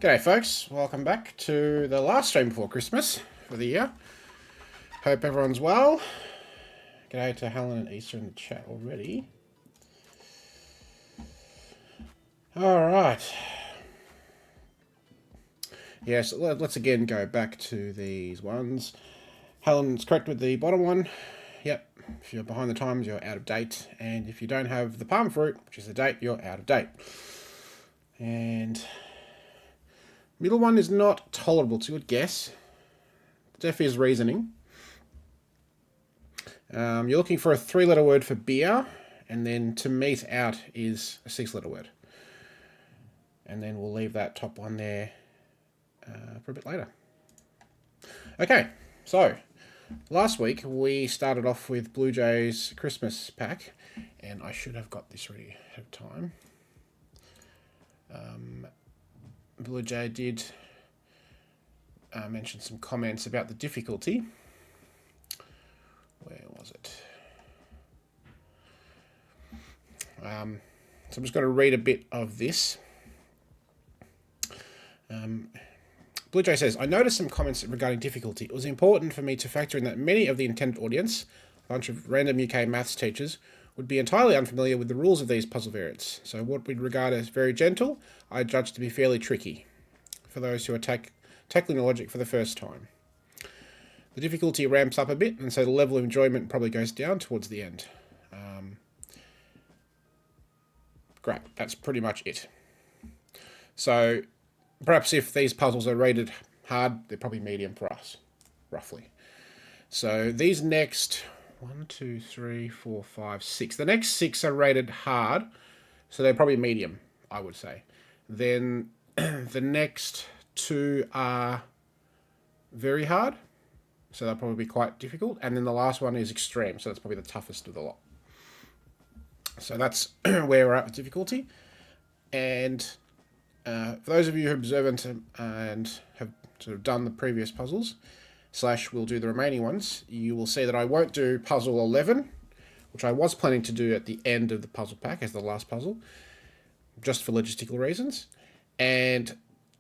G'day folks, welcome back to the last stream before Christmas for the year. Hope everyone's well. G'day to Helen and Easter in the chat already. Alright. Yes, let's again go back to these ones. Helen's correct with the bottom one. Yep, if you're behind the times, you're out of date. And if you don't have the palm fruit, which is the date, you're out of date. And middle one is not tolerable. It's a good guess. Def is reasoning. You're looking for a 3-letter word for beer, and then to meet out is a 6-letter word. And then we'll leave that top one there for a bit later. Okay, so last week we started off with BlueJay's Christmas pack, and I should have got this ready ahead of time. BlueJay did mention some comments about the difficulty. Where was it? So I'm just going to read a bit of this. BlueJay says, I noticed some comments regarding difficulty. It was important for me to factor in that many of the intended audience, a bunch of random UK maths teachers, would be entirely unfamiliar with the rules of these puzzle variants. So what we'd regard as very gentle, I judge to be fairly tricky for those who are tackling the logic for the first time. The difficulty ramps up a bit, and so the level of enjoyment probably goes down towards the end. Great, that's pretty much it. So perhaps if these puzzles are rated hard, they're probably medium for us, roughly. So these next 1, 2, 3, 4, 5, 6. The next 6 are rated hard, so they're probably medium, I would say. Then the next 2 are very hard, so they'll probably be quite difficult. And then the last one is extreme, so that's probably the toughest of the lot. So that's where we're at with difficulty. And for those of you who are observant and have sort of done the previous puzzles, / we'll do the remaining ones, you will see that I won't do puzzle 11, which I was planning to do at the end of the puzzle pack as the last puzzle, just for logistical reasons. And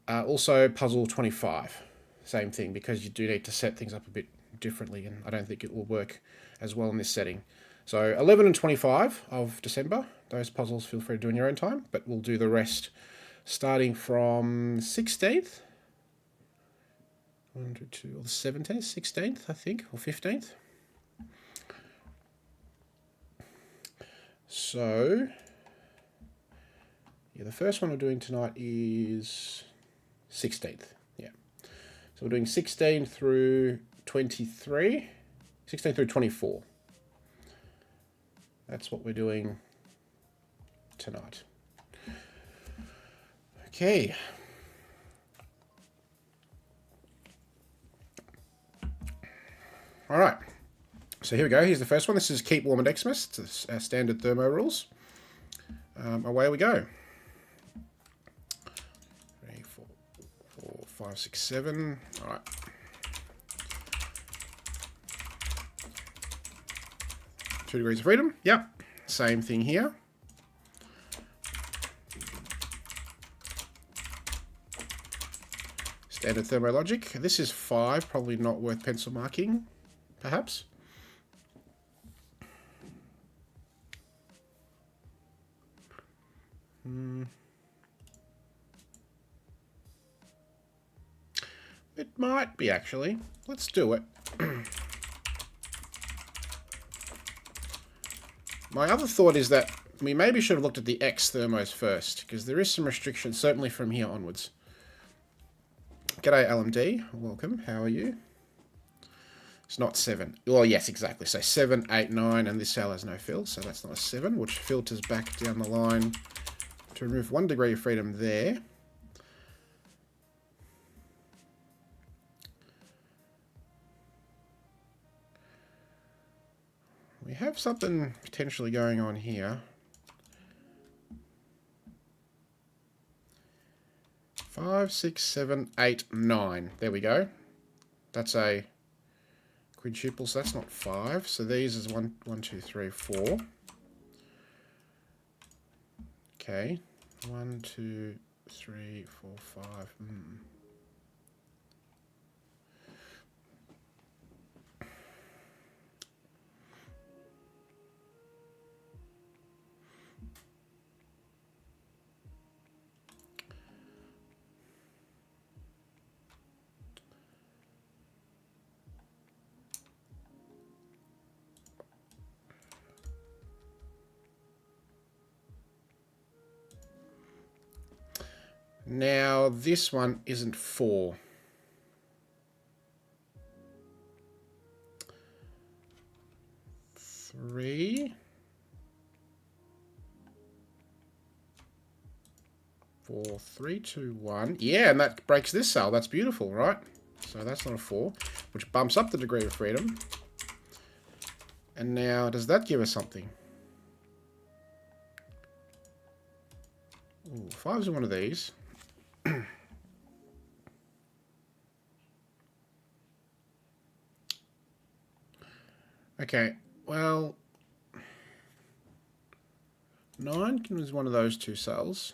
also puzzle 25, same thing, because you do need to set things up a bit differently, and I don't think it will work as well in this setting. So 11 and 25 of December, those puzzles feel free to do in your own time, but we'll do the rest starting from 16th, 1, 2, 2, or the 17th, 16th, I think, or 15th. So, yeah, the first one we're doing tonight is 16th, yeah. So we're doing 16 through 23, 16 through 24. That's what we're doing tonight. Okay. All right. So here we go. Here's the first one. This is Keep Warm at Xmas. It's our standard thermo rules. Away we go. 3, 4, 5, 6, 7. All right. Two degrees of freedom. Yep. Same thing here. Standard thermo logic. This is 5. Probably not worth pencil marking, perhaps. It might be, actually. Let's do it. My other thought is that we maybe should have looked at the X thermos first, because there is some restrictions, certainly from here onwards. G'day, LMD. Welcome. How are you? It's not 7. Well, yes, exactly. So 7, 8, 9, and this cell has no fill, so that's not a 7, which filters back down the line to remove 1 degree of freedom there. We have something potentially going on here. 5, 6, 7, 8, 9. There we go. That's a quintuple, so that's not 5. So these is 1, 2, 3, 4. Okay. 1, 2, 3, 4, 5. Now, this one isn't 4. Three, 4, 3, 2, 1. Yeah, and that breaks this cell. That's beautiful, right? So that's not a 4, which bumps up the degree of freedom. And now, does that give us something? Ooh, 5's one of these. Okay, well, 9 is one of those two cells.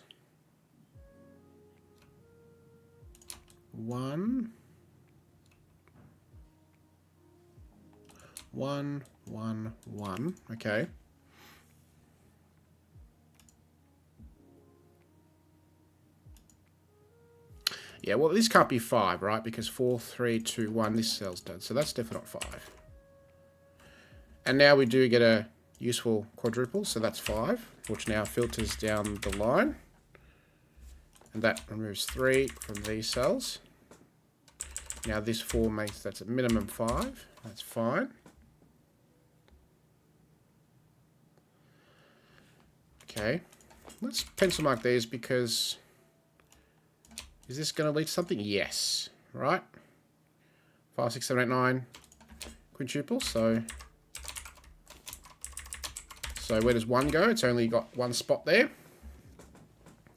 1, 1, 1, 1. Okay. Yeah, well, this can't be 5, right? Because 4, 3, 2, 1, this cell's done. So that's definitely not 5. And now we do get a useful quadruple, so that's 5, which now filters down the line. And that removes 3 from these cells. Now this 4 makes, that's a minimum 5. That's fine. Okay. Let's pencil mark these because... Is this going to lead to something? Yes. Right? 5, 6, 7, 8, 9. Quintuple. So where does 1 go? It's only got one spot there.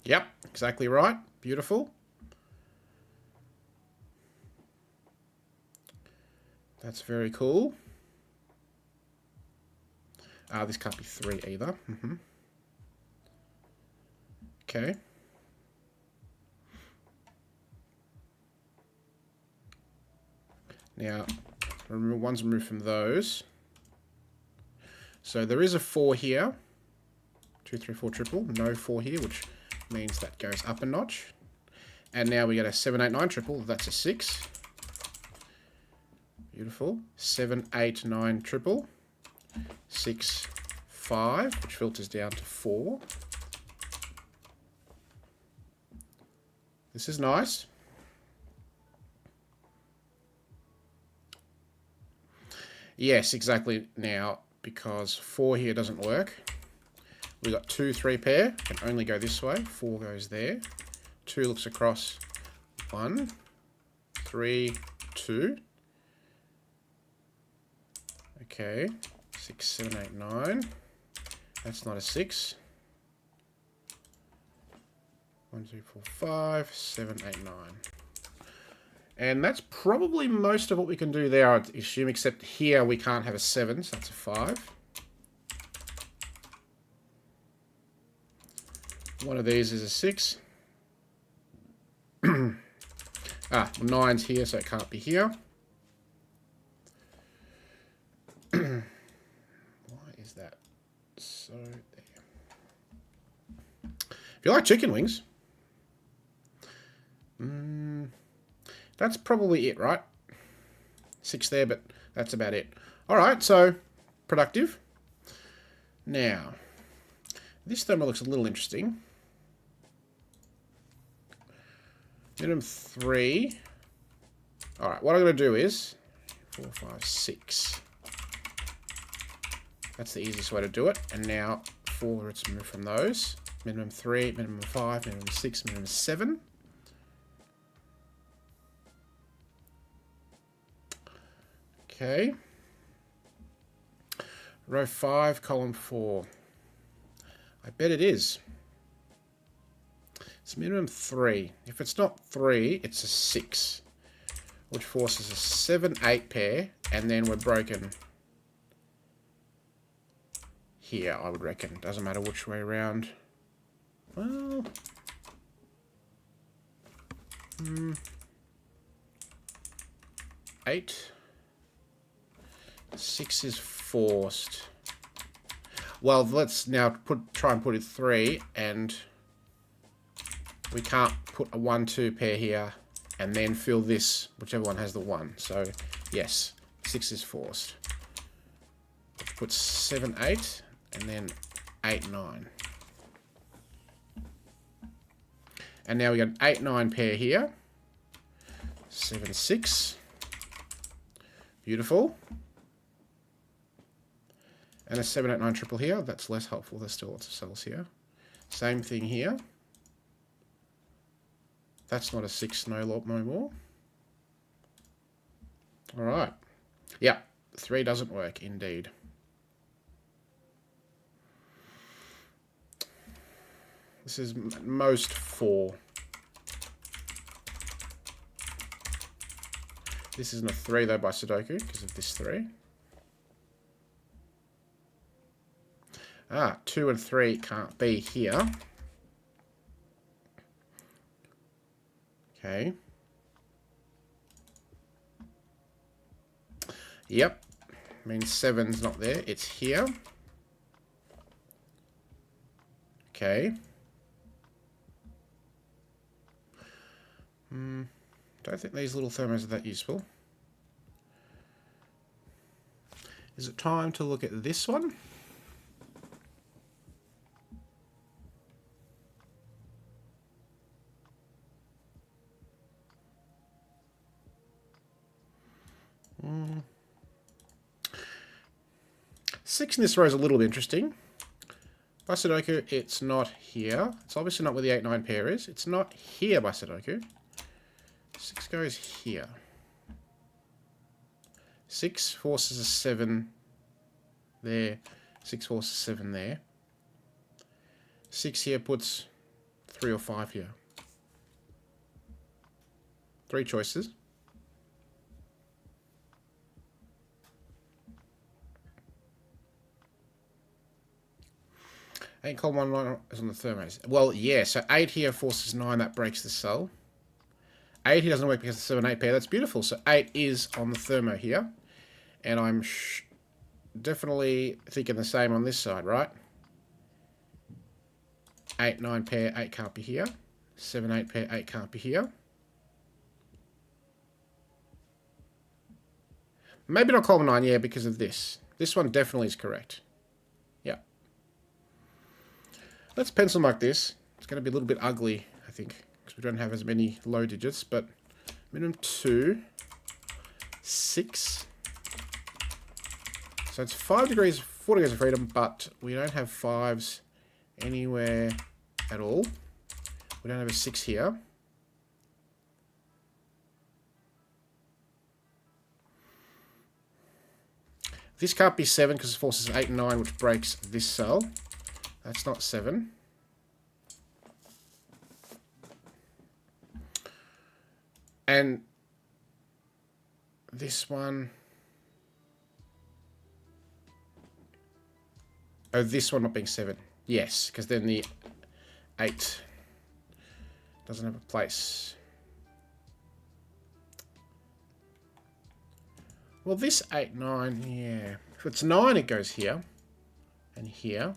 Yep. Exactly right. Beautiful. That's very cool. This can't be 3 either. Okay. Now, remember, one's removed from those. So there is a 4 here. 2, 3, 4 triple. No 4 here, which means that goes up a notch. And now we get a 7, 8, 9 triple. That's a 6. Beautiful. 7, 8, 9 triple. 6, 5, which filters down to 4. This is nice. Yes, exactly. Now, because 4 here doesn't work, we got 2, 3 pair. Can only go this way. 4 goes there. 2 looks across. 1, 3, 2. Okay. 6, 7, 8, 9. That's not a 6. 1, 2, 4, 5, 7, 8, 9. And that's probably most of what we can do there, I'd assume, except here we can't have a 7, so that's a 5. One of these is a 6. 9's here, so it can't be here. Why is that so there? If you like chicken wings, that's probably it, right? 6 there, but that's about it. All right, so productive. Now, this thermal looks a little interesting. Minimum 3. All right, what I'm going to do is 4, 5, 6. That's the easiest way to do it. And now 4, let's move from those. Minimum 3, minimum 5, minimum 6, minimum 7. Okay. Row 5, column 4. I bet it is. It's minimum 3. If it's not 3, it's a 6. Which forces a 7, 8 pair. And then we're broken here, I would reckon. Doesn't matter which way around. Well, 8. 6 is forced. Well, let's now try and put it 3, and we can't put a 1, 2 pair here and then fill this, whichever one has the 1. So, yes, 6 is forced. Put 7, 8, and then 8, 9. And now we got an 8, 9 pair here. 7, 6. Beautiful. And a 7, 8, 9 triple here. That's less helpful. There's still lots of cells here. Same thing here. That's not a 6 no more. Alright. Yeah, 3 doesn't work, indeed. This is most 4. This isn't a 3 though by Sudoku because of this 3. 2 and 3 can't be here. Okay. Yep. Means 7's not there. It's here. Okay. Don't think these little thermos are that useful. Is it time to look at this one? Six in this row is a little bit interesting. By Sudoku, it's not here. It's obviously not where the 8, 9 pair is. It's not here by Sudoku. 6 goes here. 6 forces a 7 there. 6 forces 7 there. 6 here puts 3 or 5 here. 3 choices. 8 column 1 is on the thermos. Well, yeah, so 8 here forces 9, that breaks the cell. 8 here doesn't work because it's 7, 8 pair, that's beautiful. So 8 is on the thermo here. And I'm definitely thinking the same on this side, right? 8, 9 pair, 8 can't be here. 7, 8 pair, 8 can't be here. Maybe not column 9, yeah, because of this. This one definitely is correct. Yeah. Let's pencil mark this. It's going to be a little bit ugly, I think, because we don't have as many low digits, but minimum 2, 6. So it's 5 degrees, 4 degrees of freedom, but we don't have 5s anywhere at all. We don't have a 6 here. This can't be 7 because it forces 8 and 9, which breaks this cell. That's not 7. And this one... Oh, this one not being 7. Yes, because then the 8 doesn't have a place. Well, this 8, 9, yeah. If it's 9, it goes here. And here.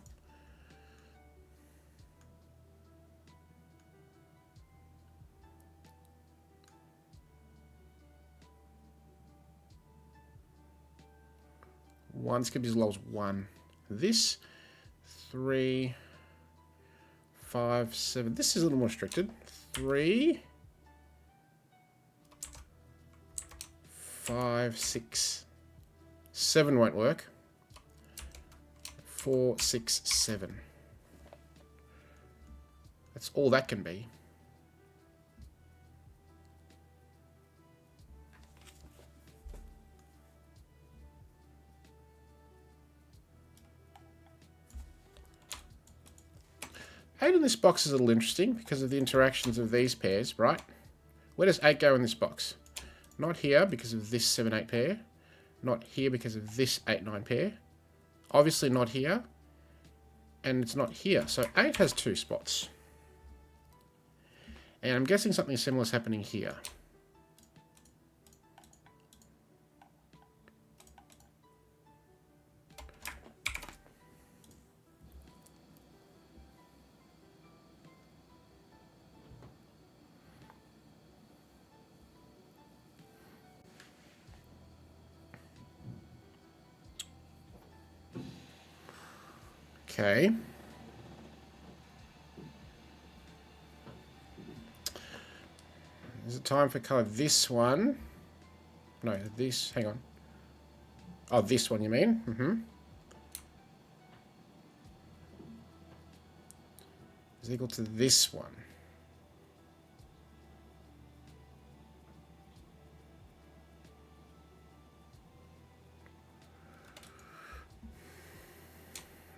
One's going to be as low as 1. This, 3, 5, 7. This is a little more restricted. 3, 5, 6. 7 won't work. 4, 6, 7. That's all that can be. Eight in this box is a little interesting because of the interactions of these pairs, right? Where does 8 go in this box? Not here because of this 7, 8 pair. Not here because of this 8, 9 pair. Obviously not here. And it's not here. So 8 has 2 spots. And I'm guessing something similar is happening here. Okay. Is it time for color this one? No, this. Hang on. Oh, this one, you mean? Mm-hmm. Is equal to this one.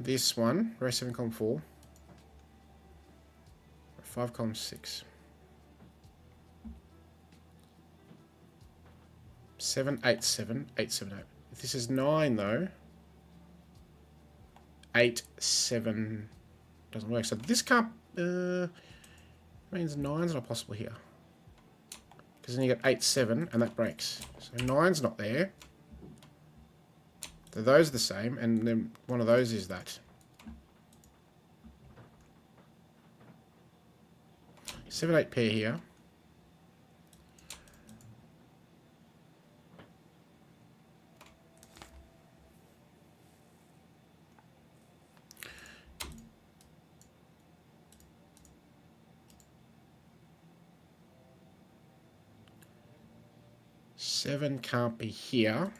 This one, row 7, column 4. 5, column 6. 7, 8, 7, 8, 7, 8. If this is 9, though, 8, 7 doesn't work. So this can't... means 9's not possible here. Because then you get 8, 7, and that breaks. So 9's not there. So those are the same, and then one of those is that. 7, 8 pair here. Seven can't be here.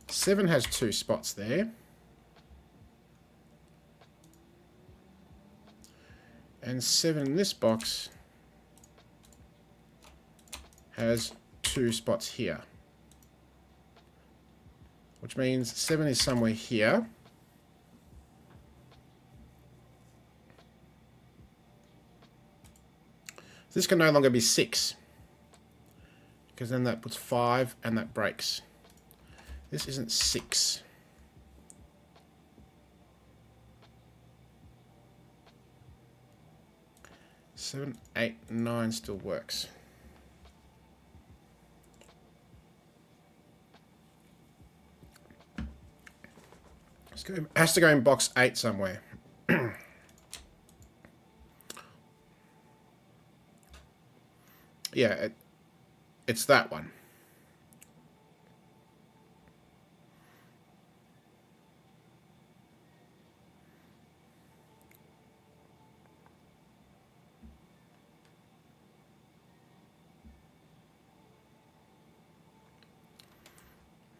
7 has 2 spots there. And 7 in this box has 2 spots here. Which means 7 is somewhere here. This can no longer be 6. Because then that puts 5 and that breaks. This isn't 6. Seven, 8, 9 still works. It has to go in box 8 somewhere. Yeah, it's that one.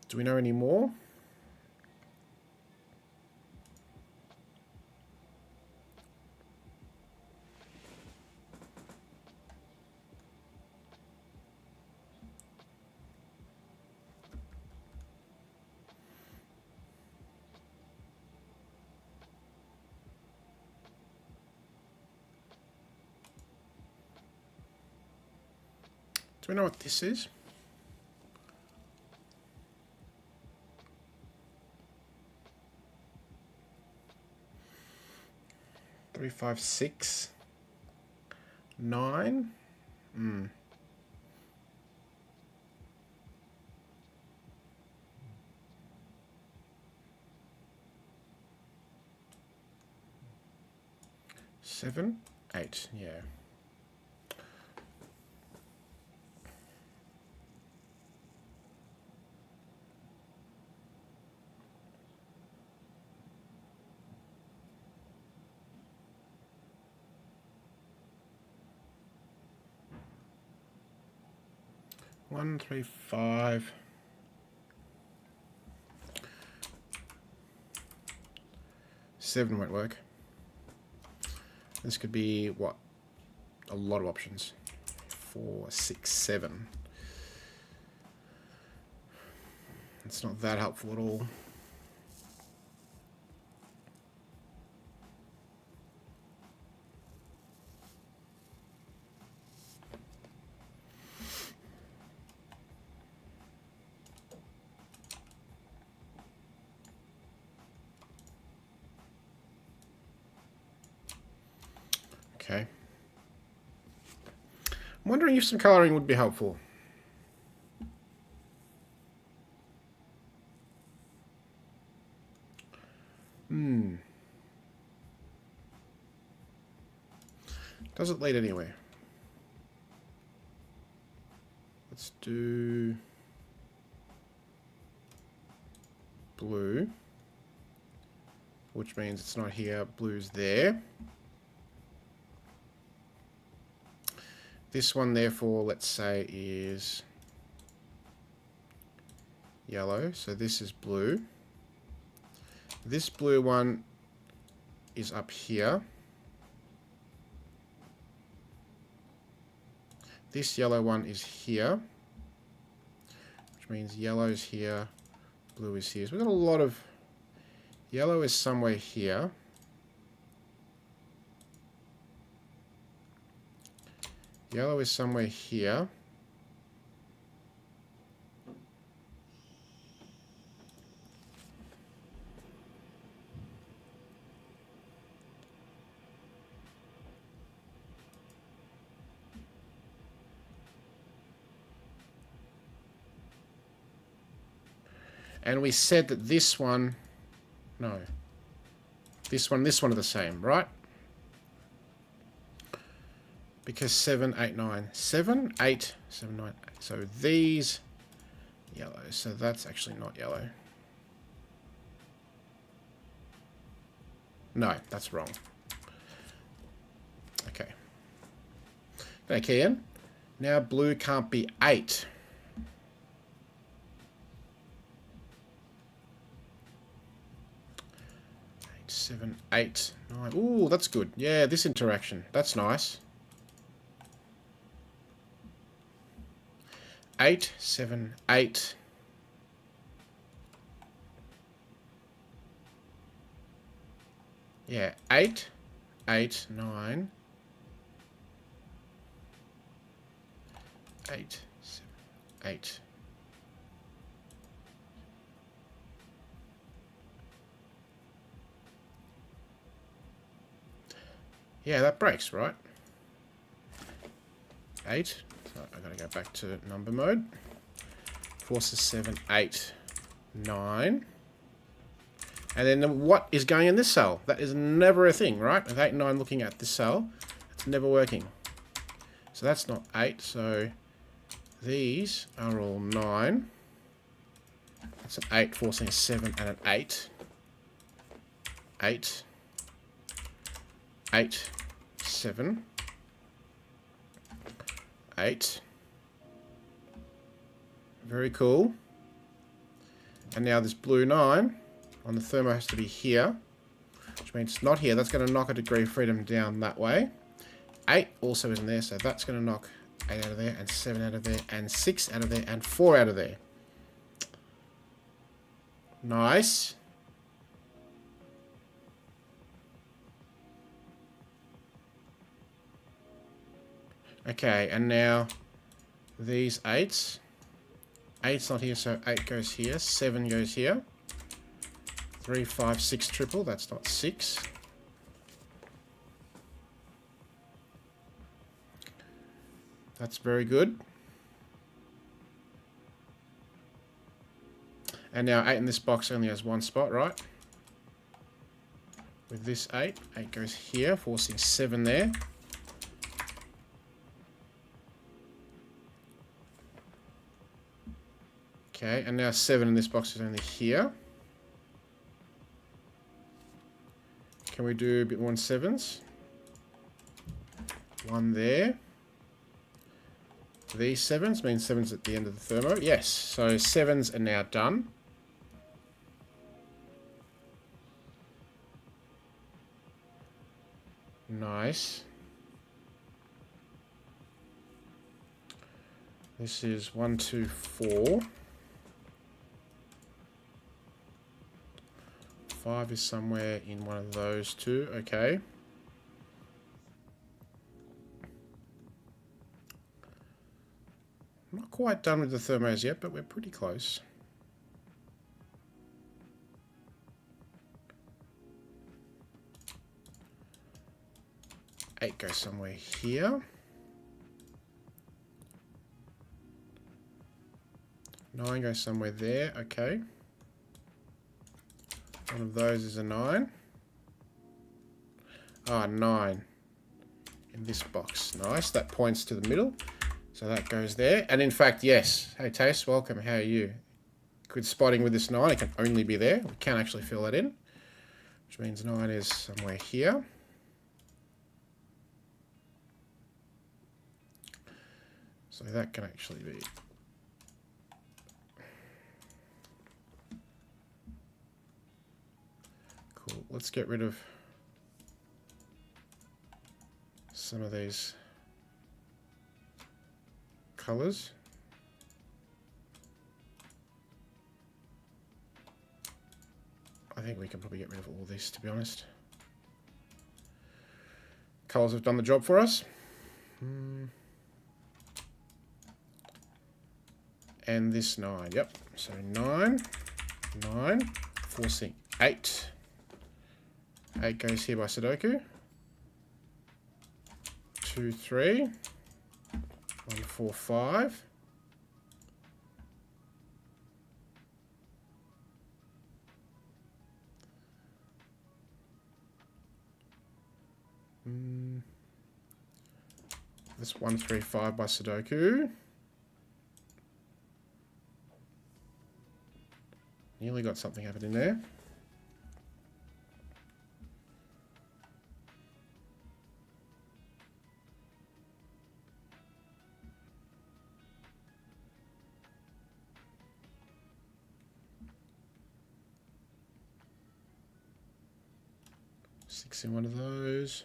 Do we know any more? Do we know what this is? Three, 5, 6, 9. 7, 8. Yeah. One, 3, 5. 7 won't work. This could be what? A lot of options. 4, 6, 7. It's not that helpful at all. Okay. I'm wondering if some colouring would be helpful. Does it lead anywhere? Let's do blue, which means it's not here. Blue's there. This one, therefore, let's say is yellow. So this is blue. This blue one is up here. This yellow one is here, which means yellow's here, blue is here. So we've got a lot of... Yellow is somewhere here. Yellow is somewhere here. And we said that this one... No. This one are the same, right? Because 7, 8, 9. 7, 8, 7, 9, 8. So these... Yellow. So that's actually not yellow. No, that's wrong. Okay. Okay, Ian. Now blue can't be 8. 7, 8, 9. Ooh, that's good. Yeah, this interaction. That's nice. 8, 7, 8. Yeah, 8, 8, 9. 8, 7, 8. Yeah, that breaks, right? 8. So I've got to go back to number mode. Forces 7, 8, 9. And then what is going in this cell? That is never a thing, right? With 8 and 9 looking at this cell, it's never working. So that's not 8. So these are all 9. That's an 8 forcing a 7 and an 8. 8. 8, 7, 8. Very cool. And now this blue 9 on the thermo has to be here, which means it's not here. That's going to knock a degree of freedom down that way. 8 also isn't there, so that's going to knock 8 out of there, and 7 out of there, and 6 out of there, and 4 out of there. Nice. Okay, and now these 8s. 8's not here, so 8 goes here. 7 goes here. 3, 5, 6 triple. That's not 6. That's very good. And now 8 in this box only has one spot, right? With this 8, 8 goes here, forcing 7 there. Okay, and now 7 in this box is only here. Can we do a bit more in 7s? 1 there. These 7s mean 7's at the end of the thermo. Yes, so 7s are now done. Nice. This is 1, 2, 4. 5 is somewhere in one of those two. Okay. Not quite done with the thermos yet, but we're pretty close. Eight goes somewhere here. 9 goes somewhere there. Okay. One of those is a 9. Ah, 9 in this box. Nice. That points to the middle. So that goes there. And in fact, yes. Hey, Taste, welcome. How are you? Good spotting with this 9. It can only be there. We can actually fill that in. Which means 9 is somewhere here. So that can actually be... Cool. Let's get rid of some of these colors. I think we can probably get rid of all this, to be honest. Colors have done the job for us. And this 9, yep. So 9, 9, forcing 8. 8 goes here by Sudoku. 2, 3, 1, 4, 5. This 1, 3, 5 by Sudoku. Nearly got something happening there. Six in one of those.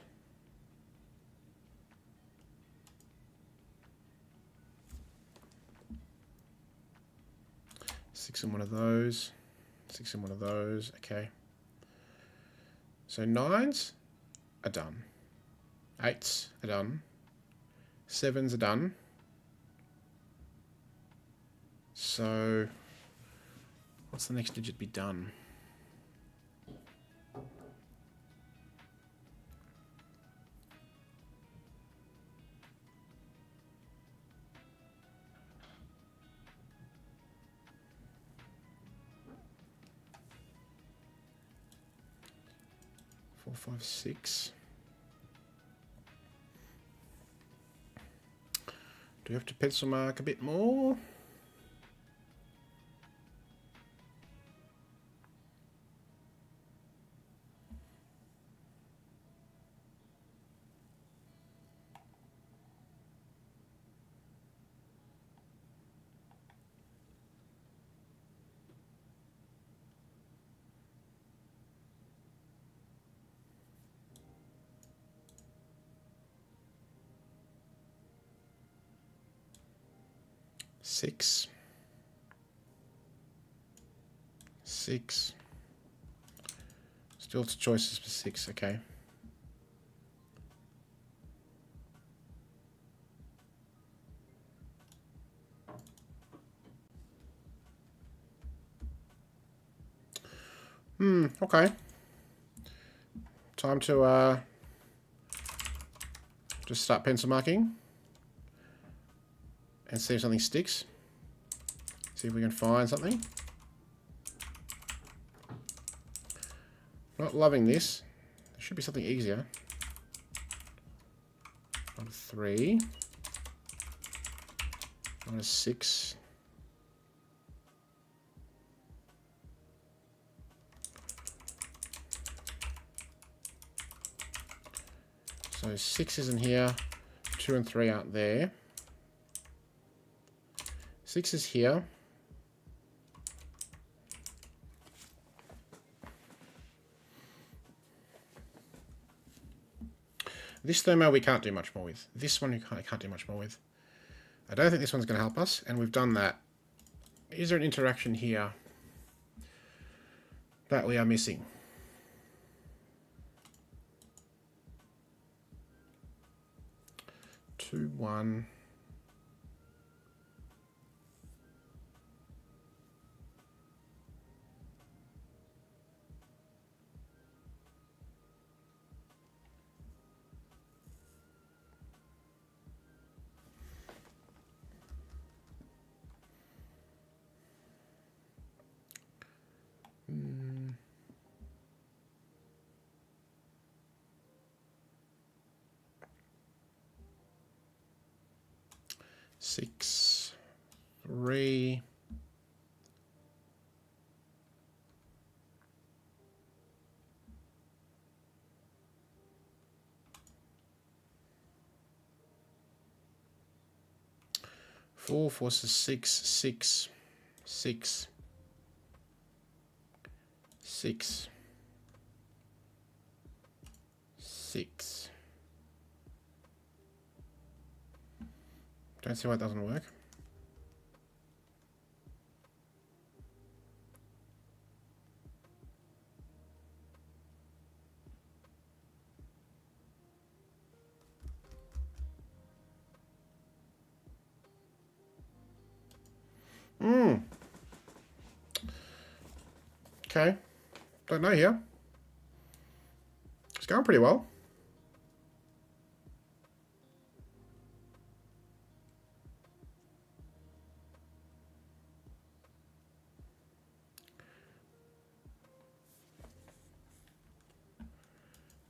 Six in one of those. 6 in one of those. Okay. So 9s are done. 8s are done. 7s are done. So what's the next digit be done? Four, 5, 6. Do we have to pencil mark a bit more? Six. 6. Still choices for 6, okay. Okay. Time to just start pencil marking and see if something sticks. See if we can find something. Not loving this. There should be something easier. 1, 3. 1, 6. So 6 isn't here. 2 and 3 aren't there. 6 is here. This thermo we can't do much more with. This one we can't do much more with. I don't think this one's going to help us, and we've done that. Is there an interaction here that we are missing? Two, 1. 6, 3. Four forces 6, 6, 6, 6, 6. Don't see why it doesn't work. Okay. Don't know here. It's going pretty well.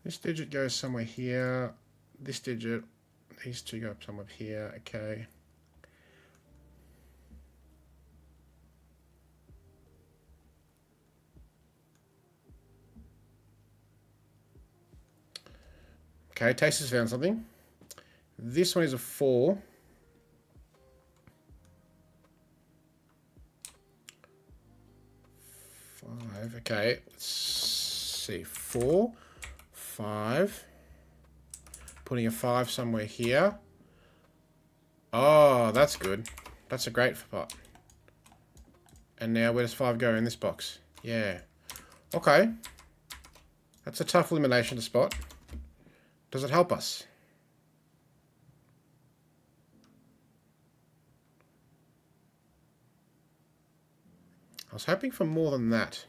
This digit goes somewhere here. This digit, these two go up somewhere here. Okay. Okay, Taste has found something. This one is a 4. 5. Okay, let's see. 4, 5. Putting a 5 somewhere here. Oh, that's good. That's a great spot. And now where does 5 go in this box? Yeah. Okay. That's a tough elimination to spot. Does it help us? I was hoping for more than that.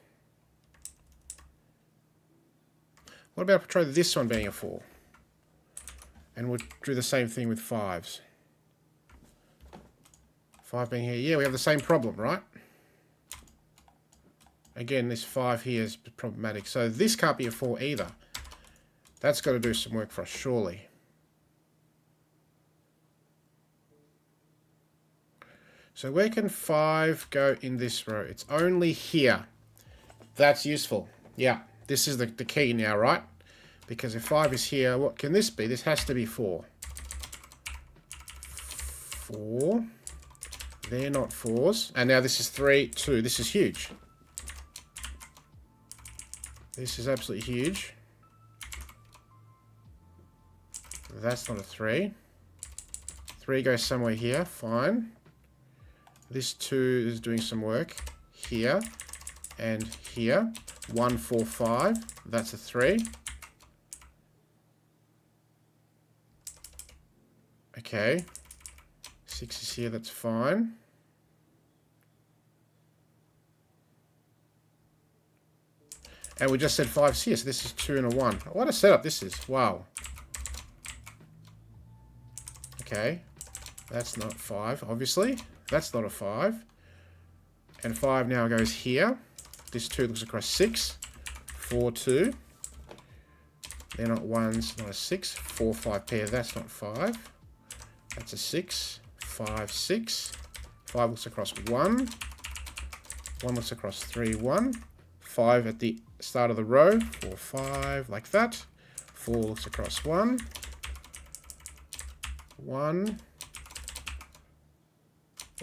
What about if we try this one being a 4? And we'll do the same thing with 5s. 5 being here. Yeah, we have the same problem, right? Again, this 5 here is problematic. So this can't be a 4 either. That's got to do some work for us, surely. So where can 5 go in this row? It's only here. That's useful. Yeah, this is the key now, right? Because if 5 is here, what can this be? This has to be 4. 4. They're not 4s. And now this is 3, 2. This is huge. This is absolutely huge. That's not a 3. 3 goes somewhere here. Fine. This 2 is doing some work. Here. And here. 1, 4, 5. That's a 3. Okay. 6 is here. That's fine. And we just said 5's here. So this is 2 and a 1. What a setup this is. Wow. Okay, that's not 5, obviously. That's not a 5. And 5 now goes here. This 2 looks across 6. 4, 2. They're not 1s, not a 6. 4, 5 pair, that's not 5. That's a 6. 5, 6. 5 looks across 1. 1 looks across 3, 1. 5 at the start of the row. 4, 5, like that. 4 looks across 1. 1.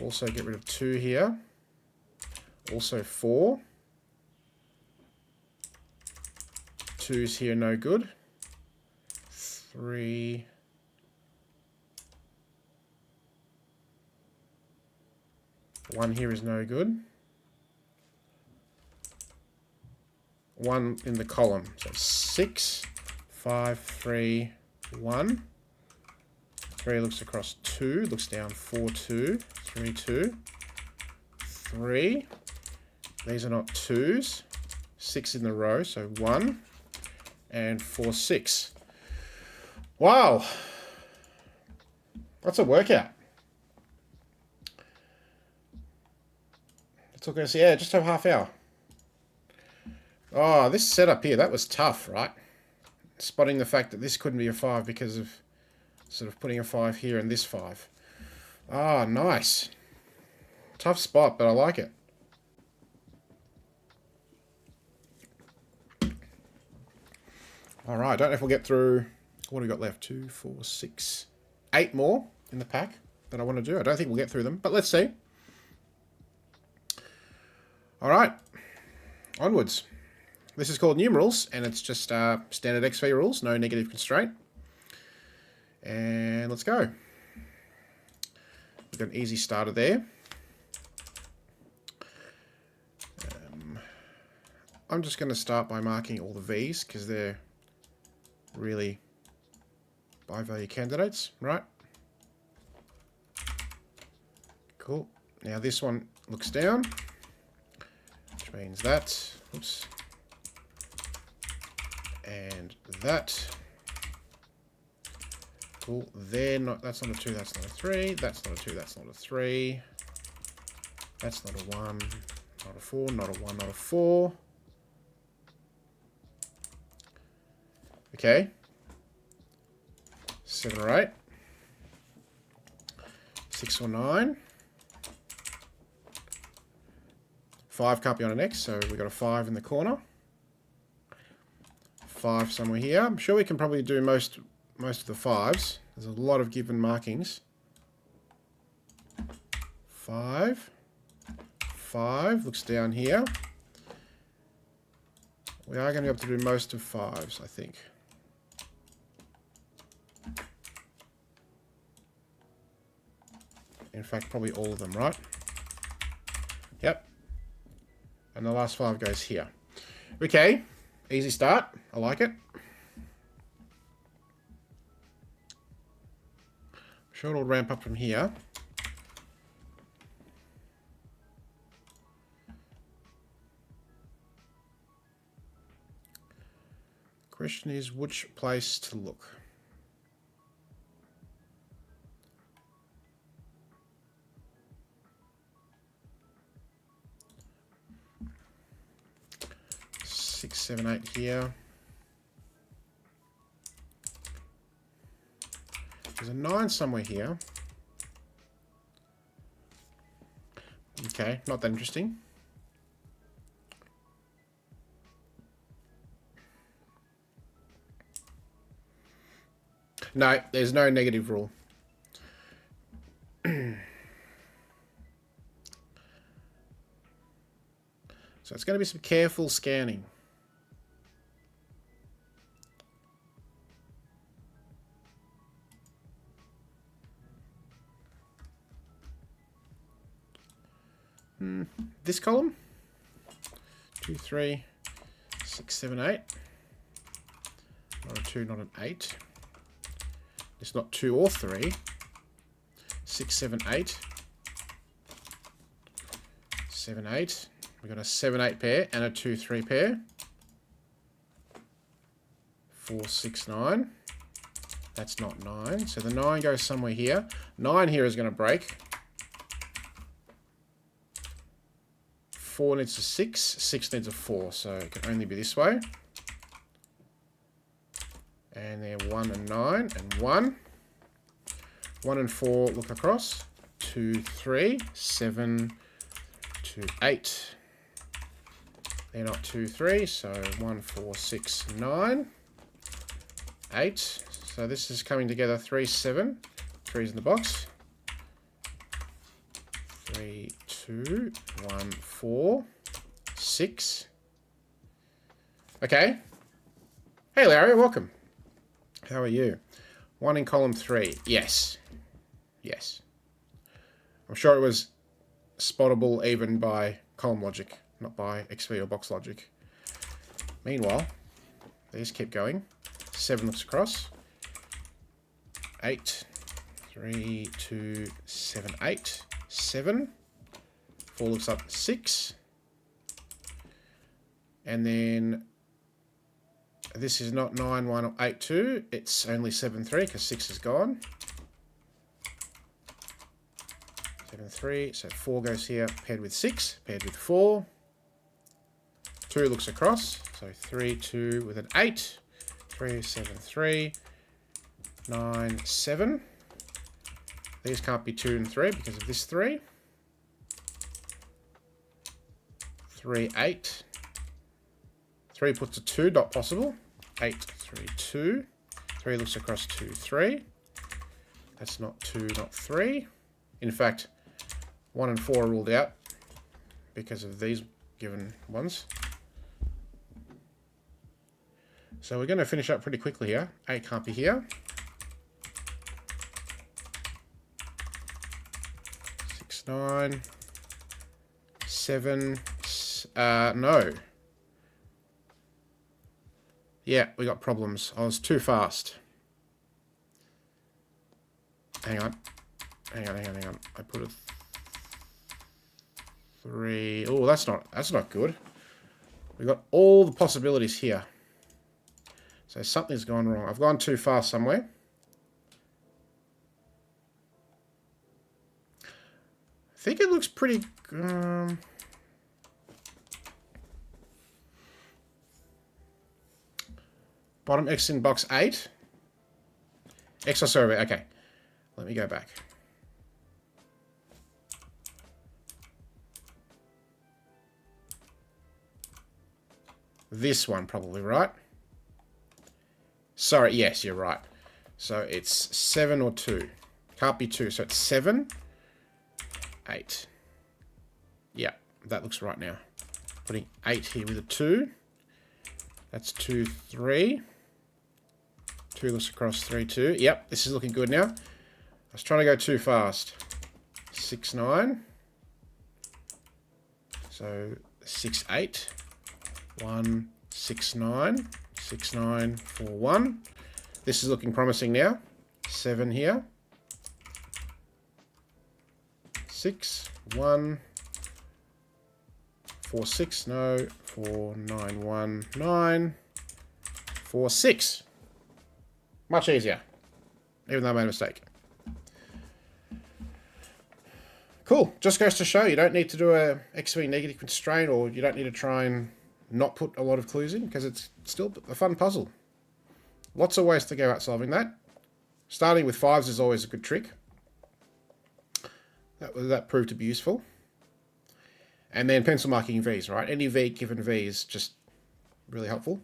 Also get rid of 2 here. Also 4. 2's here, no good. 3. 1 here is no good. 1 in the column. So 6, 5, 3, 1. 3 looks across 2, looks down 4, 2, 3, 2, 3. These are not 2s. 6 in the row, so 1 and 4, 6. Wow. That's a workout. Let's look at this. Yeah, just over half hour. Oh, this setup here, that was tough, right? Spotting the fact that this couldn't be a 5 because of sort of putting a 5 here and this 5. Ah, nice. Tough spot, but I like it. All right, don't know if we'll get through. What do we got left? 2, 4, 6, 8 more in the pack that I want to do. I don't think we'll get through them, but let's see. All right, onwards. This is called numerals, and it's just standard XV rules, no negative constraint. And let's go. We've got an easy starter there. I'm just going to start by marking all the V's because they're really buy value candidates, right? Cool. Now this one looks down, which means that, oops, and that. Cool. They're not, that's not a 2, that's not a 3, that's not a 2, that's not a 3, that's not a 1, not a 4, not a 1, not a 4. Okay. 7 or 8. 6 or 9. 5 can't be on an X, so we've got a 5 in the corner. 5 somewhere here. I'm sure we can probably do most of the 5s. There's a lot of given markings. 5. 5 looks down here. We are going to be able to do most of 5s, I think. In fact, probably all of them, right? Yep. And the last 5 goes here. Okay, easy start. I like it. I'm sure it'll ramp up from here. Question is which place to look. Six, 7, 8 here. There's a 9 somewhere here. Okay, not that interesting. No, there's no negative rule. So it's going to be some careful scanning. This column, 2, 3, 6, 7, 8. Not a 2, not an 8. It's not 2 or 3. 6, 7, 8. 7, 8. We've got a 7, 8 pair and a 2, 3 pair. 4, 6, 9. That's not 9. So the 9 goes somewhere here. 9 here is going to break. 4 needs a 6. 6 needs a 4. So it can only be this way. And they're 1 and 9 and 1. 1 and 4 look across. 2, 3, 7, 2, 8. They're not 2, 3, so 1, 4, 6, 9, 8. So this is coming together 3, 7. 3's in the box. 3, 2, 1, 4, 6. Okay. Hey Larry, welcome. How are you? 1 in column 3. Yes. Yes. I'm sure it was spottable even by column logic, not by XV or box logic. Meanwhile, these keep going. 7 looks across. 8. 3, 2, 7, 8. 7. 4 looks up 6. And then this is not 9, 1, or 8, 2. It's only 7, 3 because 6 is gone. 7, 3. So 4 goes here, paired with 6, paired with 4. 2 looks across. So 3, 2 with an 8. 3, 7, 3. 9, 7. These can't be 2 and 3 because of this 3. 3, 8. 3 puts a 2, not possible. 8, 3, 2. 3 looks across 2, 3. That's not 2, not 3. In fact, 1 and 4 are ruled out because of these given ones. So we're going to finish up pretty quickly here. 8 can't be here. 6, 9. 7. No. Yeah, we got problems. I was too fast. Hang on. Hang on. I put a 3. Oh, that's not good. We got all the possibilities here. So something's gone wrong. I've gone too fast somewhere. I think it looks pretty... bottom X in box 8. X or survey. Okay. Let me go back. This one probably, right? Sorry, yes, you're right. So it's 7 or 2. Can't be 2, so it's 7, 8. Yeah, that looks right now. Putting 8 here with a 2. That's 2, 3. 2 looks across 3, 2. Yep, this is looking good now. I was trying to go too fast. 6, 9. So 6, 8. 1, 6, 9. 6, 9, 4, 1. This is looking promising now. 7 here. 6, 1. 4, 6. No. 4, 9, 1, 9. 4, 6. Much easier. Even though I made a mistake. Cool. Just goes to show you don't need to do a XV negative constraint, or you don't need to try and not put a lot of clues in, because it's still a fun puzzle. Lots of ways to go out solving that. Starting with 5s is always a good trick. That proved to be useful. And then pencil marking V's, right? Any V given V is just really helpful.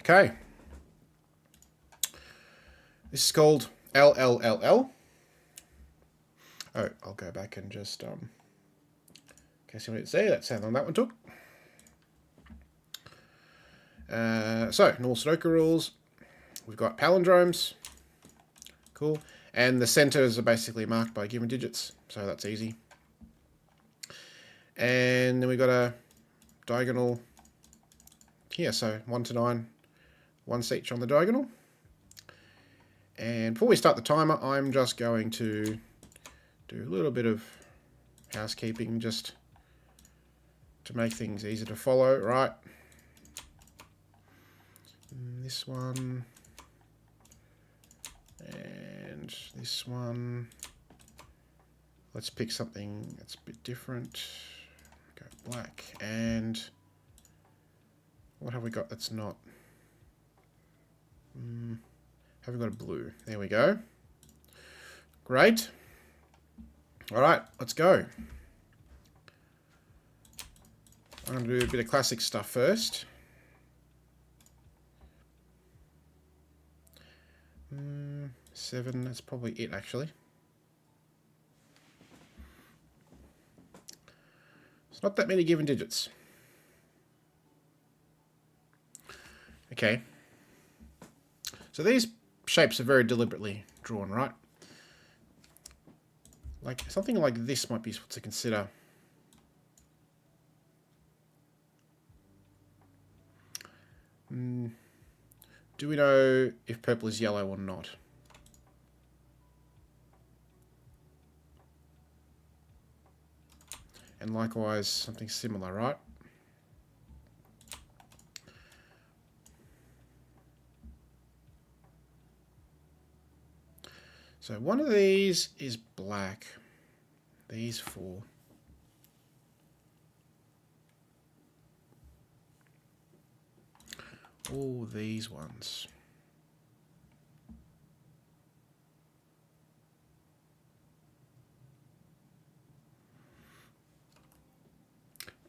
Okay. This is called LLLL. Oh, I'll go back and just, in case you want to see, that's how long that one took. So, normal Sudoku rules. We've got palindromes. Cool. And the centers are basically marked by given digits, so that's easy. And then we've got a diagonal here, so 1 to 9, 1 each on the diagonal. And before we start the timer, I'm just going to do a little bit of housekeeping just to make things easier to follow, right? This one, and this one. Let's pick something that's a bit different. Go black. And what have we got that's not? Have we got a blue? There we go. Great. All right, let's go. I'm going to do a bit of classic stuff first. 7, that's probably it actually. It's not that many given digits. Okay. So these shapes are very deliberately drawn, right? Like something like this might be useful to consider. Do we know if purple is yellow or not? And likewise, something similar, right? So one of these is black. These 4. All these ones.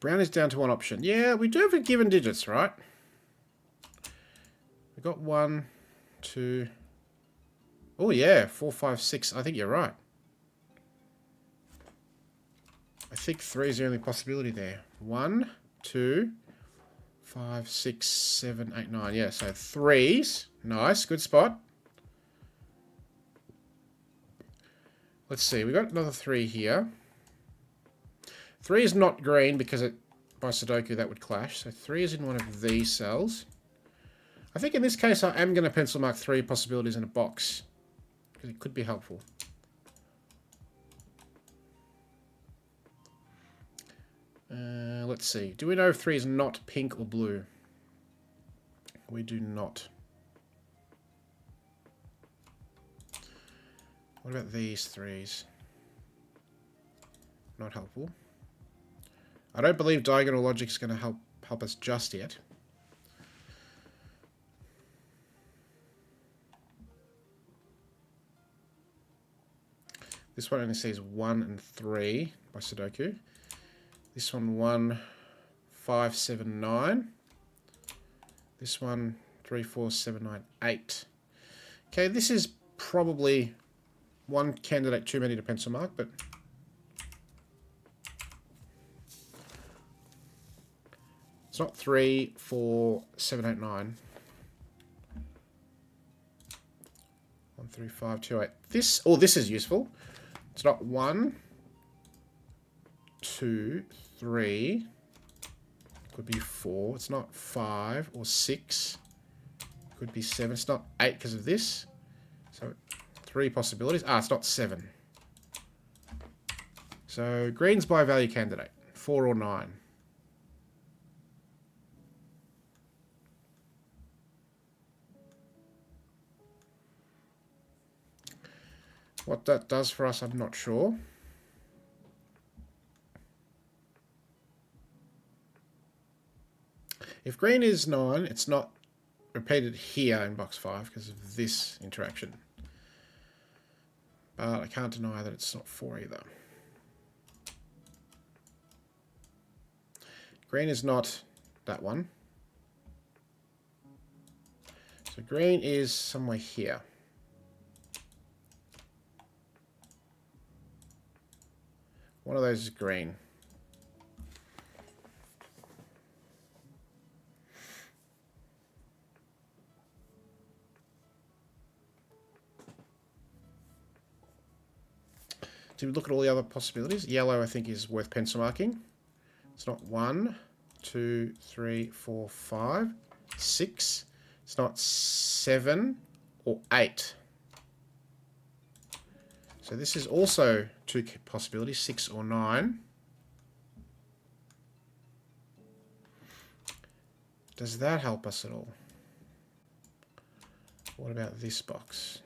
Brown is down to one option. Yeah, we do have a given digits, right? We've got 1, 2... Oh, yeah, 4, 5, 6. I think you're right. I think 3 is the only possibility there. 1, 2, 5, 6, 7, 8, 9. Yeah, so 3s. Nice, good spot. Let's see, we got another 3 here. 3 is not green because by Sudoku that would clash. So 3 is in one of these cells. I think in this case I am going to pencil mark 3 possibilities in a box, because it could be helpful. Let's see. Do we know if 3 is not pink or blue? We do not. What about these 3s? Not helpful. I don't believe diagonal logic is going to help us just yet. This one only says 1 and 3 by Sudoku. This one 1, 5, 7, 9. This one 3, 4, 7, 9, 8. Okay, this is probably one candidate too many to pencil mark, but it's not 3, 4, 7, 8, 9. 1, 3, 5, 2, 8. This is useful. It's not 1, 2, 3. Could be 4. It's not 5 or 6. Could be 7. It's not 8 because of this. So 3 possibilities. It's not 7. So green's by value candidate. 4 or 9. What that does for us, I'm not sure. If green is 9, it's not repeated here in box 5 because of this interaction. But I can't deny that it's not 4 either. Green is not that one. So green is somewhere here. One of those is green. So we look at all the other possibilities. Yellow, I think, is worth pencil marking. It's not 1, 2, 3, 4, 5, 6. It's not 7 or 8. So this is also 2 possibilities, 6 or 9. Does that help us at all? What about this box?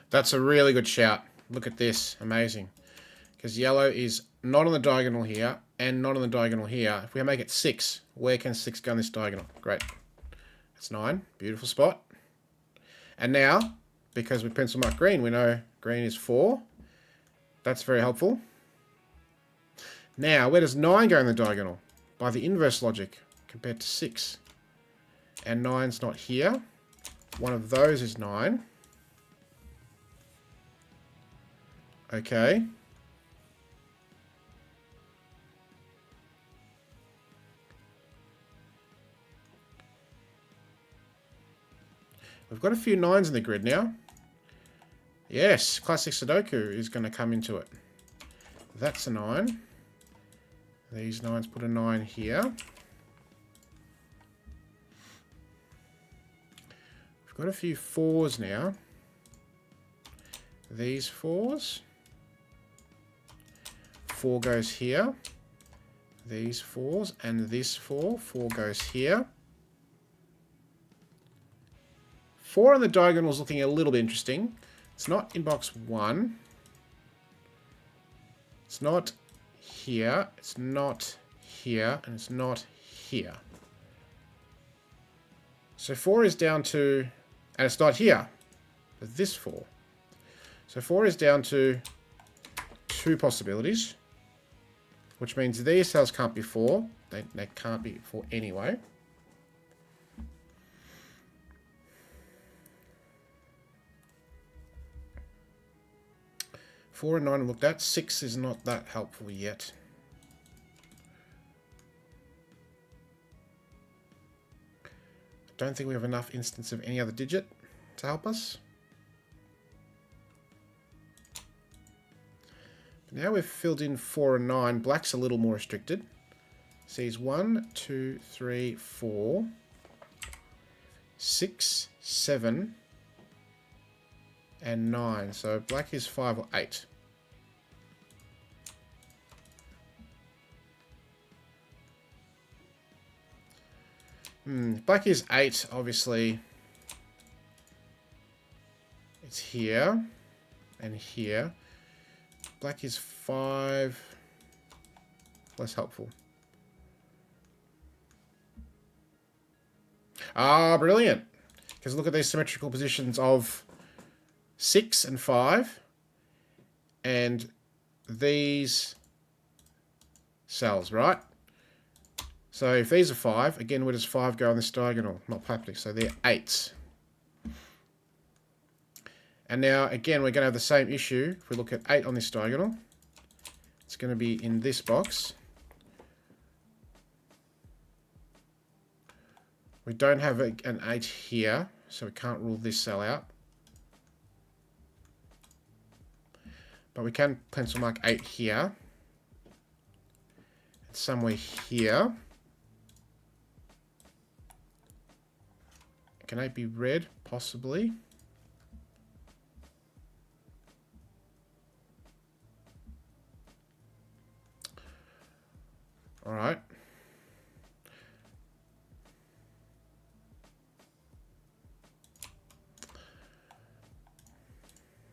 That's a really good shout. Look at this. Amazing. Because yellow is not on the diagonal here and not on the diagonal here. If we make it 6, where can 6 go on this diagonal? Great. That's 9. Beautiful spot. And now, because we pencil mark green, we know green is 4. That's very helpful. Now, where does 9 go in the diagonal? By the inverse logic, compared to 6. And 9's not here. One of those is 9. Okay. We've got a few 9s in the grid now. Yes, classic Sudoku is going to come into it. That's a 9. These 9s put a 9 here. We've got a few 4s now. These 4s. 4 goes here. these 4s and this 4. 4 goes here. 4 on the diagonal is looking a little bit interesting. It's not in box 1. It's not here. It's not here. And it's not here. So 4 is down to... And it's not here. But this 4. So 4 is down to 2 possibilities. Which means these cells can't be 4. They can't be 4 anyway. Four and 9 looked at. 6 is not that helpful yet. Don't think we have enough instance of any other digit to help us. But now we've filled in 4 and 9. Black's a little more restricted. Sees 1, 2, 3, 4, 6, 7, and 9. So black is 5 or 8. Black is 8, obviously. It's here and here. Black is 5. Less helpful. Ah, brilliant. Because look at these symmetrical positions of 6 and 5. And these cells, right? So if these are 5, again, where does 5 go on this diagonal? Not perfectly, so they're 8s. And now, again, we're going to have the same issue. If we look at 8 on this diagonal, it's going to be in this box. We don't have an 8 here, so we can't rule this cell out. But we can pencil mark 8 here. It's somewhere here. Can 8 be red? Possibly. All right.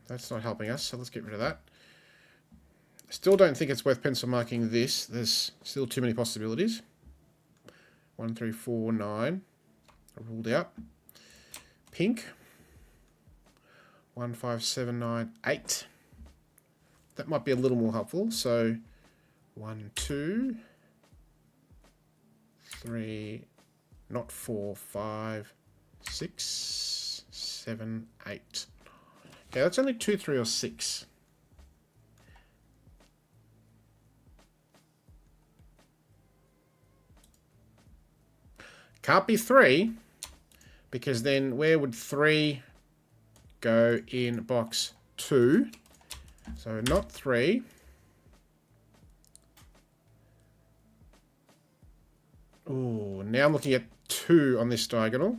That's not helping us, so let's get rid of that. Still don't think it's worth pencil marking this. There's still too many possibilities. 1, 3, 4, 9 are ruled out. Pink. 1, 5, 7, 9, 8. That might be a little more helpful. So 1, 2, 3, not 4, 5, 6, 7, 8. Okay, that's only 2, 3, or 6. Can't be 3, because then where would 3 go in box 2? So not 3. Ooh, now I'm looking at 2 on this diagonal.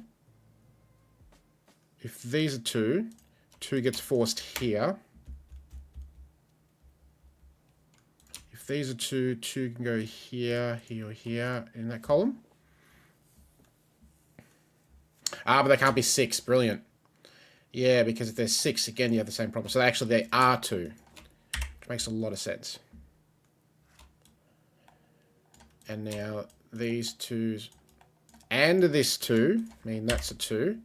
If these are 2, 2 gets forced here. If these are 2, 2 can go here, here, or here in that column. Ah, but they can't be 6. Brilliant. Yeah, because if there's 6, again, you have the same problem. So actually, they are 2. Which makes a lot of sense. And now these 2s and this 2 mean that's a 2.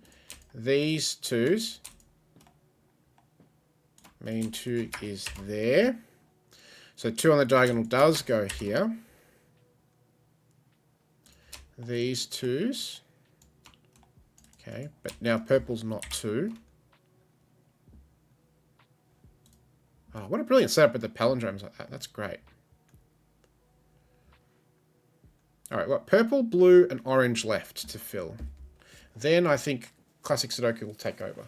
These 2s mean 2 is there. So 2 on the diagonal does go here. These 2s. Okay, but now purple's not 2. Oh, what a brilliant setup with the palindromes like that. That's great. All right, well, purple, blue, and orange left to fill. Then I think classic Sudoku will take over.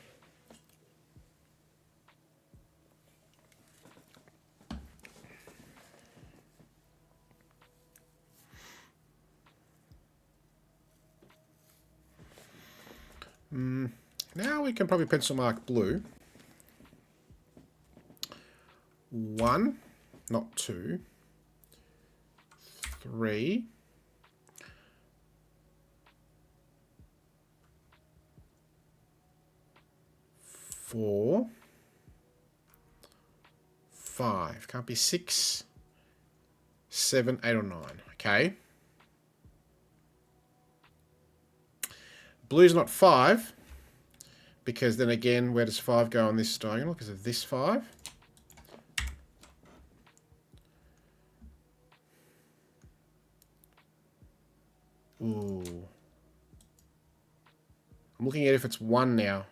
Now we can probably pencil mark blue. 1, not 2, 3. Four, 5. Can't be 6, 7, 8, or 9. Okay. Blue's not 5, because then again, where does 5 go on this diagonal? Because of this 5. Ooh. I'm looking at if it's 1 now.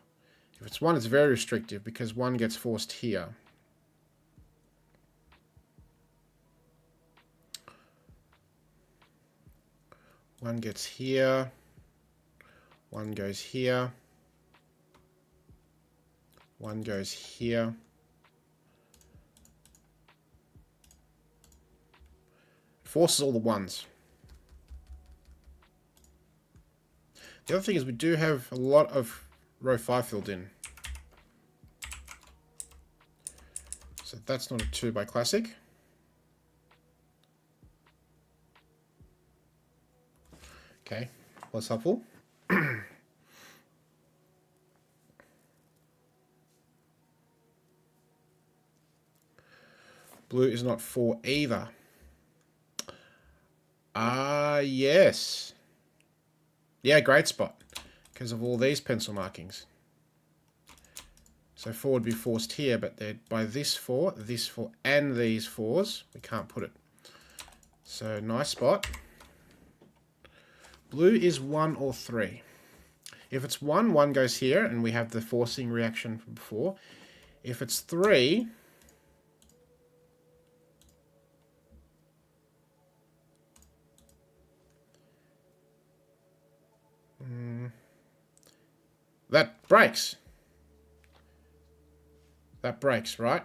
If it's 1, it's very restrictive because 1 gets forced here. One gets here. 1 goes here. 1 goes here. Forces all the 1s. The other thing is we do have a lot of row 5 filled in. So that's not a 2 by classic. Okay, less helpful. Blue is not 4 either. Yes. Yeah, great spot. Because of all these pencil markings. So 4 would be forced here, but by this 4, and these 4s, we can't put it. So nice spot. Blue is 1 or 3. If it's 1, 1 goes here, and we have the forcing reaction from before. If it's 3, that breaks. That breaks, right?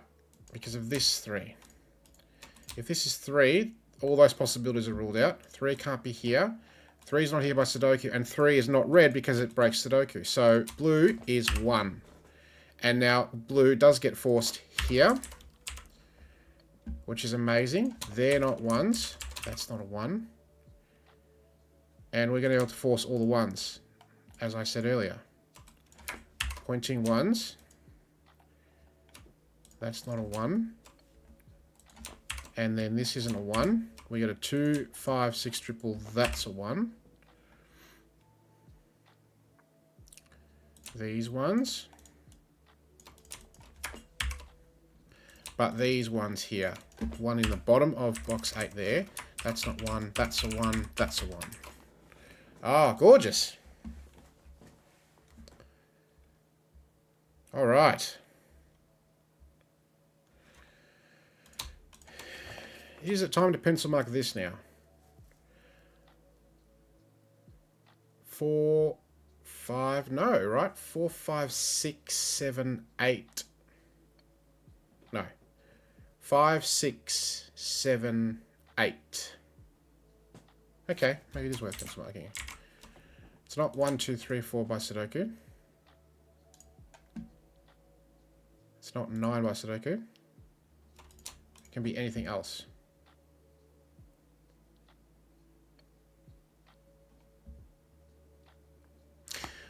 Because of this 3. If this is 3, all those possibilities are ruled out. 3 can't be here. 3 is not here by Sudoku, and 3 is not red because it breaks Sudoku. So blue is 1. And now blue does get forced here, which is amazing. They're not 1s. That's not a 1. And we're going to be able to force all the 1s, as I said earlier. Pointing 1s. That's not a 1. And then this isn't a 1. We get a 2, 5, 6 triple. That's a 1. These ones. But these ones here. 1 in the bottom of box 8 there. That's not 1. That's a 1. That's a 1. Ah, gorgeous. All right. Is it time to pencil mark this now? 4, 5, no, right? 4, 5, 6, 7, 8. No. 5, 6, 7, 8. Okay, maybe it is worth pencil marking. It's not 1, 2, 3, 4 by Sudoku. It's not 9 by Sudoku. It can be anything else.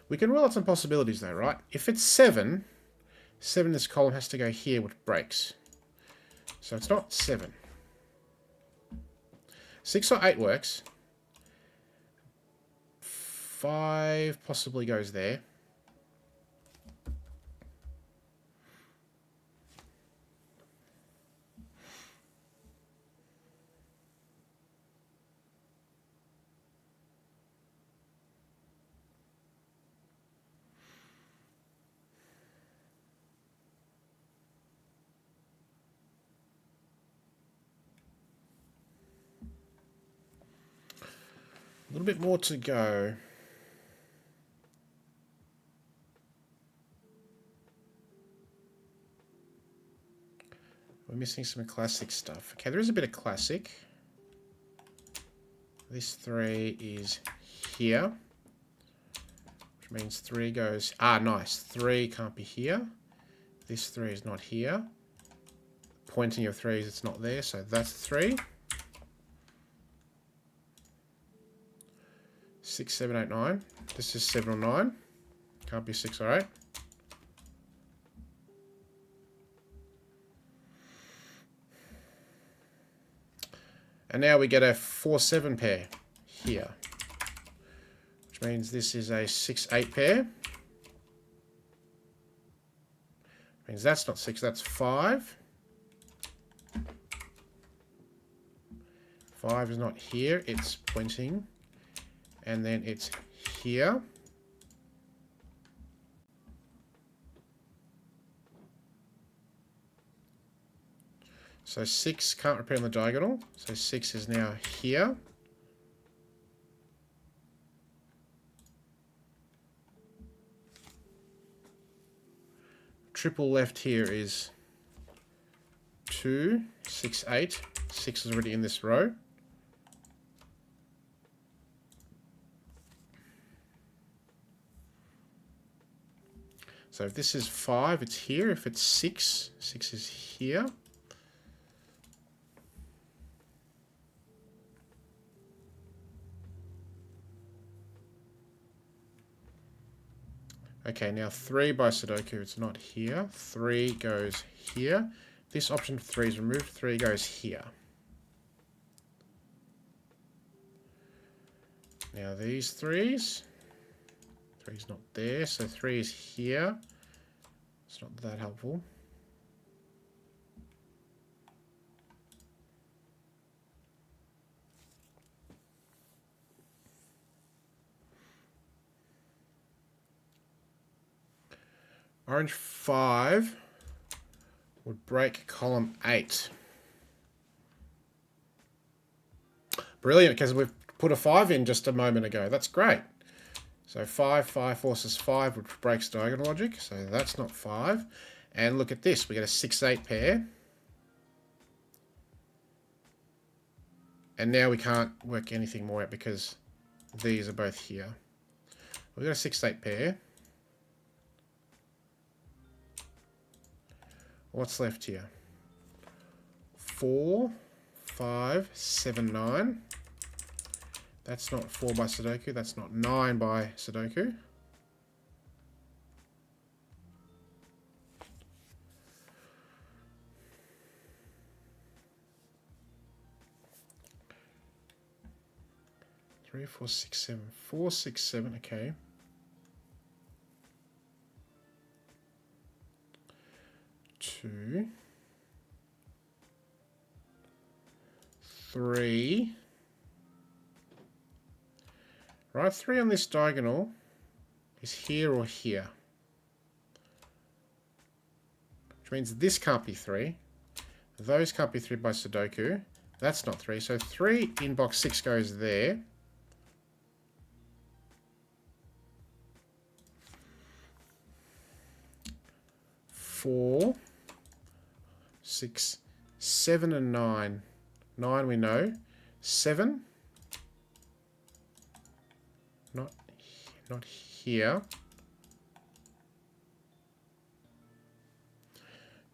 We can rule out some possibilities though, right? If it's 7, 7 in this column has to go here, which breaks. So it's not 7. 6 or 8 works. 5 possibly goes there. A little bit more to go. We're missing some classic stuff. Okay, there is a bit of classic. This 3 is here, which means 3 goes... Ah, nice. 3 can't be here. This 3 is not here. Pointing of 3s, it's not there, so that's 3. 6, 7, 8, 9. This is 7 or 9. Can't be 6 or 8. And now we get a 4, 7 pair here. Which means this is a 6, 8 pair. Means that's not 6, that's 5. 5 is not here, it's pointing. And then it's here. So 6 can't repeat on the diagonal. So 6 is now here. Triple left here is 2, 6, 8. 6 is already in this row. So if this is 5, it's here. If it's 6, 6 is here. Okay, now 3 by Sudoku, it's not here. 3 goes here. This option 3 is removed. 3 goes here. Now these 3's. 3's not there, so 3 is here. It's not that helpful. Orange 5 would break column 8. Brilliant, because we've put a 5 in just a moment ago. That's great. So 5 forces 5, which breaks diagonal logic. So that's not 5. And look at this. We get a 6, 8 pair. And now we can't work anything more out because these are both here. We've got a 6, 8 pair. What's left here? 4, 5, 7, 9. That's not 4 by Sudoku. That's not 9 by Sudoku. Three, 4, 6, 7. 4, 6, 7. Okay. 2, 3. Right, 3 on this diagonal is here or here. Which means this can't be 3. Those can't be 3 by Sudoku. That's not 3. So 3 in box 6 goes there. Four, 6, 7, and 9. 9 we know. 7. Not here.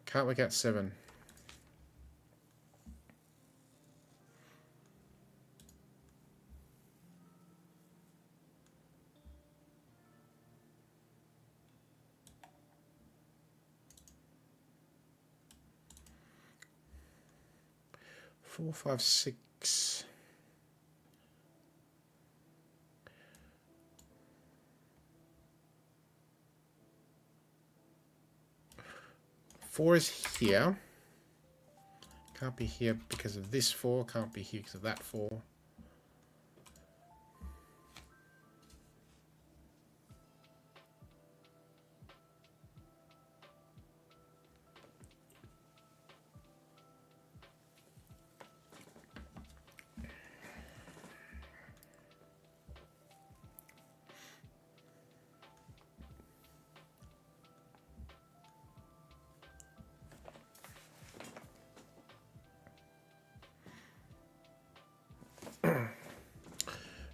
Can't work out 7. Four, 5, 6. Four is here. Can't be here because of this 4. Can't be here because of that 4.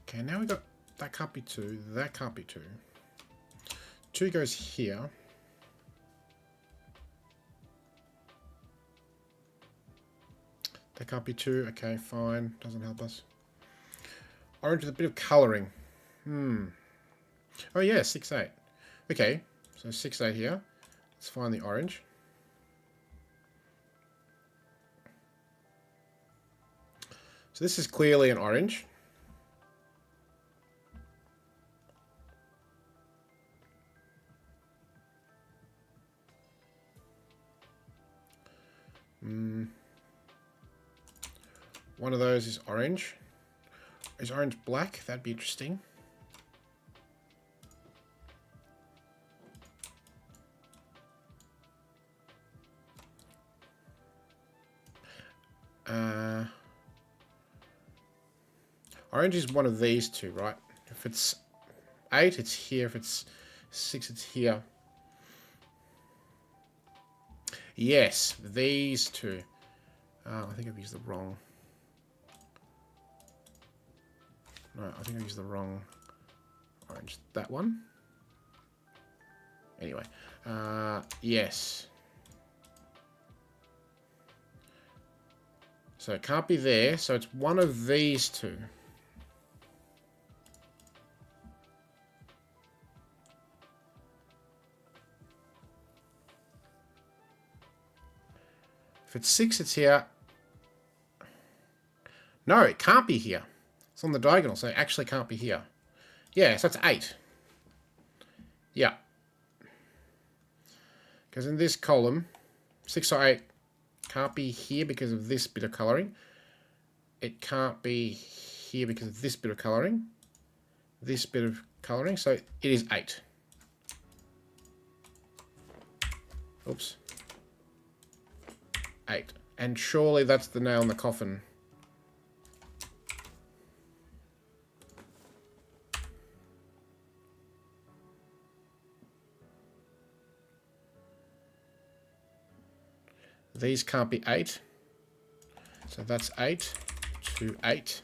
Okay, now we got that can't be 2, that can't be 2. 2 goes here. That can't be 2. Okay, fine. Doesn't help us. Orange with a bit of colouring. Oh yeah, 6, 8. Okay, so 6, 8 here. Let's find the orange. So this is clearly an orange. One of those is orange. Is orange black? That'd be interesting. Orange is one of these two, right? If it's 8, it's here. If it's 6, it's here. Yes, these two. I think I've used the wrong... No, I think I used the wrong orange. That one? Anyway. Yes. So it can't be there. So it's one of these two. If it's 6, it's here. No, it can't be here. It's on the diagonal, so it actually can't be here. Yeah, so that's 8. Yeah. Because in this column, 6 or 8 can't be here because of this bit of colouring. It can't be here because of this bit of colouring. This bit of colouring, so it is 8. Oops. 8. And surely that's the nail in the coffin. These can't be 8. So that's 8 to 8.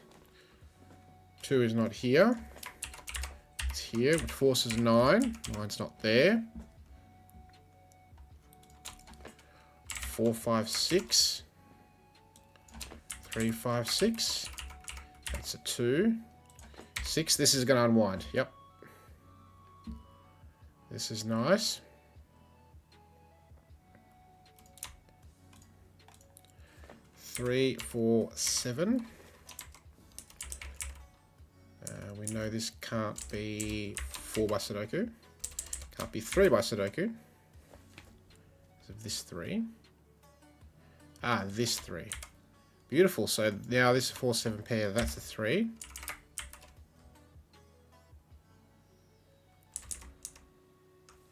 2 is not here. It's here, which forces 9. 9's not there. 4, 5, 6. 3, 5, 6. That's a 2. 6. This is going to unwind. Yep. This is nice. 3, 4, 7. We know this can't be 4 by Sudoku. Can't be 3 by Sudoku. Because of this 3. Ah, this 3. Beautiful. So now this 4, 7 pair, that's a 3.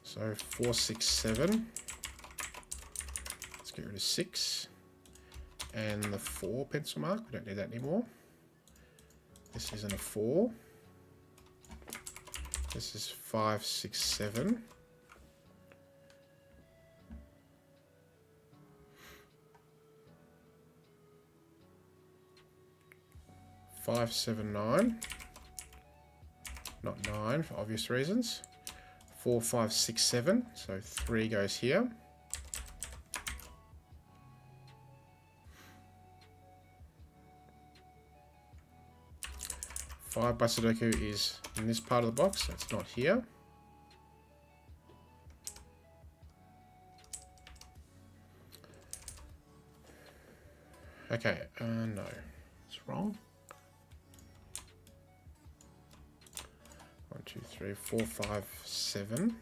So 4, 6, 7. Let's get rid of 6. And the 4 pencil mark. We don't need that anymore. This isn't a 4. This is 5, 6, 7. Five, 7, 9. Not 9 for obvious reasons. 4, 5, 6, 7. So 3 goes here. 5 by Sudoku is in this part of the box, so it's not here. Okay, no, it's wrong. 1, 2, 3, 4, 5, 7.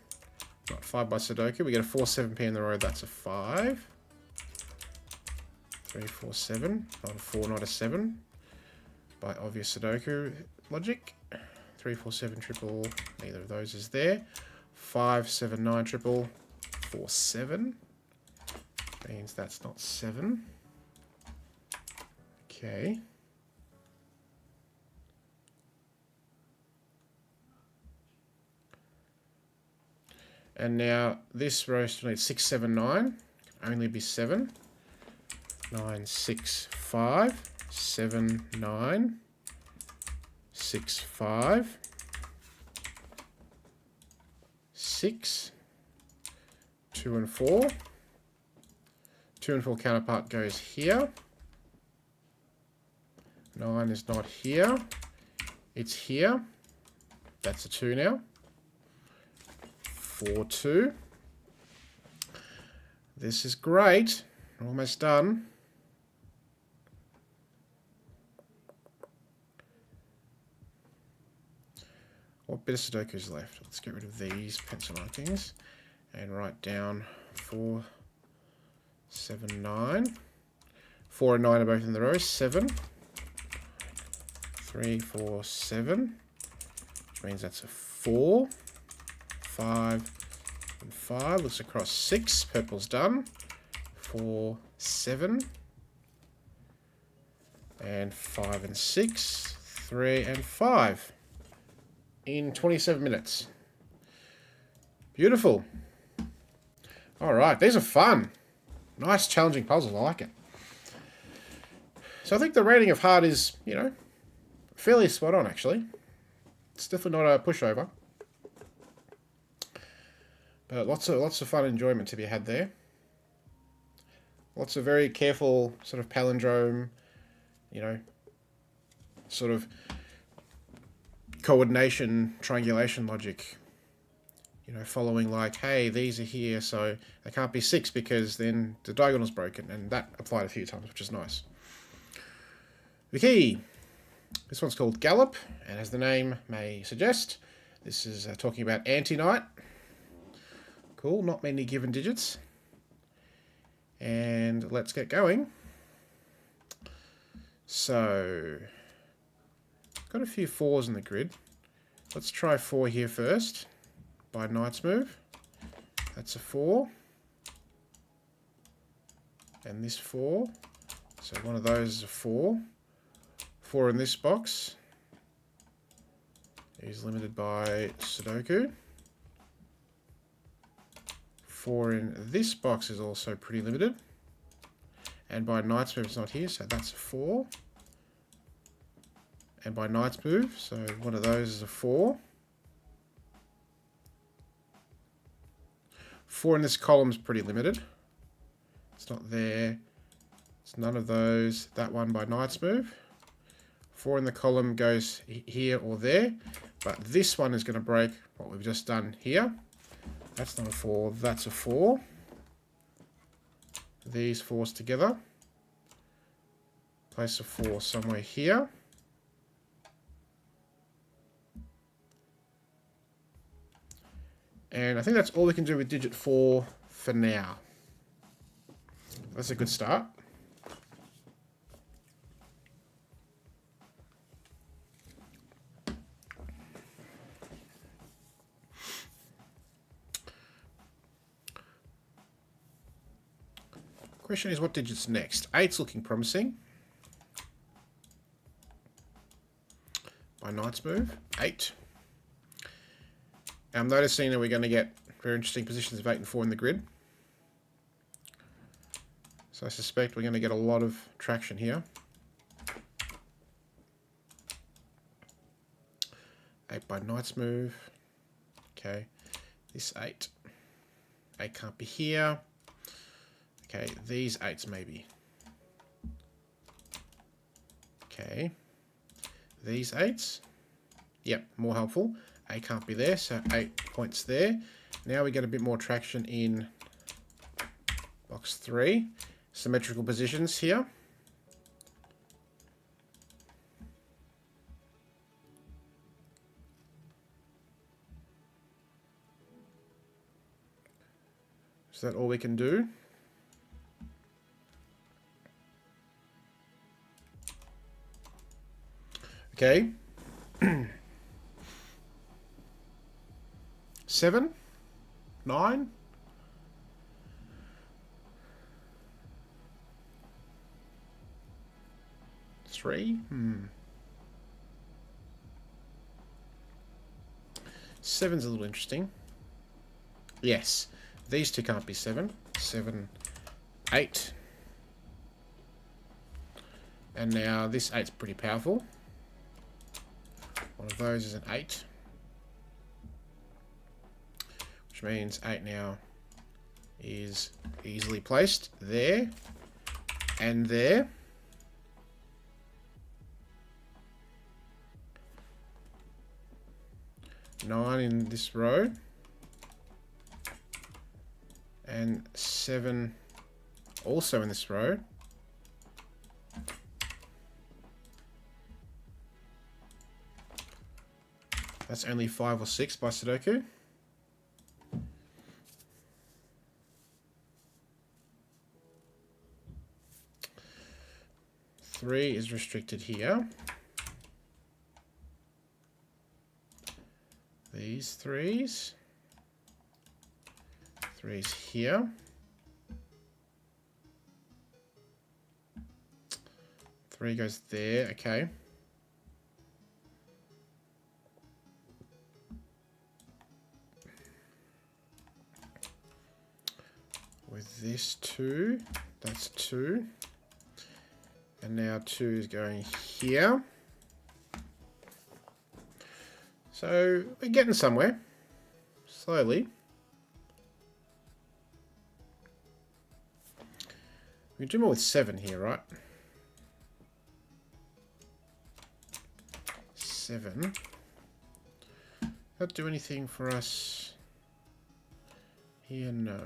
Not 5 by Sudoku. We get a 4, 7 P in the row, that's a 5. 3, 4, 7. Not a 4, not a 7. By obvious Sudoku logic. 3, 4, 7 triple. Neither of those is there. 5, 7, 9 triple. 4, 7. Means that's not 7. Okay. And now this row still needs 6, 7, 9. Can only be 7. 9, 6, 5. 7, 9. 6, 5. 6. 2 and 4. 2 and 4 counterpart goes here. 9 is not here. It's here. That's a 2 now. 4, 2. This is great. Almost done. What bit of Sudoku is left? Let's get rid of these pencil markings and write down 4, 7, 9. 4 and 9 are both in the row. 7. 3, 4, 7. Which means that's a 4. 5 and 5. Looks across 6. Purple's done. 4, 7. And 5 and 6. 3 and 5. In 27 minutes. Beautiful. All right, these are fun. Nice, challenging puzzles. I like it. So I think the rating of hard is, you know, fairly spot on, actually. It's definitely not a pushover. But lots of fun enjoyment to be had there. Lots of very careful sort of palindrome, you know, sort of coordination, triangulation logic. You know, following like, hey, these are here, so they can't be 6 because then the diagonal's broken, and that applied a few times, which is nice. The key. This one's called Gallop, and as the name may suggest, this is talking about anti-knight. Cool, not many given digits. And let's get going. So, got a few 4s in the grid. Let's try 4 here first. By knight's move. That's a 4. And this 4. So one of those is a 4. 4 in this box is limited by Sudoku. 4 in this box is also pretty limited. And by knight's move it's not here, so that's a 4. And by knight's move, so one of those is a 4. 4 in this column is pretty limited. It's not there. It's none of those. That one by knight's move. 4 in the column goes here or there. But this one is going to break what we've just done here. That's not a 4. That's a 4. These 4s together. Place a 4 somewhere here. And I think that's all we can do with digit 4 for now. That's a good start. Question is, what digit's next? 8's looking promising. By knight's move, 8. I'm noticing that we're going to get very interesting positions of 8 and 4 in the grid. So I suspect we're going to get a lot of traction here. 8 by knight's move. Okay, this 8. 8 can't be here. Okay, these 8s maybe. Okay, these 8s. Yep, more helpful. 8 can't be there, so 8 points there. Now we get a bit more traction in box 3. Symmetrical positions here. Is that all we can do? Okay. 7, 9. Three. 7's a little interesting. Yes, these two can't be 7. 7, 8. And now this 8's pretty powerful. One of those is an 8. Which means 8 now is easily placed there and there. 9 in this row, and 7 also in this row. That's only 5 or 6 by Sudoku. Three is restricted here. These threes. Threes here. Three goes there, okay. With this 2, that's 2. And now 2 is going here. So we're getting somewhere, slowly. We can do more with 7 here, right? 7. Not do anything for us here, no.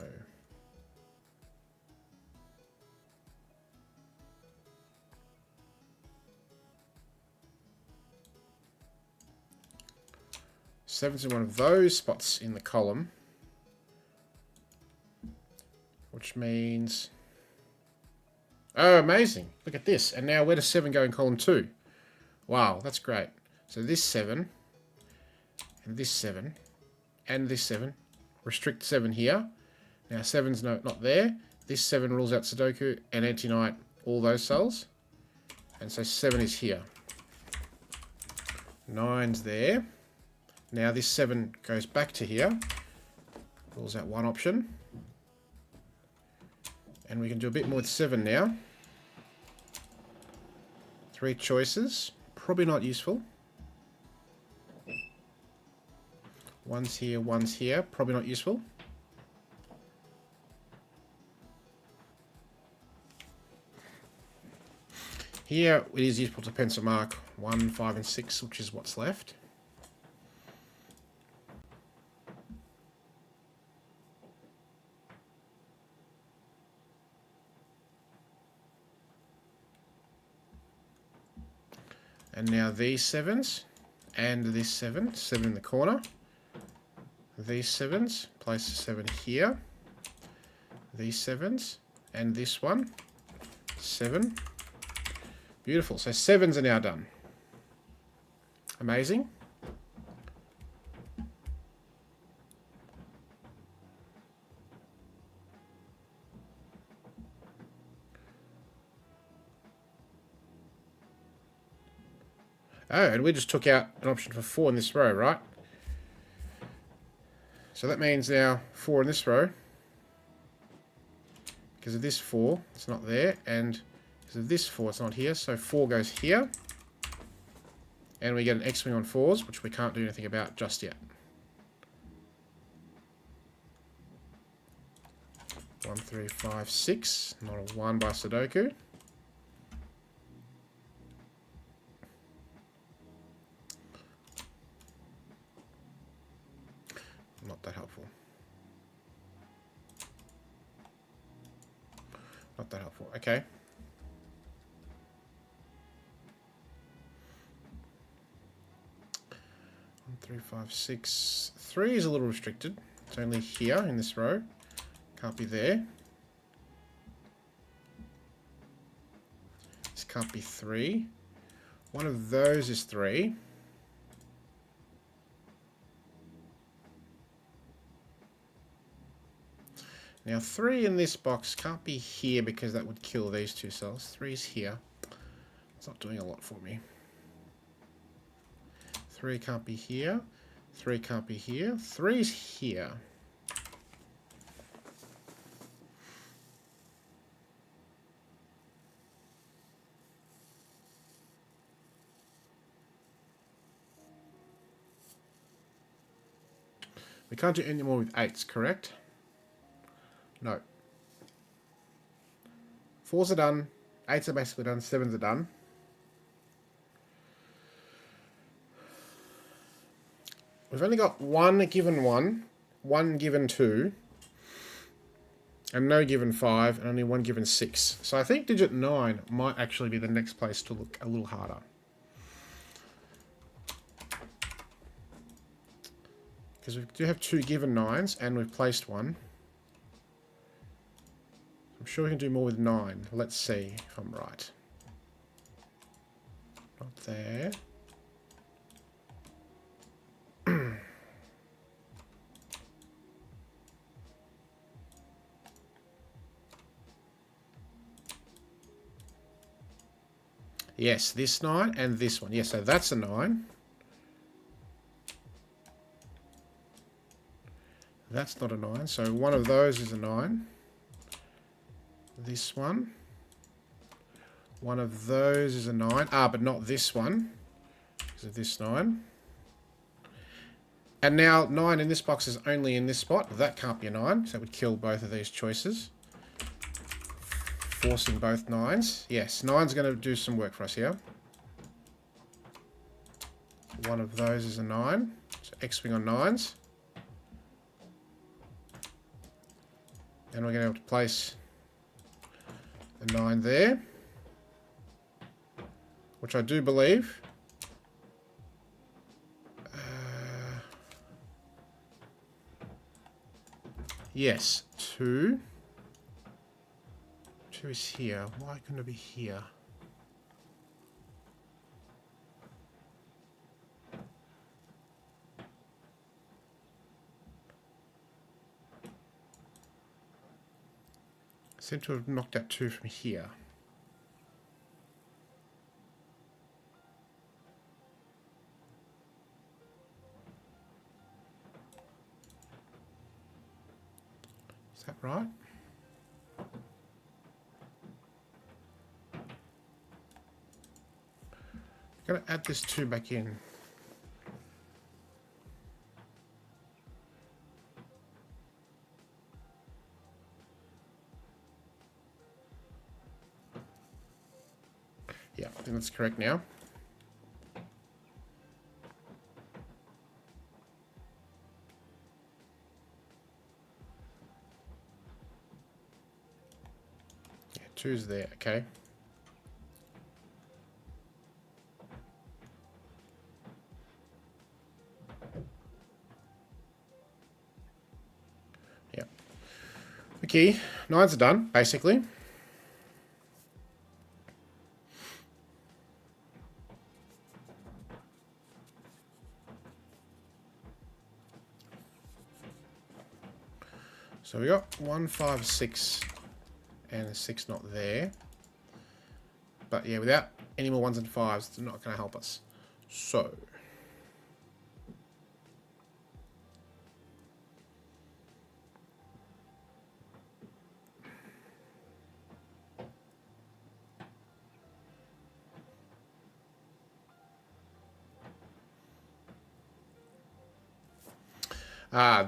Seven's in one of those spots in the column, which means, oh, amazing! Look at this. And now where does 7 go in column 2? Wow, that's great. So this 7, and this 7, and this 7, restrict 7 here. Now 7's not there. This 7 rules out Sudoku and anti-knight all those cells, and so 7 is here. 9's there. Now this 7 goes back to here, rules out one option, and we can do a bit more with 7 now. 3 choices, probably not useful. One's here, probably not useful. Here it is useful to pencil mark 1, 5 and 6, which is what's left. And now these 7s, and this 7 in the corner. These 7s, place the 7 here. These 7s, and this one, 7. Beautiful, so 7s are now done. Amazing. Oh, and we just took out an option for 4 in this row, right? So that means now 4 in this row. Because of this 4, it's not there. And because of this 4, it's not here. So 4 goes here. And we get an X-wing on 4s, which we can't do anything about just yet. 1, 3, 5, 6. Not a 1 by Sudoku. Not that helpful. Not that helpful. Okay. 1, 3, 5, 6. 3 is a little restricted. It's only here in this row. Can't be there. This can't be 3. One of those is 3. Now 3 in this box can't be here because that would kill these 2 cells. 3's here. It's not doing a lot for me. 3 can't be here. 3 can't be here. 3's here. We can't do any more with 8s, correct? No. 4s are done. 8s are basically done. 7s are done. we've only got one given 1 given 2, and no given 5, and only 1 given 6. So I think digit 9 might actually be the next place to look a little harder. Because we do have 2 given 9s, and we've placed 1. I'm sure we can do more with 9. Let's see if I'm right. Not there. Yes, this 9 and this one. Yes, so that's a 9. That's not a 9. So one of those is a 9. This one. One of those is a 9. Ah, but not this one. Because of this 9. And now 9 in this box is only in this spot. That can't be a 9. So that would kill both of these choices. Forcing both 9s. Yes, 9's going to do some work for us here. One of those is a 9. So X-wing on 9s. And we're going to be able to place the 9 there. Which I do believe. Yes, 2. 2 is here. Why couldn't it be here? I seem to have knocked out 2 from here. Is that right? I'm going to add this 2 back in. Yeah, I think that's correct now. Yeah, 2's there, okay. Yeah. Okay, 9's are done, basically. So we got 1, 5, 6, and a 6 not there. But yeah, without any more 1s and 5s, it's not going to help us. So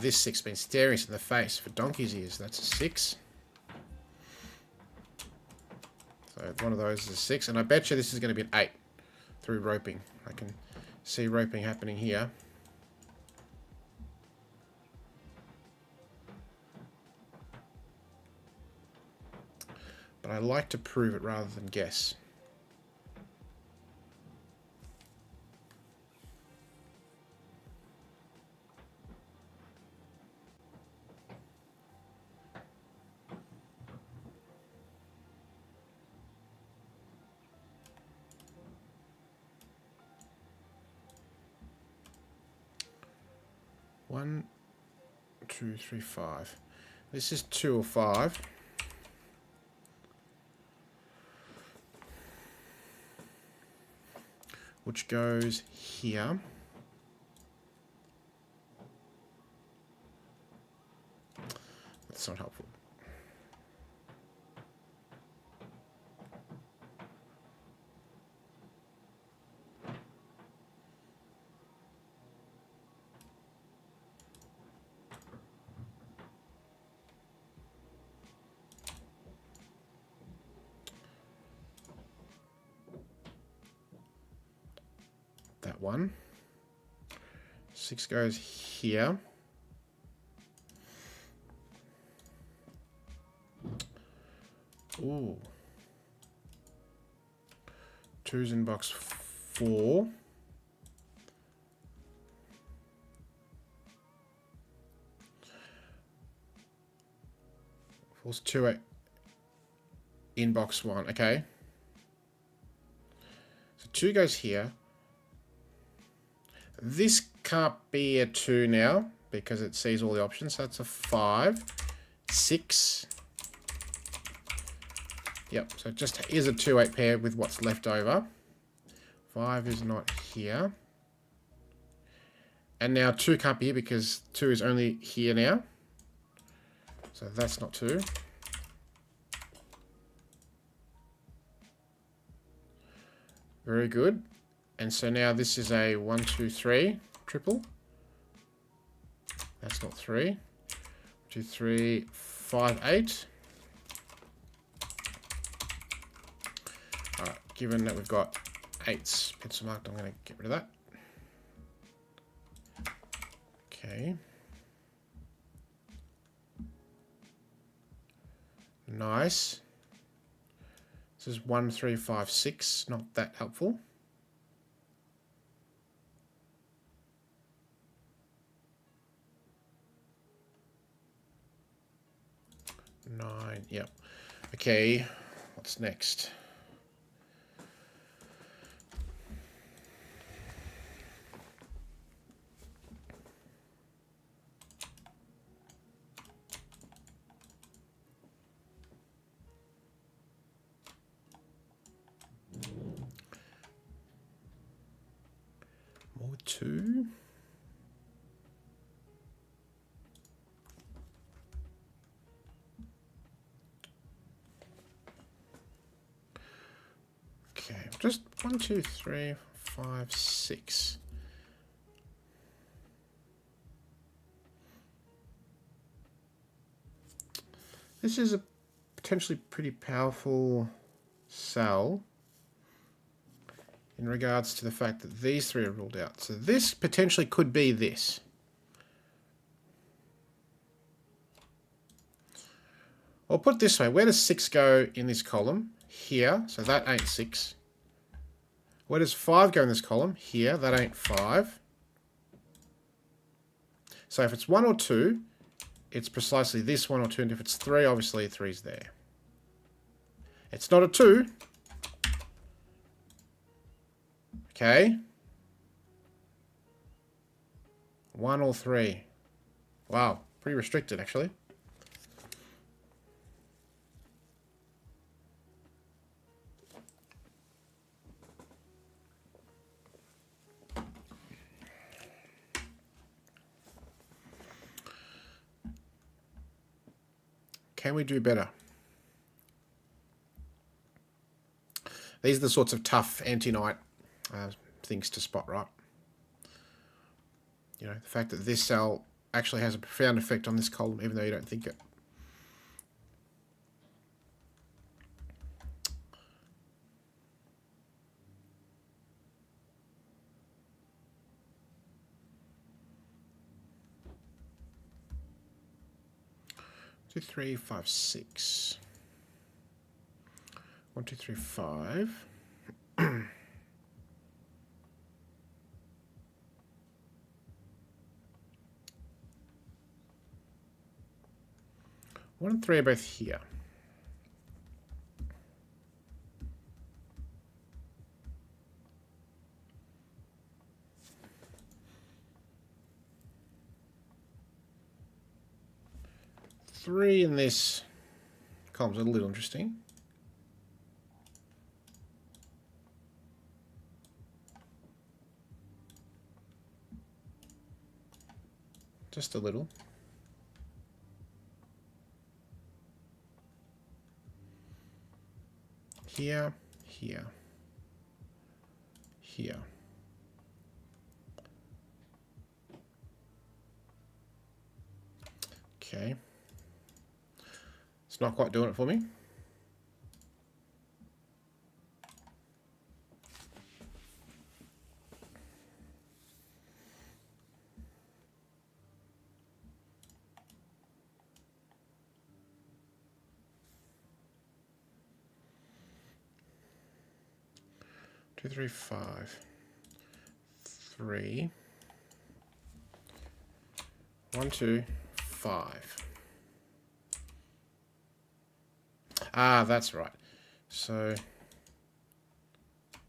this 6 been staring us in the face for donkey's ears. That's a 6. So one of those is a 6. And I bet you this is going to be an 8 through roping. I can see roping happening here. But I like to prove it rather than guess. One, 2, 3, 5. This is 2 or 5. Which goes here. That's not helpful. That one. 6 goes here. Ooh. 2's in box 4. Falls 2 in box 1. Okay. So 2 goes here. This can't be a 2 now because it sees all the options. So that's a 5. 6. Yep, so it just is a 2-8 pair with what's left over. 5 is not here. And now 2 can't be here because 2 is only here now. So that's not 2. Very good. And so now this is a 1, 2, 3 triple. That's not 3. 2, 3, 5, 8. Alright, given that we've got 8s pencil marked, I'm going to get rid of that. Okay. Nice. This is 1, 3, 5, 6. Not that helpful. Nine. Yep. Okay. What's next? More 2. Okay, just 1, 2, 3, 5, 6. This is a potentially pretty powerful cell in regards to the fact that these 3 are ruled out. So this potentially could be this. I'll put it this way. Where does 6 go in this column? Here. So that ain't 6. Where does 5 go in this column? Here. That ain't 5. So if it's 1 or 2, it's precisely this 1 or 2. And if it's 3, obviously 3's there. It's not a 2. Okay. 1 or 3. Wow. Pretty restricted, actually. Can we do better? These are the sorts of tough anti-knight things to spot, right? You know, the fact that this cell actually has a profound effect on this column, even though you don't think it. Two, 3, 5, 6. 1, 2, 3, 5. 1 and 3 are both here. Three in this column's a little interesting. Just a little. Here, here, here. Okay. It's not quite doing it for me. 2, 3, 5. 3. 1, 2, 5. Ah, that's right. So,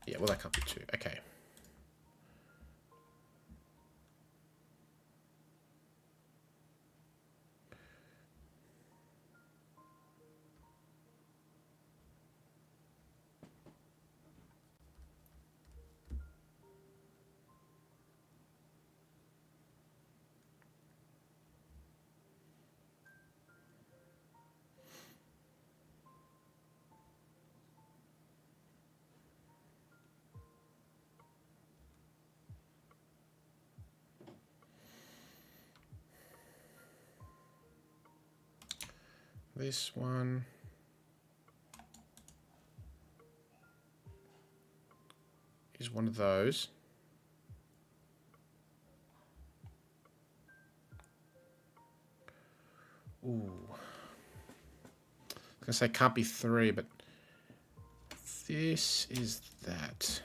yeah, well, that can't be 2. Okay. This one is one of those. Ooh. I was gonna say can't be 3, but this is that.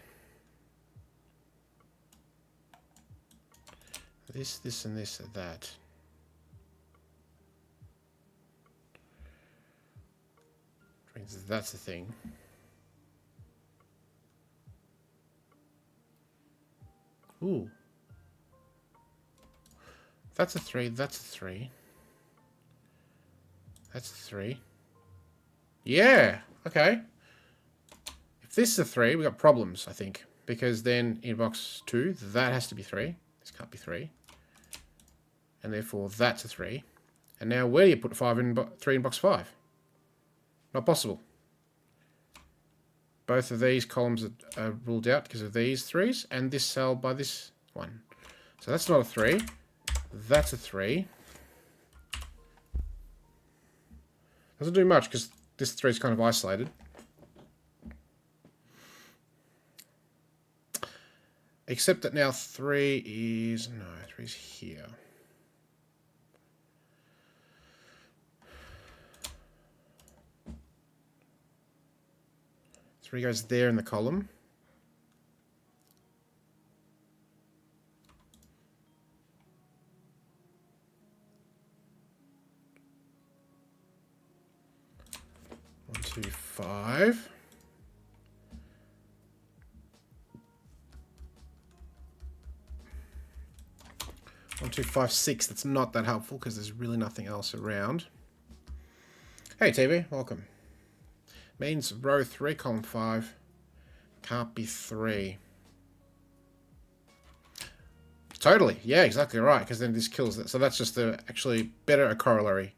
This, and this are that. Which means that's the thing. Ooh. That's a 3, that's a 3. That's a 3. Yeah, okay. If this is a 3, we got problems, I think. Because then in box 2, that has to be 3. This can't be 3. And therefore that's a 3. And now where do you put 3 in box 5? Not possible. Both of these columns are ruled out because of these 3s, and this cell by this one. So that's not a 3. That's a 3. Doesn't do much because this 3 is kind of isolated. Except that now 3 is... No, 3 is here. Three goes there in the column. One, 2, 5. One, 2, 5, 6. That's not that helpful because there's really nothing else around. Hey TV, welcome. Means row 3, column 5 can't be 3. Totally, yeah, exactly right. Because then this kills it. So that's just actually better a corollary.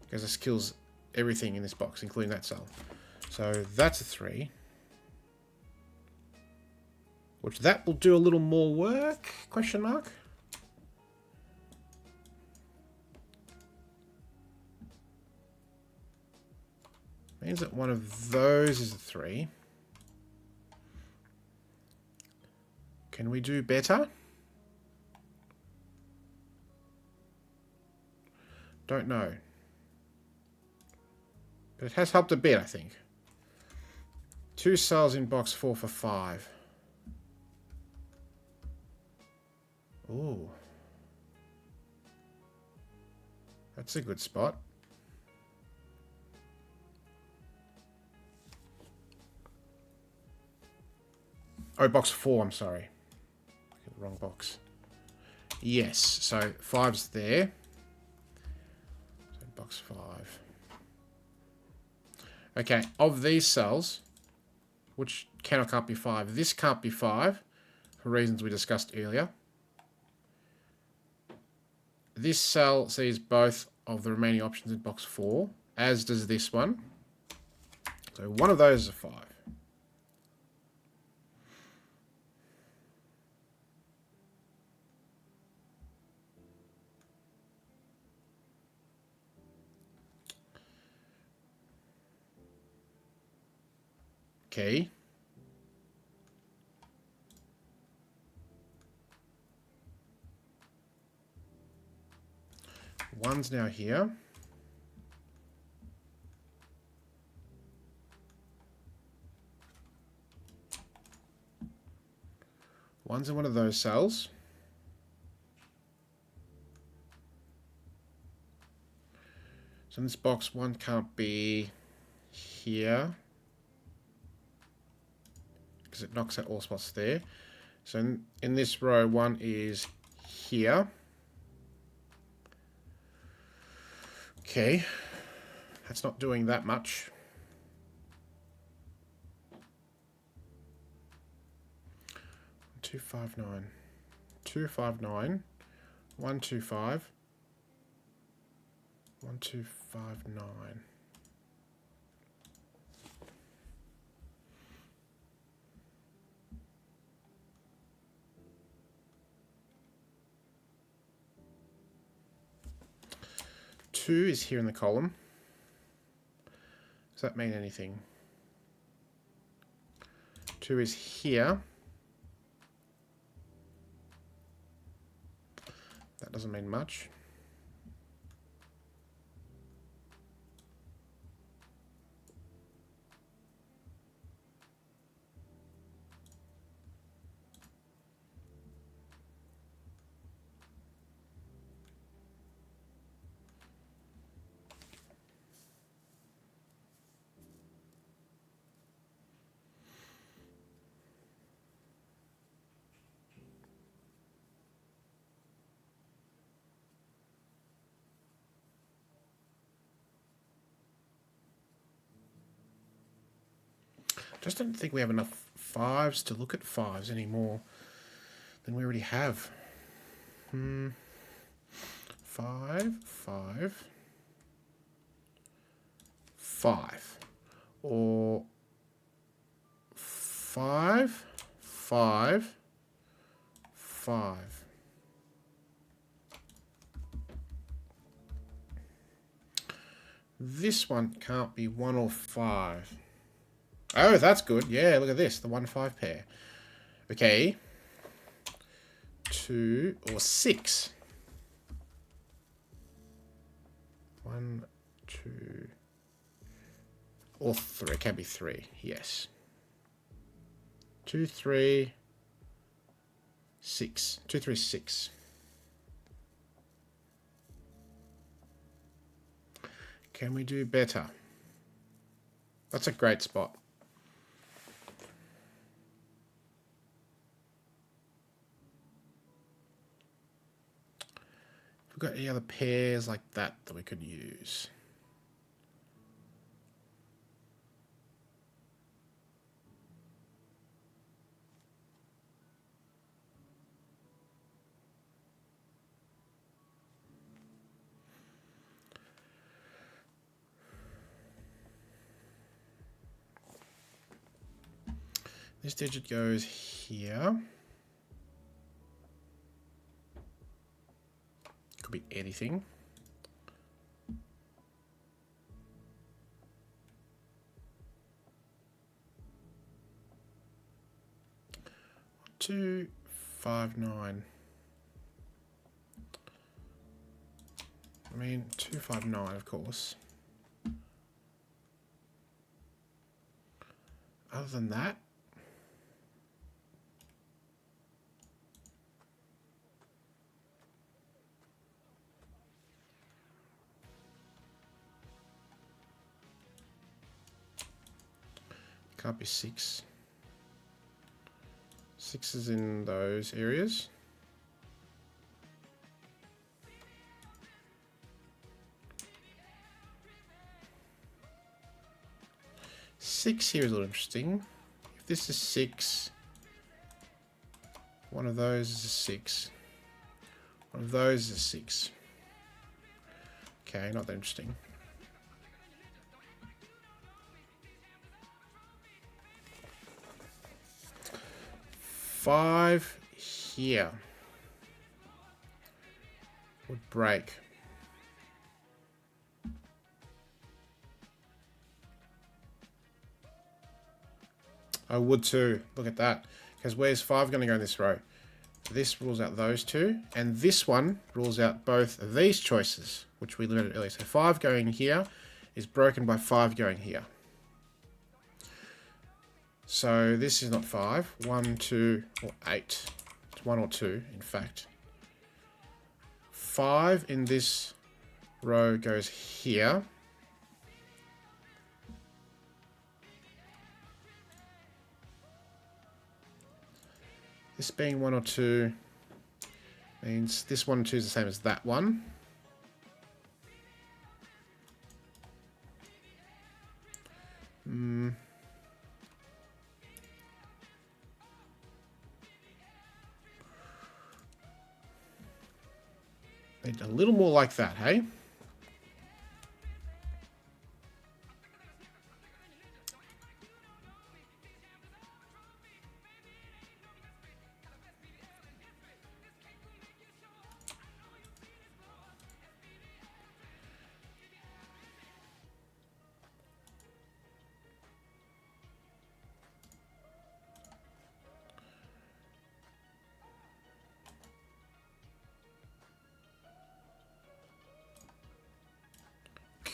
Because this kills everything in this box, including that cell. So that's a 3. Which that will do a little more work? Question mark. Means that one of those is a 3. Can we do better? Don't know. But it has helped a bit, I think. 2 cells in box 4 for 5. Ooh. That's a good spot. Oh, box 4, I'm sorry. Wrong box. Yes, so 5's there. So box 5. Okay, of these cells, which can or can't be 5, this can't be 5, for reasons we discussed earlier. This cell sees both of the remaining options in box 4, as does this one. So one of those is a 5. Okay. One's now here. One's in one of those cells. So in this box, one can't be here because it knocks out all spots there. So in this row, one is here. Okay, that's not doing that much. Two, 5, 9. 2, 5, 9. 1, 2, 5. 1, 2, 5, 9. Two is here in the column. Does that mean anything? 2 is here. That doesn't mean much. Just don't think we have enough 5s to look at 5s anymore than we already have. 5, 5, 5. Or 5, 5, 5. This one can't be 1 or 5. Oh, that's good. Yeah, look at this. The 1-5 pair. Okay. 2 or 6. 1, 2, or 3. It can be 3. Yes. 2, 3, 6. 2, 3, 6. Can we do better? That's a great spot. We've got any other pairs like that that we could use. This digit goes here. Could be anything. Two, 5, 9. I mean, 2, 5, 9, of course. Other than that, can't be 6. 6 is in those areas. Six here is a little interesting. If this is 6, one of those is a 6. One of those is a 6. Okay, not that interesting. Five here would break. I would too. Look at that. Because where's 5 going to go in this row? This rules out those two. And this one rules out both of these choices, which we learned earlier. So 5 going here is broken by 5 going here. So this is not 5. 1, 2, or 8. 1 or 2, in fact. 5 in this row goes here. This being 1 or 2 means this 1 and 2 is the same as that one. A little more like that, hey?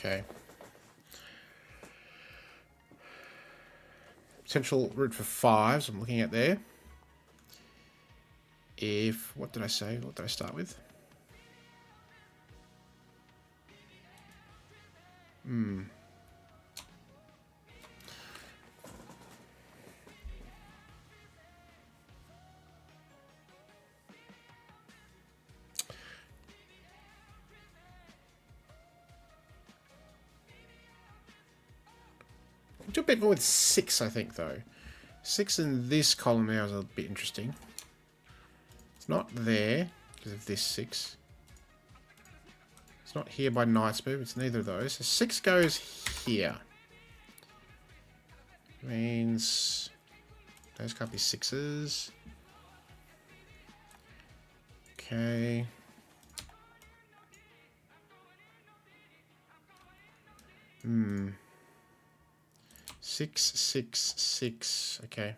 Okay. Potential route for 5s I'm looking at there. If, what did I say? What did I start with? Do a bit more with 6, I think, though. 6 in this column now is a bit interesting. It's not there because of this 6. It's not here by Knight's move. It's neither of those. So 6 goes here. Means those can't be 6s. Okay. Six, 6, 6. Okay.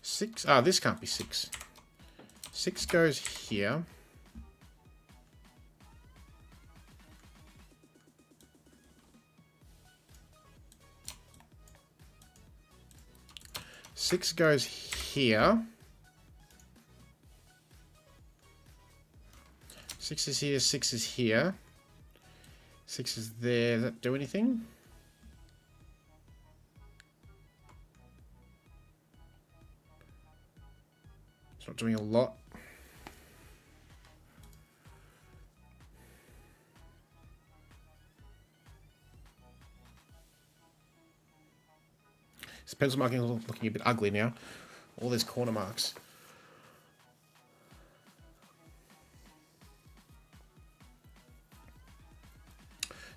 Six. Ah, this can't be 6. 6 goes here. Six goes here. 6 is here, 6 is here. 6 is there. Does that do anything? It's not doing a lot. This pencil marking is looking a bit ugly now. All these corner marks.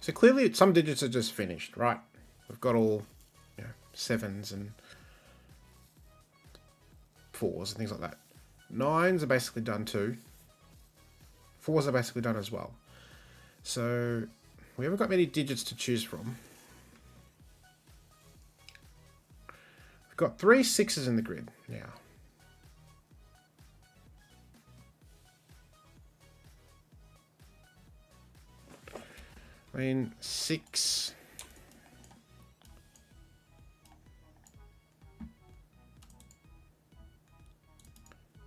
So clearly some digits are just finished, right? We've got all 7s and 4s and things like that. 9s are basically done too. 4s are basically done as well. So we haven't got many digits to choose from. We've got 3 6s in the grid now. I mean, 6.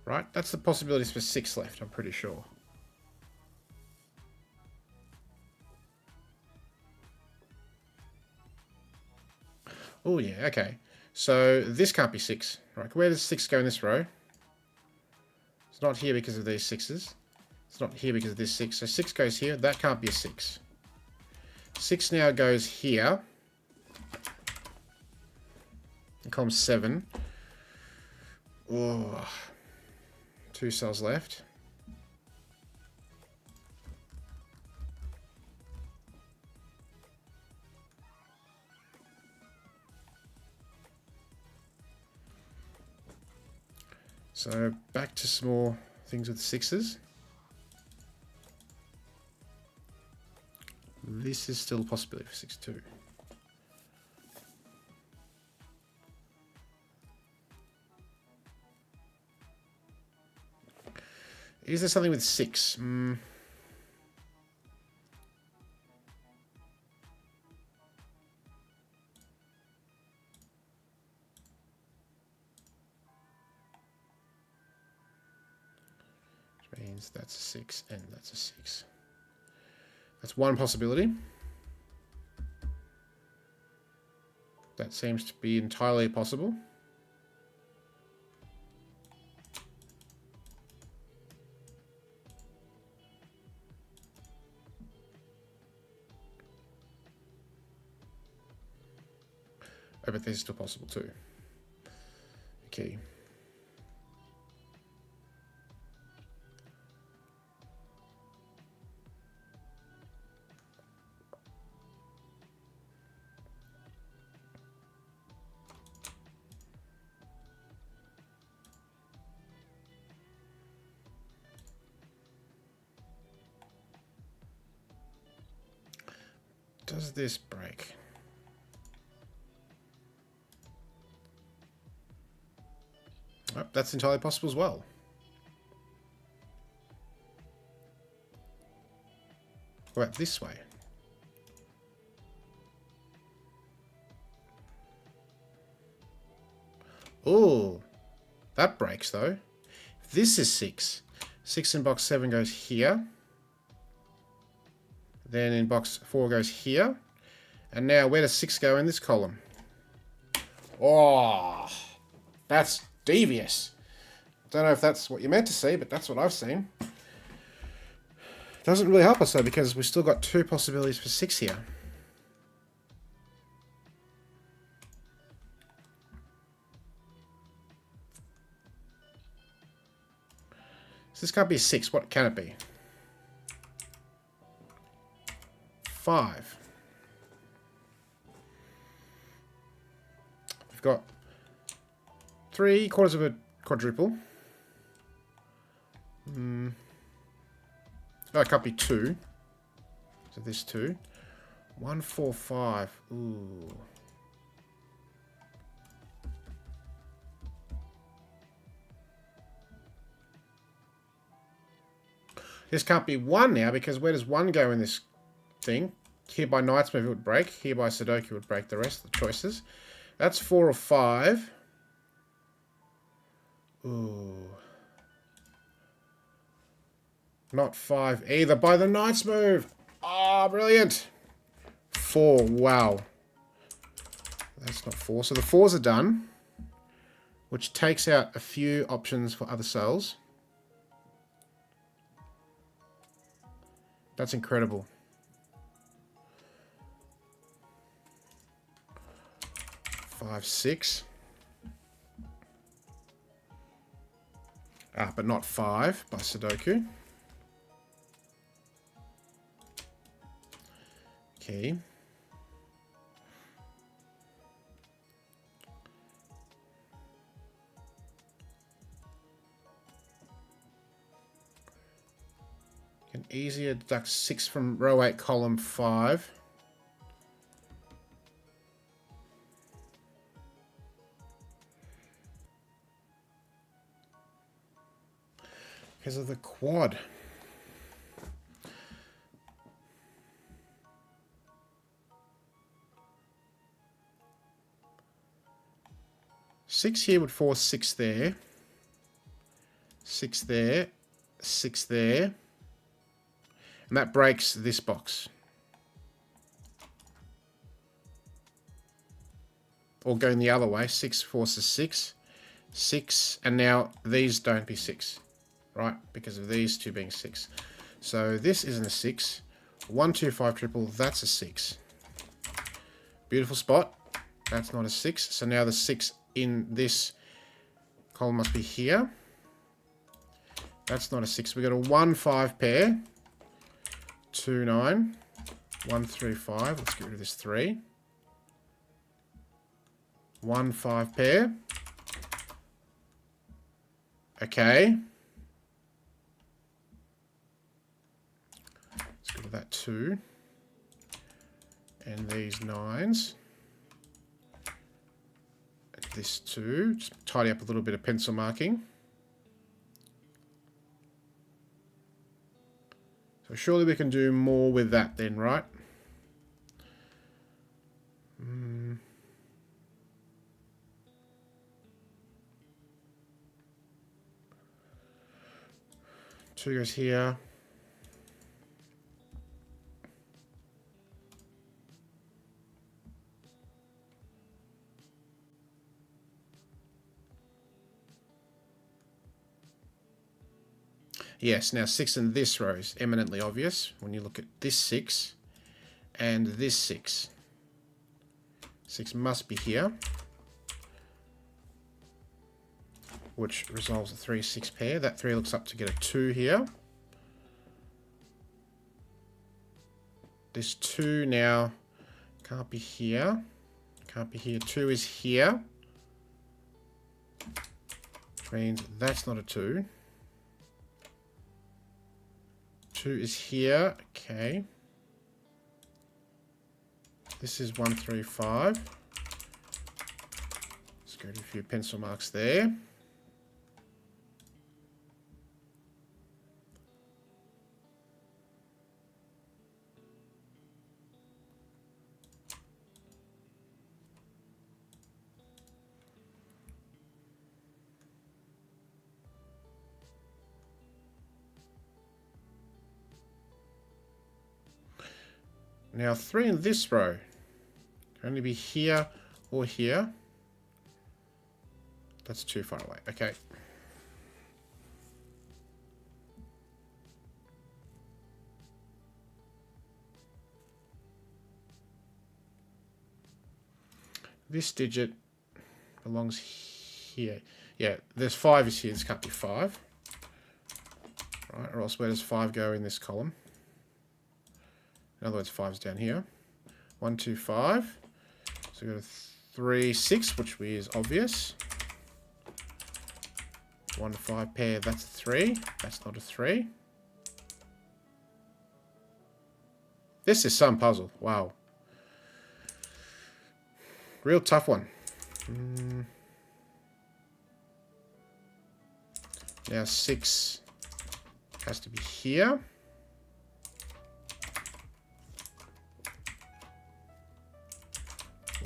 Right? That's the possibilities for 6 left, I'm pretty sure. Oh, yeah, okay. So this can't be 6. Right? Where does 6 go in this row? It's not here because of these 6s. It's not here because of this 6. So 6 goes here. That can't be a 6. 6 now goes here. In column 7. Oh, 2 cells left. So back to some more things with 6s. This is still a possibility for 6-2. Is there something with 6? means that's a 6 and that's a 6. That's one possibility. That seems to be entirely possible. Oh, but this is still possible too. Okay. Does this break? Oh, that's entirely possible as well. What about this way? Oh, that breaks though. If this is 6. 6 in box 7 goes here. Then in box 4 goes here. And now where does 6 go in this column? Oh, that's devious. Don't know if that's what you meant to see, but that's what I've seen. Doesn't really help us though, because we've still got 2 possibilities for 6 here. So this can't be a 6. What can it be? 5. We've got 3/4 of a quadruple. Oh, it can't be 2. So this 2. 1, 4, 5. Ooh. This can't be 1 now, because where does 1 go in this thing? Here by Knight's Move it would break. Here by Sudoku would break the rest of the choices. That's 4 or 5. Ooh. Not 5 either by the Knight's Move. Ah, oh, brilliant. 4, wow. That's not 4. So the 4s are done, which takes out a few options for other cells. That's incredible. 5, 6. Ah, but not 5 by Sudoku. Okay. Can easier deduct 6 from row 8, column 5. Because of the quad. Six here would force 6 there. 6 there. 6 there. And that breaks this box. Or going the other way. 6 forces 6. 6. And now these don't be 6. Right? Because of these two being 6. So this isn't a 6. 1, 2, 5 triple. That's a 6. Beautiful spot. That's not a 6. So now the 6 in this column must be here. That's not a 6. We got a 1, 5 pair. 2, 9. 1, 3, 5. Let's get rid of this 3. 1, 5 pair. Okay. Let's get rid of that 2. And these 9s. And this 2. Just tidy up a little bit of pencil marking. So surely we can do more with that then, right? 2 goes here. Yes, now 6 in this row is eminently obvious when you look at this 6 and this 6. 6 must be here, which resolves the 3-6 pair. That 3 looks up to get a 2 here. This 2 now can't be here. Can't be here. 2 is here, which means that's not a 2. 2 is here. Okay. This is 1, 3, 5. Let's go to a few pencil marks there. Now 3 in this row can only be here or here. That's too far away. Okay. This digit belongs here. Yeah, there's 5 is here. This can't be 5. Right, or else where does 5 go in this column? In other words, 5's down here. 1, 2, 5. So we've got a 3, 6, which is obvious. 1 to 5 pair, that's a 3. That's not a 3. This is some puzzle. Wow. Real tough one. Now 6 has to be here.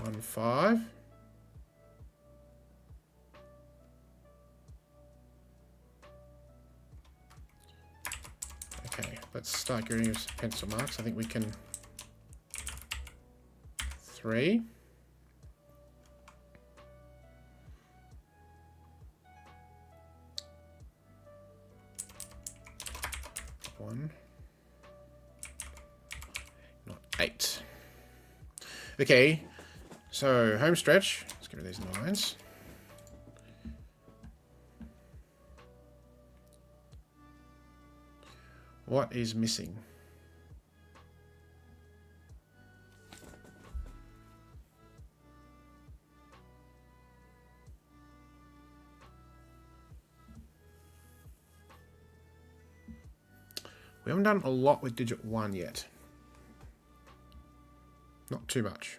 One, 5. Okay, let's start getting rid of some pencil marks. I think we can. 3. One. Not 8. Okay. So, home stretch. Let's get rid of these 9s. What is missing? We haven't done a lot with digit 1 yet. Not too much.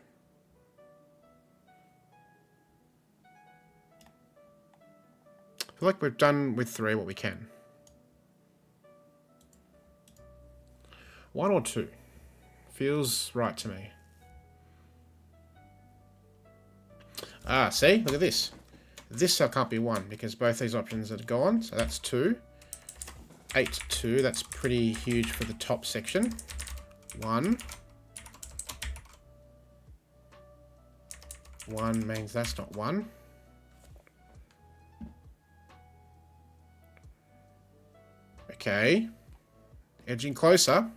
I feel like we've done with 3 what we can. 1 or 2. Feels right to me. Ah, see? Look at this. This cell can't be 1 because both these options are gone. So that's 2. 8, 2. That's pretty huge for the top section. 1. 1 means that's not 1. Okay. Edging closer.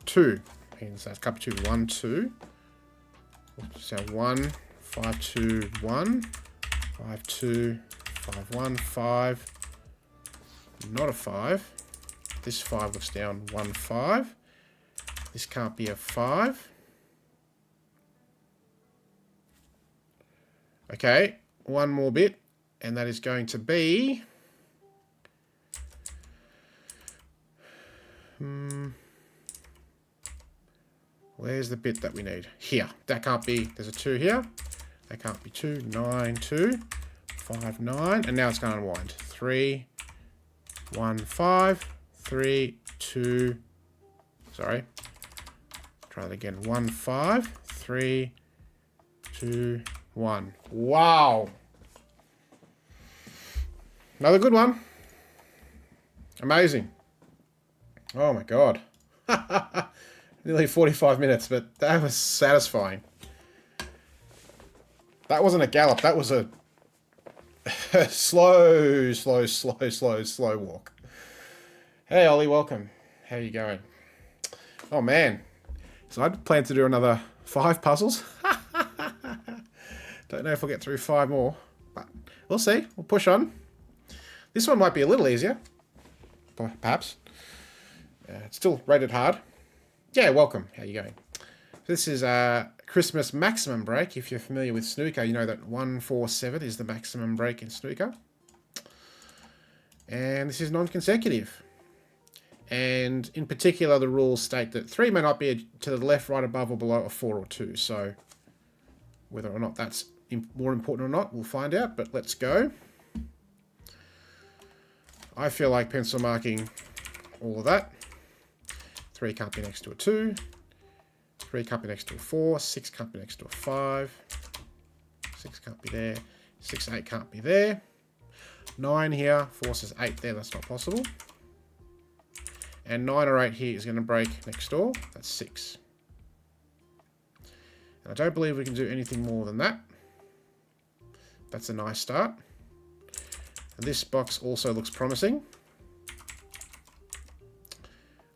Two means that's cup 2, 1, 2. So 1, 5, 2, 1, 5, 2, 5, 1, 5. Not a 5. This 5 looks down 1, 5. This can't be a 5. Okay, one more bit, and that is going to be where's the bit that we need? Here. That can't be, there's a 2 here. That can't be 2. 9, 2, 5, 9, and now it's going to unwind. 3, 1, 5, 3, 2, sorry. Try that again. 1, 5, 3, 2, 1. Wow. Another good one. Amazing. Oh my god. Nearly 45 minutes, but that was satisfying. That wasn't a gallop. That was a slow walk. Hey, Ollie, welcome. How you going? Oh, man. So I'd plan to do another 5 puzzles. Don't know if we'll get through 5 more, but we'll see. We'll push on. This one might be a little easier, perhaps. It's still rated hard. Yeah, welcome. How you going? This is Christmas maximum break. If you're familiar with snooker, you know that 147 is the maximum break in snooker. And this is non-consecutive. And in particular, the rules state that 3 may not be to the left, right, above, or below a 4 or 2. So whether or not that's more important or not, we'll find out. But let's go. I feel like pencil marking all of that. 3 can't be next to a 2. 3 can't be next to a 4. 6 can't be next to a 5. 6 can't be there. 6, 8 can't be there. 9 here forces 8 there. That's not possible. And 9 or 8 here is going to break next door. That's 6. And I don't believe we can do anything more than that. That's a nice start. And this box also looks promising.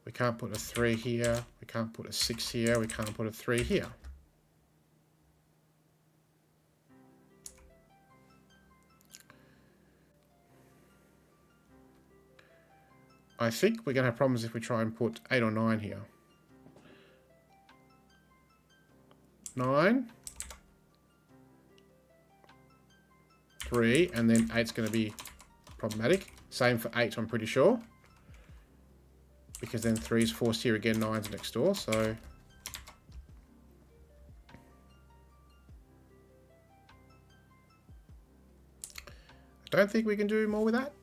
We can't put a 3 here. We can't put a 6 here. We can't put a 3 here. I think we're going to have problems if we try and put 8 or 9 here. 9. 3. And then 8's going to be problematic. Same for 8, I'm pretty sure. Because then 3 is forced here again. 9's next door, so... I don't think we can do more with that.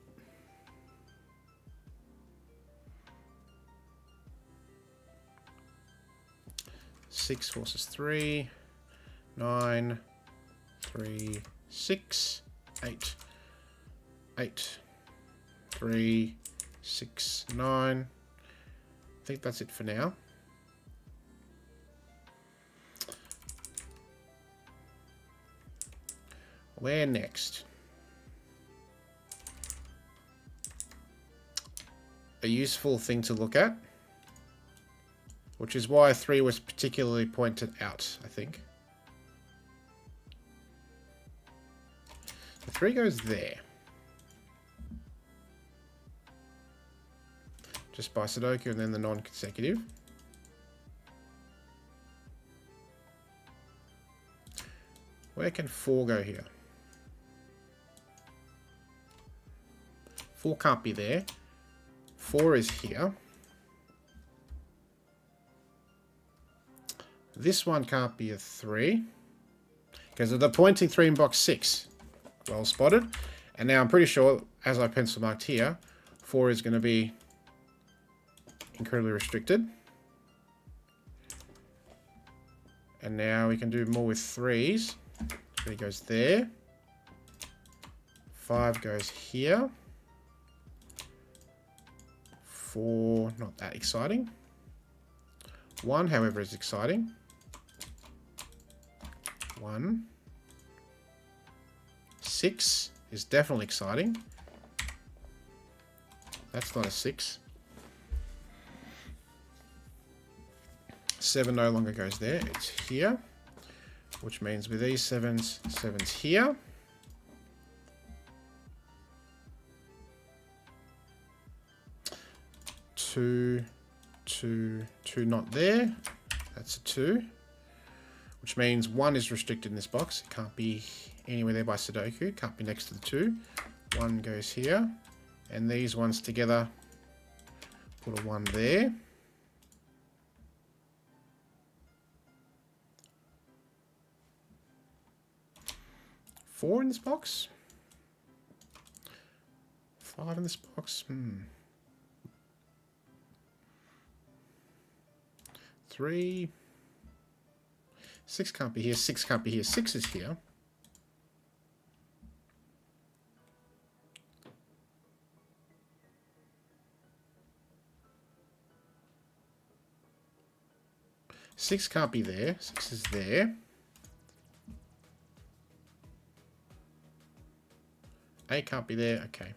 6 forces 3, 9, 3, 6, 8, 8, 3, 6, 9. I think that's it for now. Where next? A useful thing to look at, which is why 3 was particularly pointed out, I think. The 3 goes there. Just by Sudoku and then the non-consecutive. Where can 4 go here? 4 can't be there. 4 is here. This one can't be a 3. Because of the pointing 3 in box 6. Well spotted. And now I'm pretty sure, as I pencil marked here, 4 is going to be incredibly restricted. And now we can do more with 3s. 3 goes there. 5 goes here. 4, not that exciting. 1, however, is exciting. 1. 6 is definitely exciting. That's not a 6. 7 no longer goes there. It's here. Which means with these 7s, 7's here. Two, 2, not there. That's a 2. Which means 1 is restricted in this box. It can't be anywhere there by Sudoku. Can't be next to the 2. 1 goes here. And these ones together, put a 1 there. Four in this box? 5 in this box? 3. 6 can't be here, 6 can't be here, 6 is here. Six can't be there. 6 is there. 8 can't be there. Okay.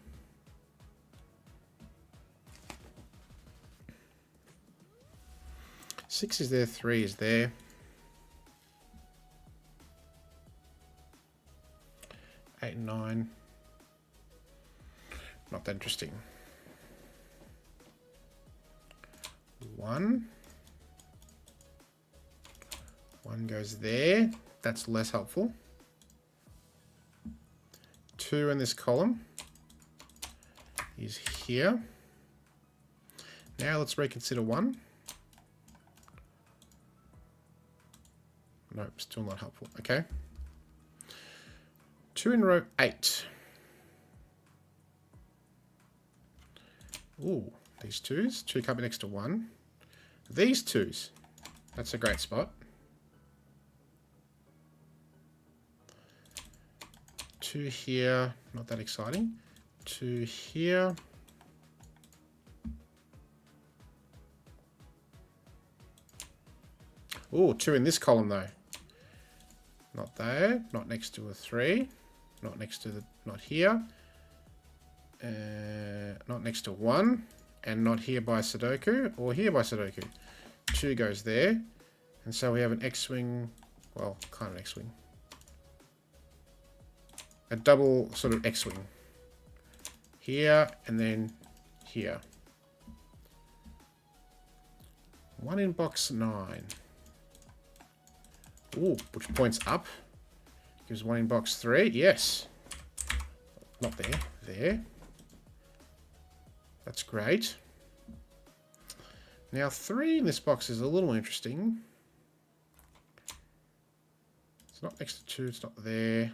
Six is there. 3 is there. 8 and 9. Not that interesting. 1. 1 goes there. That's less helpful. 2 in this column is here. Now let's reconsider 1. Nope, still not helpful. Okay. 2 in row 8. Ooh, these 2s. 2 can't be next to 1. These 2s. That's a great spot. 2 here, not that exciting. 2 here. Oh, 2 in this column though. Not there, not next to a 3. Not next to the, not here. Not next to 1. And not here by Sudoku, or here by Sudoku. 2 goes there. And so we have an X-wing, well, kind of an X-wing. A double sort of X-wing. Here, and then here. 1 in box 9. Ooh, which points up. Gives 1 in box 3. Yes. Not there. There. That's great. Now 3 in this box is a little interesting. It's not next to 2. It's not there.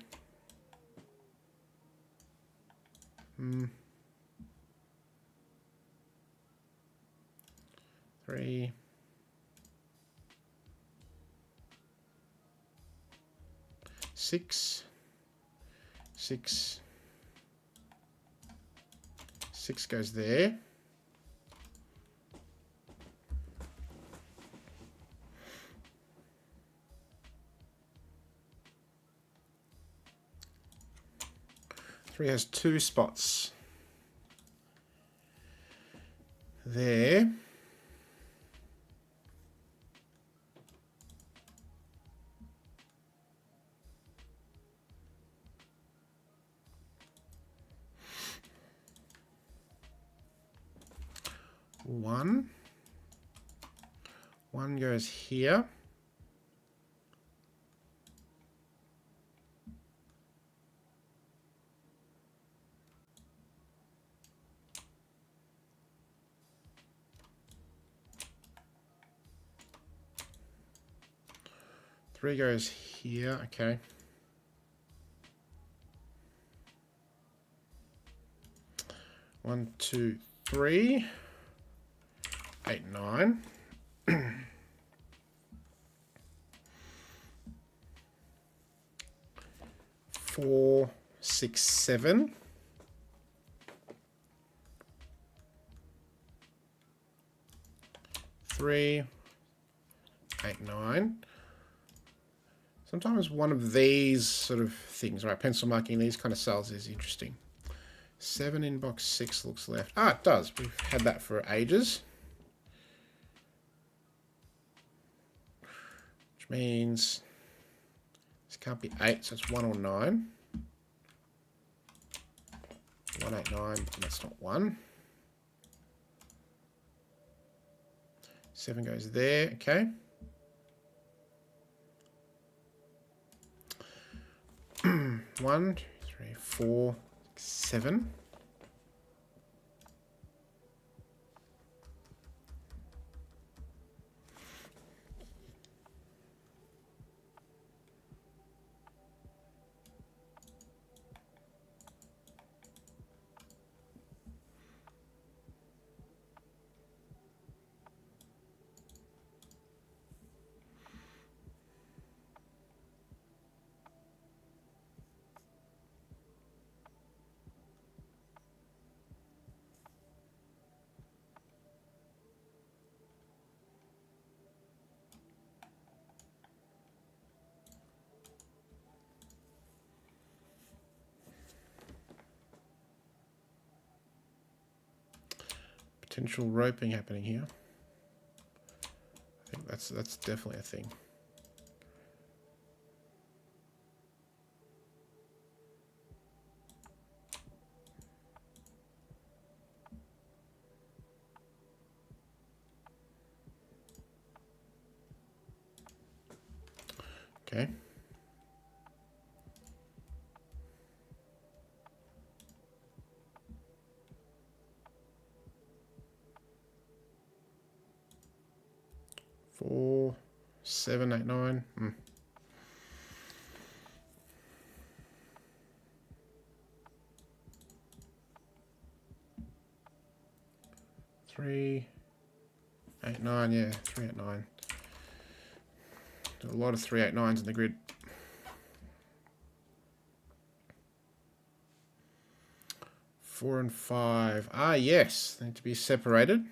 3. 6. 6. 6 goes there. Three has 2 spots. There. One goes here. Three goes here, okay. One, two, 3. 8, 9. 4, 6, 7. 3, 8, 9. Sometimes one of these sort of things, right? Pencil marking these kind of cells is interesting. 7 in box 6 looks left. Ah, it does. We've had that for ages. Which means this can't be 8, so it's 1 or 9. 1, 8, 9, and that's not 1. 7 goes there, okay. 1, 2, 3, 4, 7. Potential roping happening here. I think that's definitely a thing. Okay. Four, 7, 8, 9. 3, 8, 9. Yeah, 3, 8, 9. A lot of 3, 8, 9s in the grid. 4 and 5. Ah, yes. They need to be separated.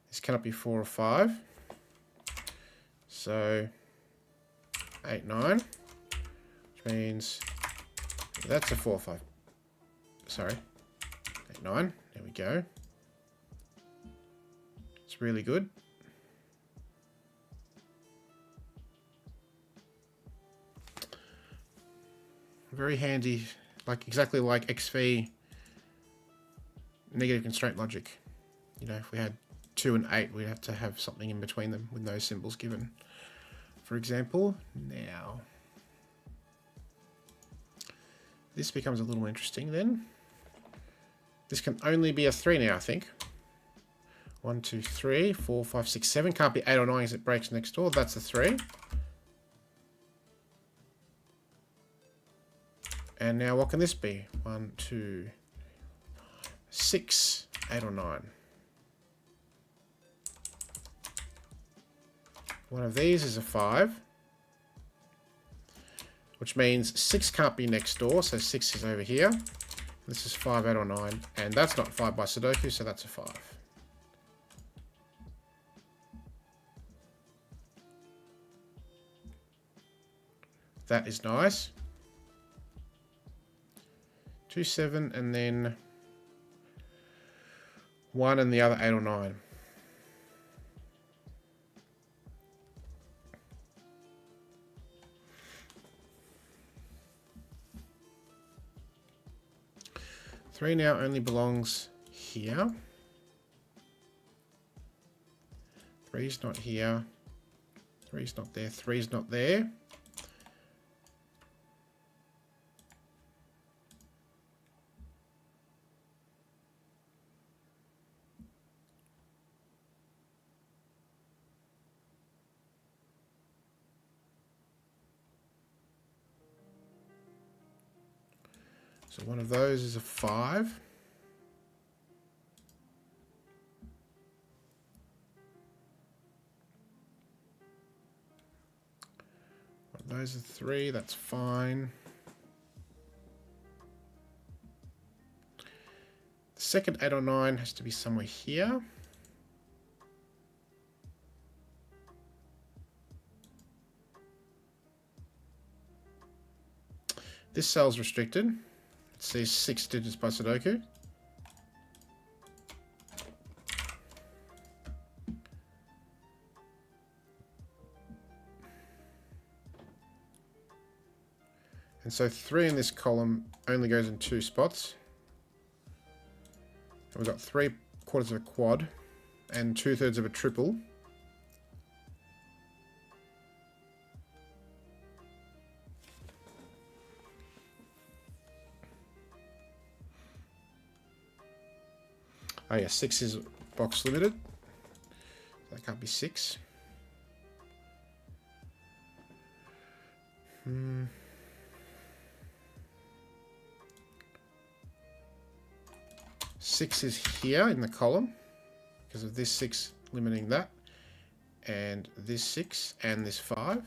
This cannot be 4 or 5. So 8, 9. Which means that's a 4, 5. Sorry. 8, 9. There we go. It's really good. Very handy, like exactly like XV negative constraint logic. You know, if we had 2 and 8, we'd have to have something in between them with no symbols given. For example, now this becomes a little interesting then. This can only be a 3 now, I think. 1, 2, 3, 4, 5, 6, 7. Can't be 8 or 9 as it breaks next door. That's a 3. And now what can this be? 1, 2, 6, 8 or 9. One of these is a 5. Which means 6 can't be next door, so 6 is over here. This is 5, 8 or 9. And that's not 5 by Sudoku, so that's a 5. That is nice. 2, 7, and then 1 and the other 8 or 9. Three now only belongs here. 3's not here. 3's not there. 3's not there. So one of those is a 5. One of those is 3, that's fine. The second 8 or 9 has to be somewhere here. This cell's restricted. It says 6 digits by Sudoku. And so 3 in this column only goes in 2 spots. And we've got 3/4 of a quad and 2/3 of a triple. Oh yeah, 6 is box limited. That can't be 6. 6 is here in the column because of this 6 limiting that, and this 6 and this 5.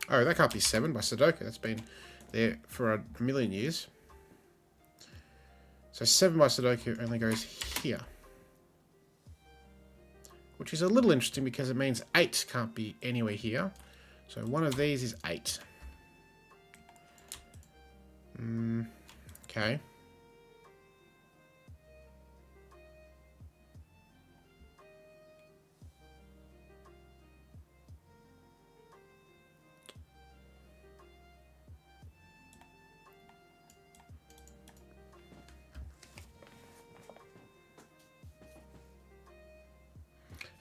Oh, that can't be 7 by Sudoku. That's been there for a million years. So 7 by Sudoku only goes here. Which is a little interesting because it means 8 can't be anywhere here. So one of these is 8. Okay.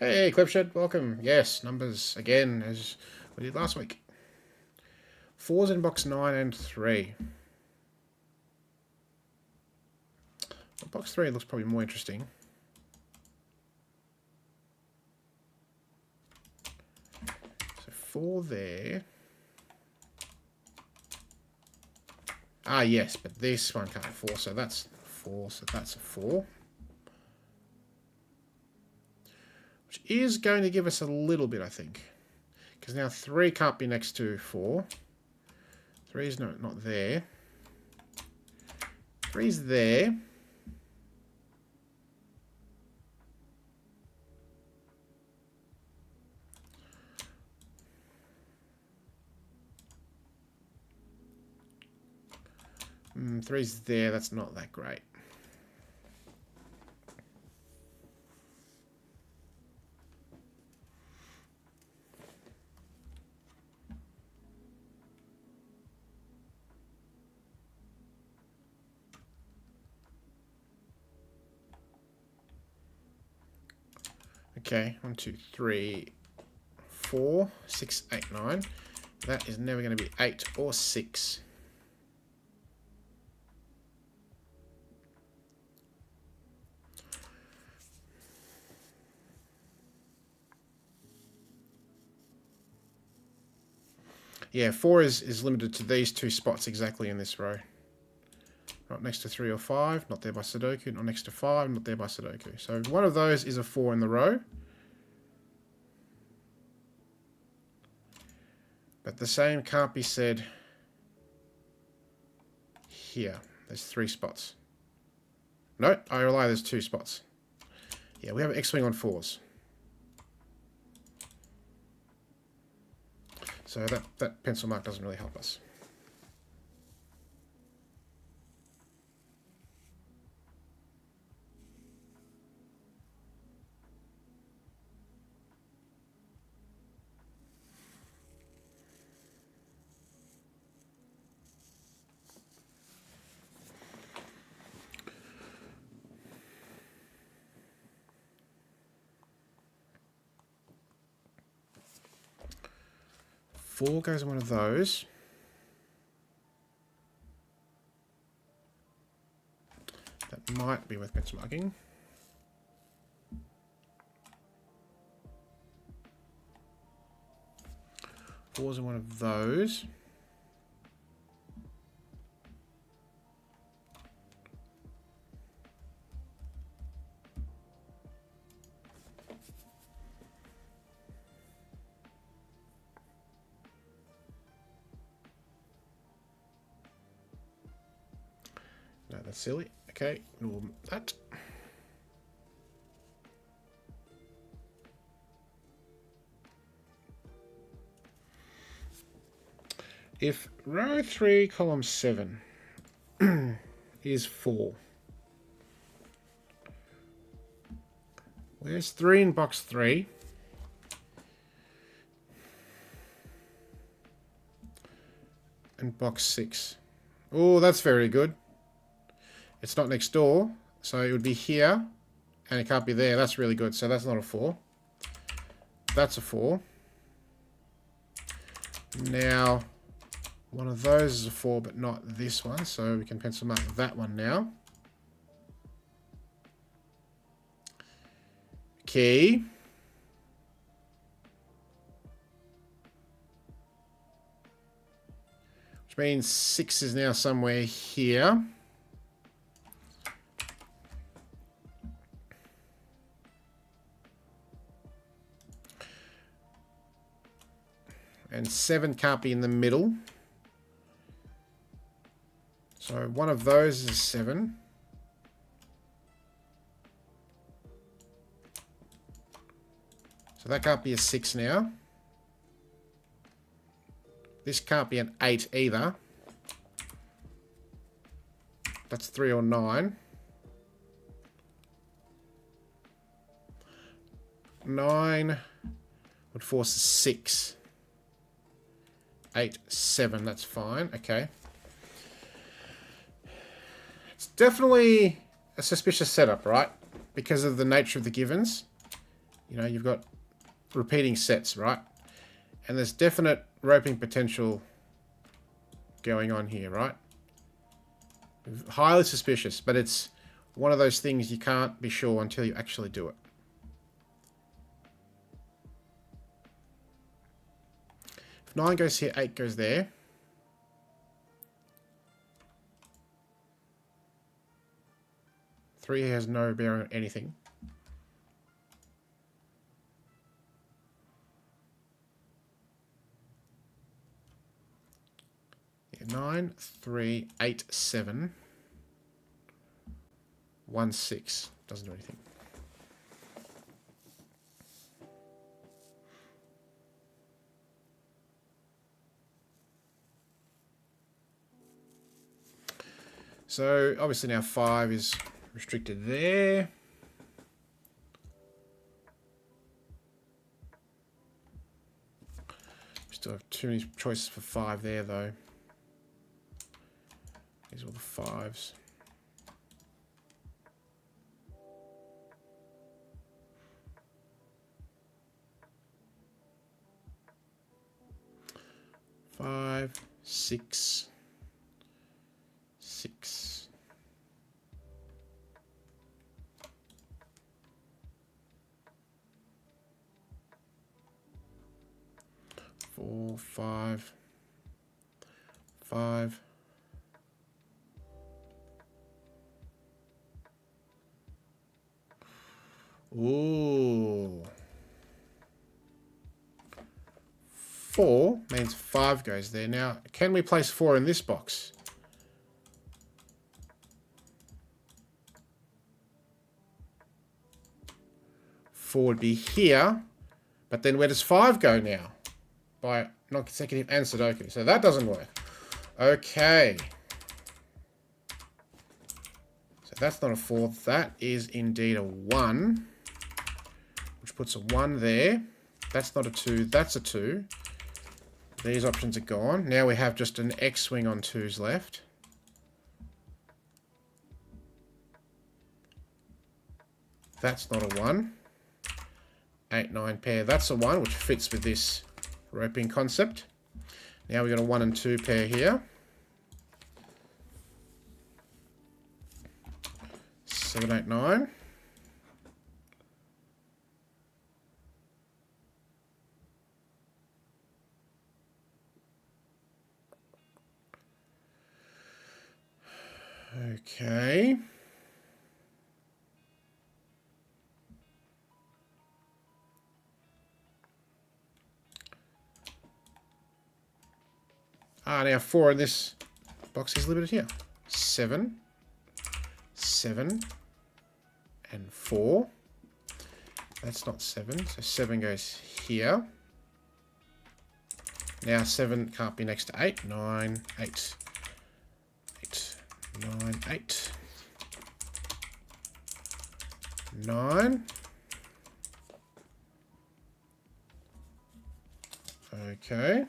Hey, Clipshed, welcome. Yes, numbers again, as we did last week. 4's in box 9 and 3. Well, box 3 looks probably more interesting. So 4 there. Ah, yes, but this one can't 4, so that's 4, so that's a 4. Which is going to give us a little bit, I think. Because now 3 can't be next to 4. 3 is not there. 3 is there. Three's there, that's not that great. Okay, 1, 2, 3, 4, 6, 8, 9. That is never going to be 8 or 6. Yeah, 4 is limited to these 2 spots exactly in this row. Not next to 3 or 5, not there by Sudoku. Not next to 5, not there by Sudoku. So one of those is a 4 in the row. But the same can't be said here. There's 3 spots. No, I rely there's 2 spots. Yeah, we have an X-Wing on 4s. So that pencil mark doesn't really help us. Four goes in one of those. That might be with pencil marking. Four's in one of those. No, that's silly. Okay, ignore that. If row 3, column 7 is 4, where's 3 in box 3? And box 6. Oh, that's very good. It's not next door, so it would be here, and it can't be there. That's really good, so that's not a 4. That's a 4. Now, one of those is a 4, but not this one, so we can pencil mark that one now. Okay. Which means 6 is now somewhere here. And 7 can't be in the middle. So one of those is 7. So that can't be a 6 now. This can't be an 8 either. That's 3 or 9. 9 would force a 6. 8, 7, that's fine. Okay. It's definitely a suspicious setup, right? Because of the nature of the givens. You know, you've got repeating sets, right? And there's definite roping potential going on here, right? Highly suspicious, but it's one of those things you can't be sure until you actually do it. If 9 goes here, 8 goes there. Three has no bearing on anything. Yeah, 9, 3, 8, 7, 1, 6. Doesn't do anything. So obviously now 5 is restricted there. Still have too many choices for 5 there though. These are all the 5s. Five, 6, 6. 4, 5, 5. Ooh. 4 means 5 goes there. Now, can we place 4 in this box? Four would be here, but then where does 5 go now? By non-consecutive and Sudoku. So that doesn't work. Okay. So that's not a 4. That is indeed a 1, which puts a 1 there. That's not a 2. That's a 2. These options are gone. Now we have just an X swing on 2s left. That's not a 1. 8, 9 pair. That's a 1, which fits with this roping concept. Now we've got a 1 and 2 pair here. 7, 8, 9. Okay. Now 4 in this box is limited here. 7, 7, and 4. That's not 7, so 7 goes here. Now 7 can't be next to 8. 9, 8. 8, 9, 8. 9. Okay.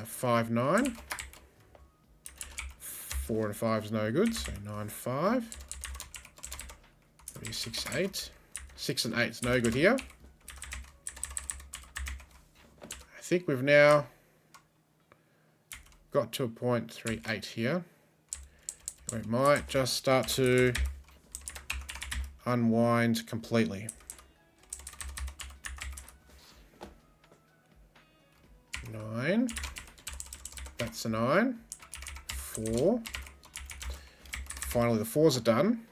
5, 9. 4 and 5 is no good, so 9, 5. 3, 6, 8. 6 and 8 is no good here. I think we've now got to a point 3, 8 here. We might just start to unwind completely. 9. That's a 9. 4. Finally, the 4s are done.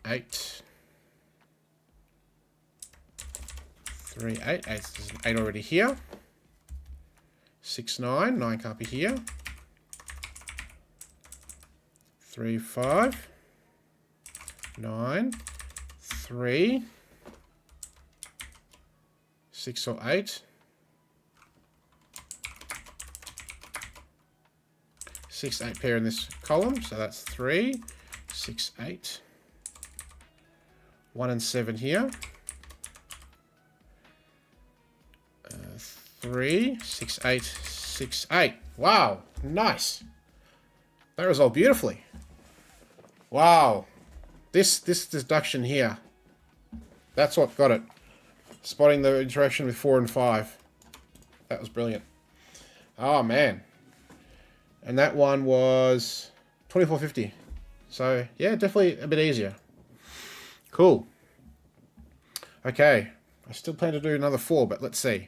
8. 3, 8. There's an 8 already here. 6, 9. 9 can't be here. 3, 5, 9, 3, 6 or 8, 6, 8 pair in this column, so that's 3, 6, 8, 1 and 7 here, 3, 6, 8, 6, 8. Wow, nice. That resolved beautifully. Wow. This deduction here, that's what got it. Spotting the interaction with 4 and 5. That was brilliant. Oh, man. And that one was 24.50. So, yeah, definitely a bit easier. Cool. Okay. I still plan to do another 4, but let's see.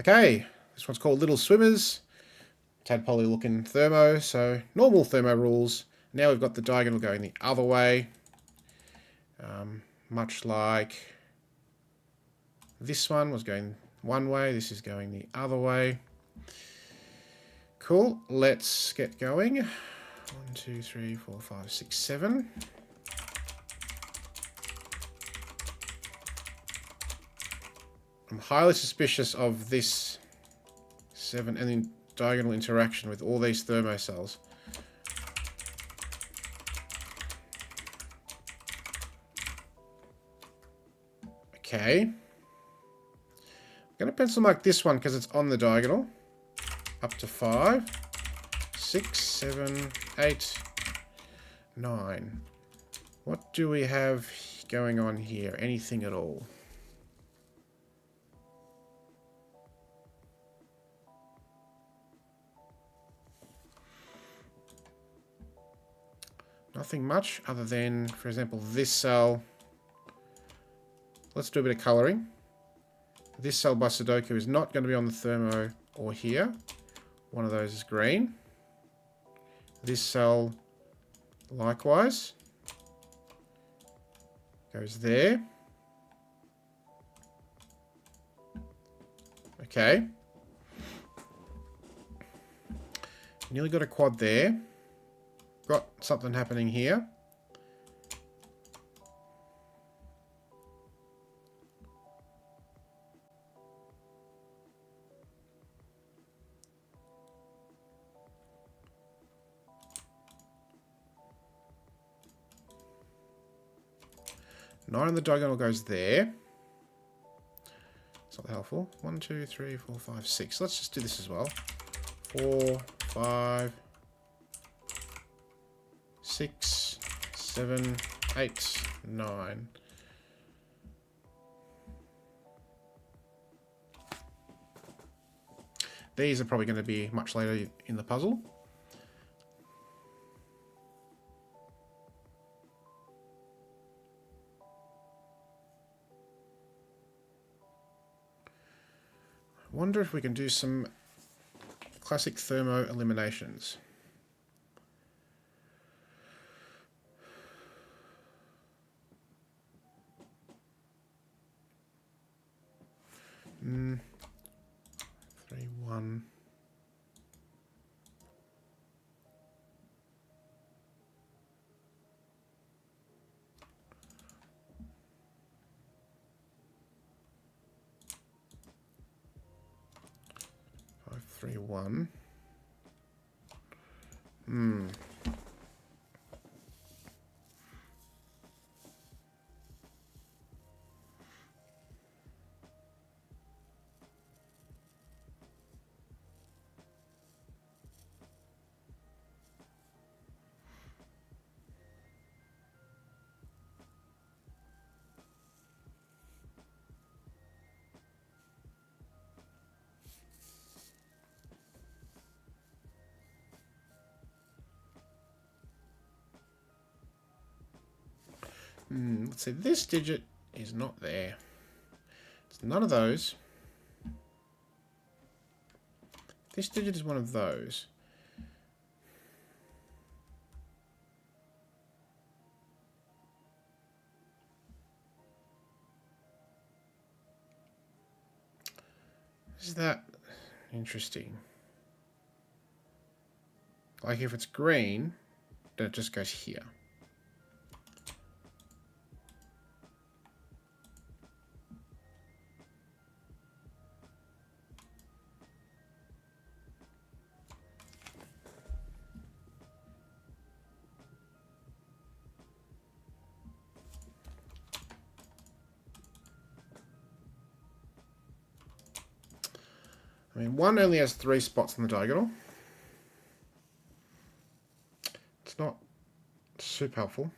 Okay. This one's called Little Swimmers. Tadpoley looking thermo. So, normal thermo rules. Now we've got the diagonal going the other way. Much like this one was going one way. This is going the other way. Cool. Let's get going. 1, 2, 3, 4, 5, 6, 7. I'm highly suspicious of this 7 and the diagonal interaction with all these thermo cells. Okay. I'm going to pencil mark this one because it's on the diagonal. Up to 5, 6, 7, 8, 9. What do we have going on here? Anything at all? Nothing much other than, for example, this cell. Let's do a bit of colouring. This cell by Sudoku is not going to be on the thermo or here. One of those is green. This cell, likewise, goes there. Okay. Nearly got a quad there. Got something happening here. Nine on the diagonal goes there. It's not helpful. 1, 2, 3, 4, 5, 6. Let's just do this as well. 4, 5, 6, 7, 8, 9. These are probably going to be much later in the puzzle. I wonder if we can do some classic thermo eliminations. Hmm. 3, 1. Five, 3, 1. Let's see, this digit is not there. It's none of those. This digit is one of those. Is that interesting? Like if it's green, then it just goes here. I mean, one only has 3 spots in the diagonal. It's not super helpful.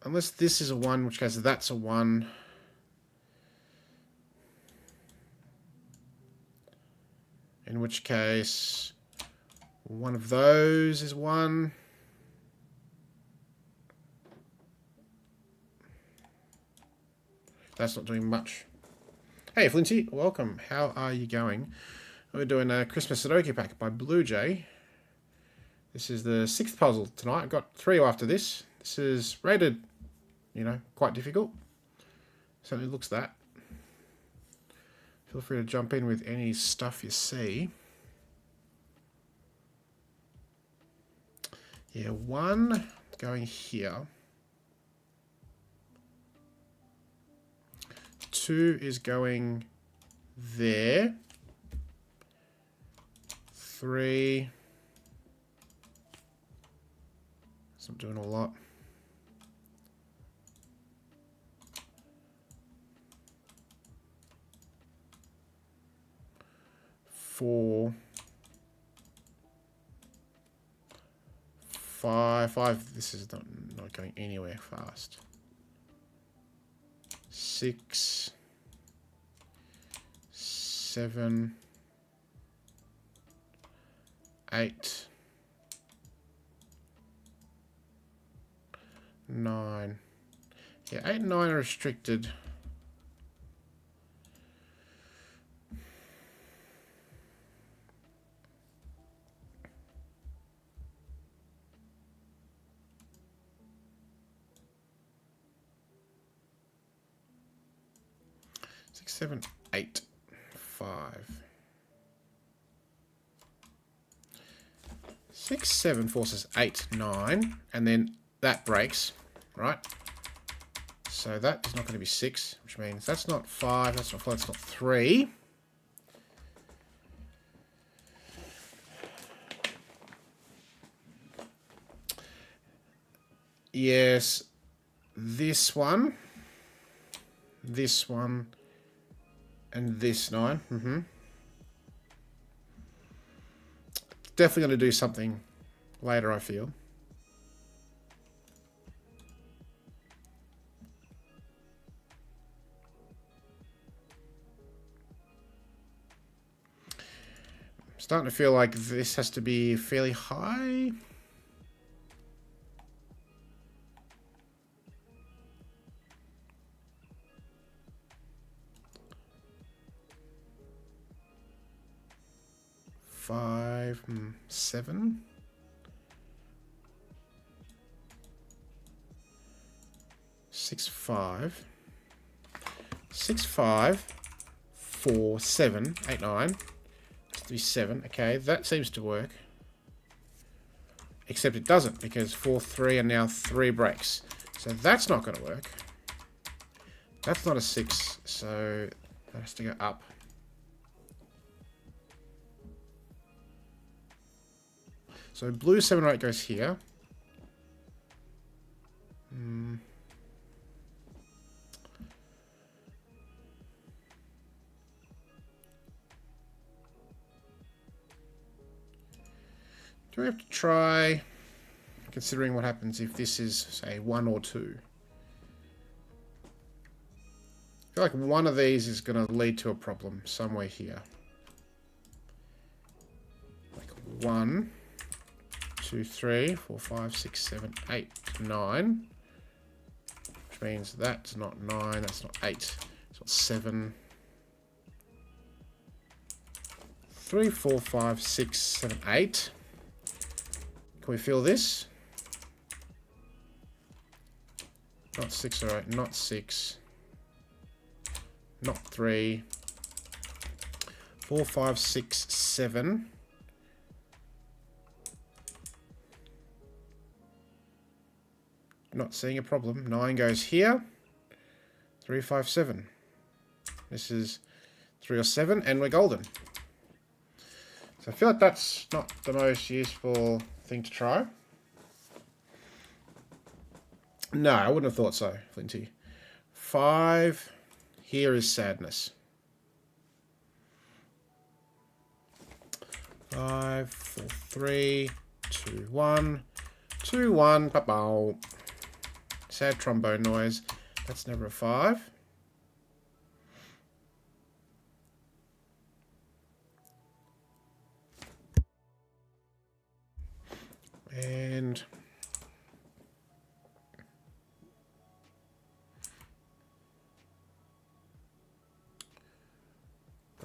Unless this is a 1, in which case that's a 1. In which case, one of those is 1. That's not doing much. Hey, Flinty, welcome. How are you going? We're doing a Christmas Sudoku pack by BlueJay. This is the 6th puzzle tonight. I've got 3 after this. This is rated, you know, quite difficult. Certainly looks that. Feel free to jump in with any stuff you see. Yeah, 1 going here. 2 is going there. 3. It's not doing a lot. 4. 5. This is not going anywhere fast. 6, 7, 8, 9. Yeah, 8 and 9 are restricted. Six, 7, 8, 5. 6, 7 forces 8, 9, and then that breaks, right? So that is not going to be 6, which means that's not 5, that's not 4, that's not 3. Yes, this one, and this 9. Definitely going to do something later, I feel. I'm starting to feel like this has to be fairly high. Five, 7. 6, 5. 6, 5. 4, 7, 8, 9. Has to be 7. Okay, that seems to work. Except it doesn't, because 4, 3, and now 3 breaks. So that's not going to work. That's not a 6, so that has to go up. So blue 7 or 8 goes here. Do we have to try considering what happens if this is, say, 1 or 2? I feel like one of these is going to lead to a problem somewhere here. Like 1, 2, 3, 4, 5, 6, 7, 8, 9. Which means that's not 9, that's not 8. It's not 7. 3, 4, 5, 6, 7, 8. Can we feel this? Not 6 or 8, not 6. Not 3. 4, 5, 6, 7. Not seeing a problem. 9 goes here. 3, 5, 7. This is 3 or 7, and we're golden. So I feel like that's not the most useful thing to try. No, I wouldn't have thought so, Flinty. 5. Here is sadness. 5, 4, 3, 2, 1. 2, 1. Ba-bow. Sad trombone noise. That's never a 5. And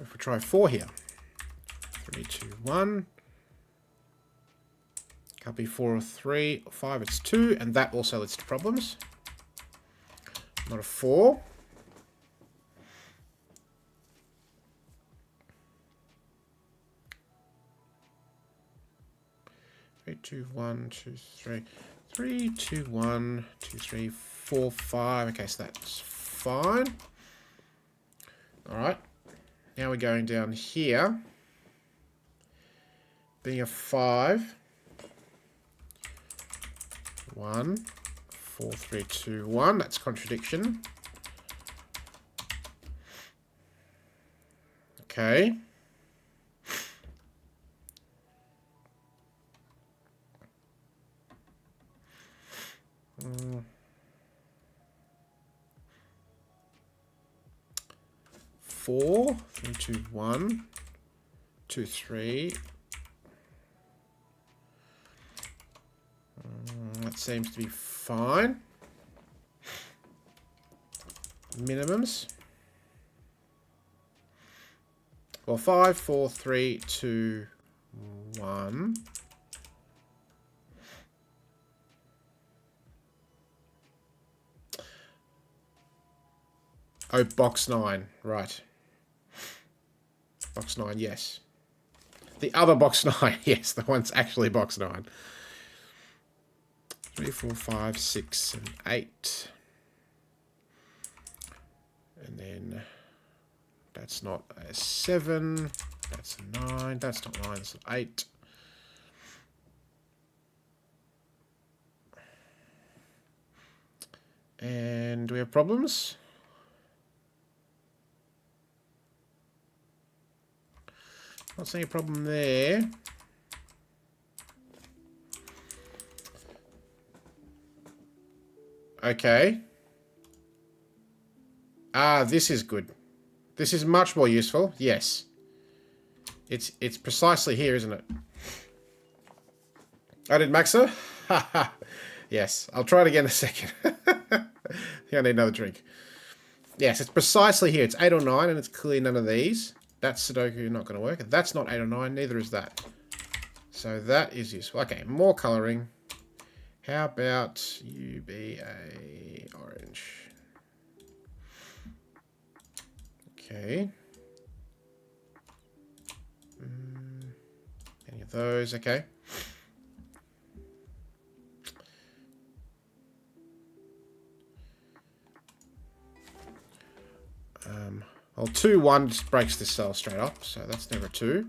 if we try 4 here. 3, 2, 1. Can't be 4 or 3 or 5, it's 2, and that also leads to problems. Not a 4. Three, 2, 1, 2, 3. 3, 2, 1, 2, 3, 4, 5. Okay, so that's fine. Alright. Now we're going down here. Being a 5. 1, 4, 3, 2, 1. That's contradiction. Okay. Four, 3, 2, 1, 2, 3. That seems to be fine. Minimums. Well, 5, 4, 3, 2, 1. Oh, box 9. Right. Box 9, yes. The other box 9, yes. The one's actually box 9. 3, 4, 5, 6, 7, 8. And then that's not a 7. That's a 9. That's not 9. That's an 8. And do we have problems? Not seeing a problem there. Okay. Ah, this is good. This is much more useful. Yes. It's precisely here, isn't it? I did Maxa? Haha. Yes. I'll try it again in a second. I need another drink. Yes, it's precisely here. It's 8 or 9, and it's clearly none of these. That's Sudoku not going to work. That's not 8 or 9, neither is that. So that is useful. Okay, more colouring. How about you be a orange? Okay. Any of those? Okay. Well, 2, 1 just breaks this cell straight up, so that's never 2,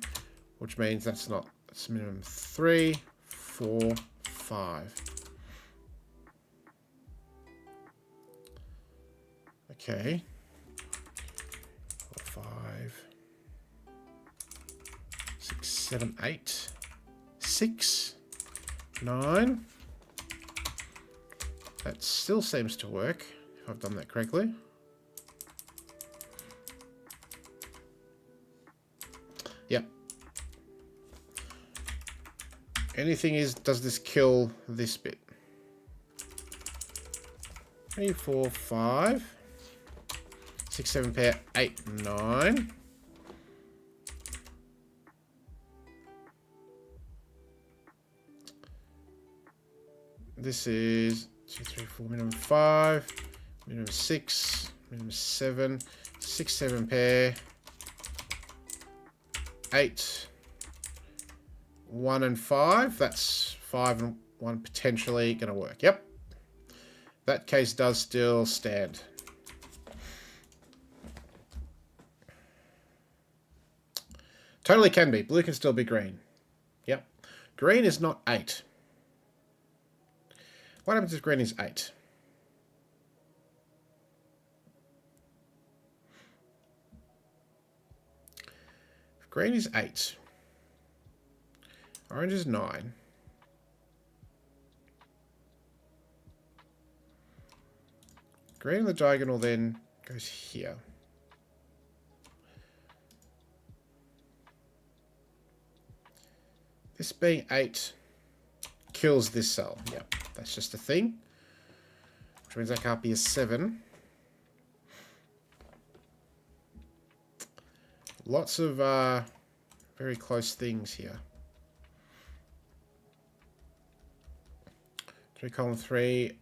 which means that's not, that's minimum 3, 4, 5. Okay. 4, 5, 6, 7, 8, 6, 9. That still seems to work, if I've done that correctly. Yep. Anything is, does this kill this bit? 3, 4, 5, 6, 7 pair, 8, 9. This is 2, 3, 4, minimum 5, minimum 6, minimum 7, 6, 7 pair, 8, 1 and 5. That's 5 and 1 potentially going to work. Yep. That case does still stand. Totally can be. Blue can still be green. Yep. Green is not 8. What happens if green is 8? If green is 8. Orange is 9. Green in the diagonal then goes here. This being 8 kills this cell. Yeah, that's just a thing. Which means that can't be a 7. Lots of very close things here. 3 column 3.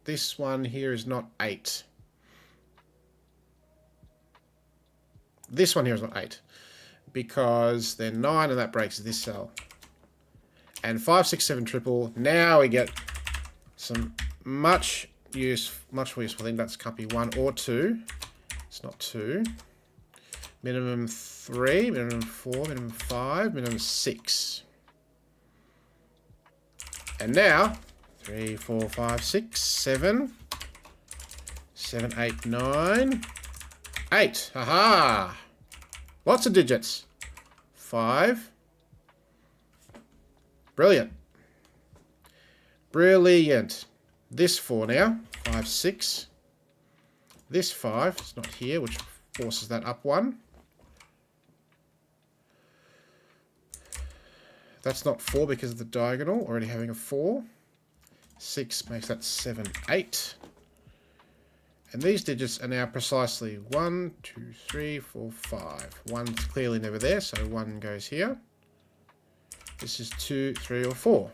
This one here is not 8. This one here is not 8. Because they're 9 and that breaks this cell. And 5, 6, 7 triple. Now we get some much more useful thing. That's can't be 1 or 2. It's not 2. Minimum 3, minimum 4, minimum 5, minimum 6. And now 3, 4, 5, 6, 7. 7, 8, 9. 8. Haha! Lots of digits. 5. Brilliant. Brilliant. This 4 now. 5, 6. This 5 is not here, which forces that up 1. That's not 4 because of the diagonal, already having a 4. 6 makes that 7, 8. And these digits are now precisely 1, 2, 3, 4, 5. 1's clearly never there, so 1 goes here. This is 2, 3, or 4.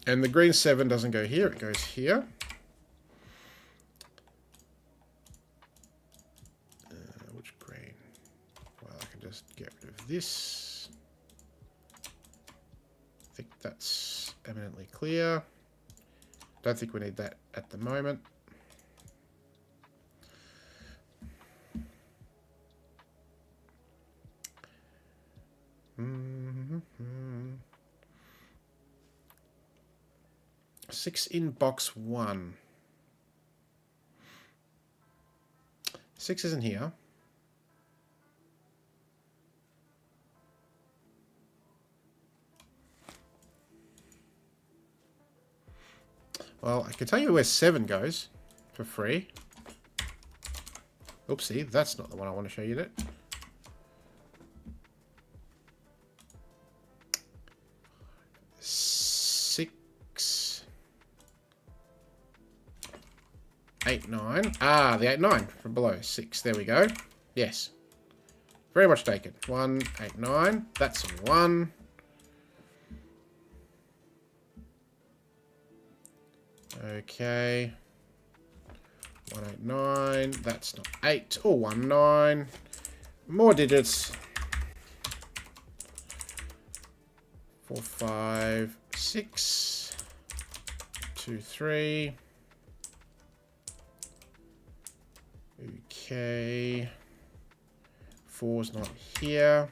And the green 7 doesn't go here, it goes here. Which green? Well, I can just get rid of this. I think that's eminently clear. Don't think we need that at the moment. Mm-hmm. 6 in box 1. 6 isn't here. Well, I can tell you where 7 goes for free. Oopsie, that's not the one I want to show you that. Six, 8, 9. Ah, the 8, 9 from below. 6, there we go. Yes. Very much taken. 1, 8, 9. That's a 1. Okay. 189. That's not 8 or 19. More digits. 4, 5, 6. 2, 3. Okay. 4's not here.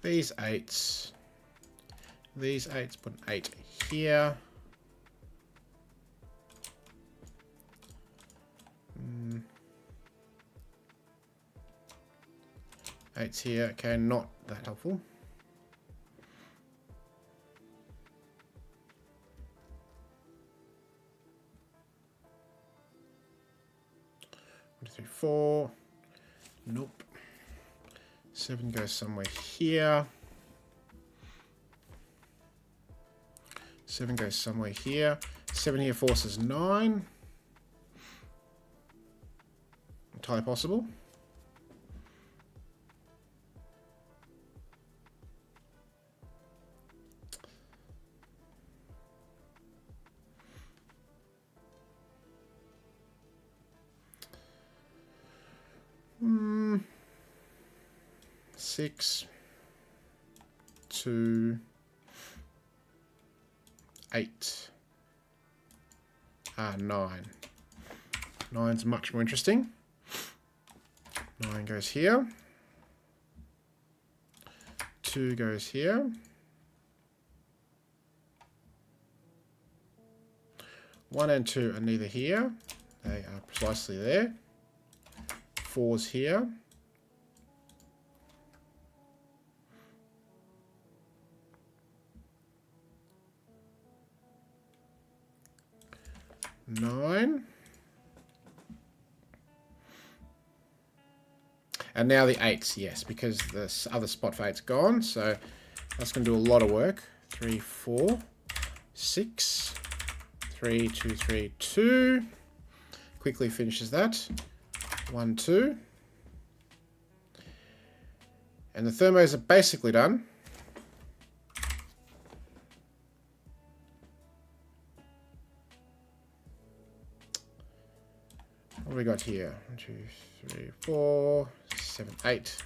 These 8s. These 8s, put an 8 here. Eight's here. Okay, not that helpful. One, 2, 3, 4. Nope. 7 goes somewhere here. 7 goes somewhere here. 7 here forces 9. Entirely possible. 6, 2, 8, 9. 9's much more interesting. 9 goes here. 2 goes here. 1 and 2 are neither here. They are precisely there. 4's here. 9. And now the 8's, yes, because the other spot for 8's gone. So that's going to do a lot of work. 3, 4, 6, 3, 2, 3, 2. Quickly finishes that. 1, 2. And the thermos are basically done. What have we got here? 1, 2, 3, 4, 7, 8.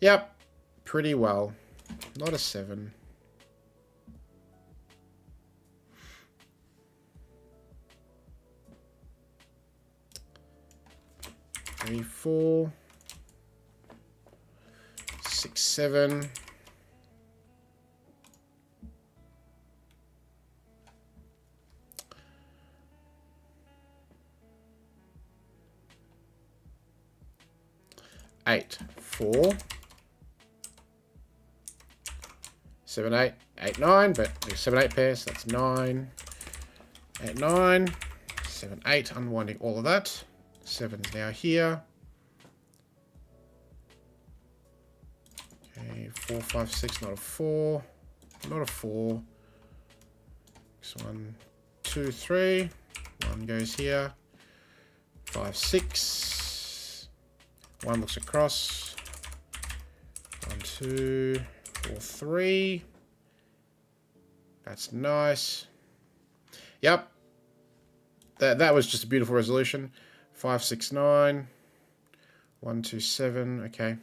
Yep, pretty well. Not a 7. 3, 4, 6, 7. 8, 4, 7, 8, 8, 9, but there's 7, 8 pairs, so that's 9, 8, 9, 7, 8, unwinding all of that. 7's now here. Okay, 4, 5, 6, not a 4, not a 4. Next 1, 2, 3, 1 goes here. 5, 6. 1 looks across. 1, 2, 4, 3. That's nice. Yep. That was just a beautiful resolution. 5, 6, 9. 1, 2, 7. Okay.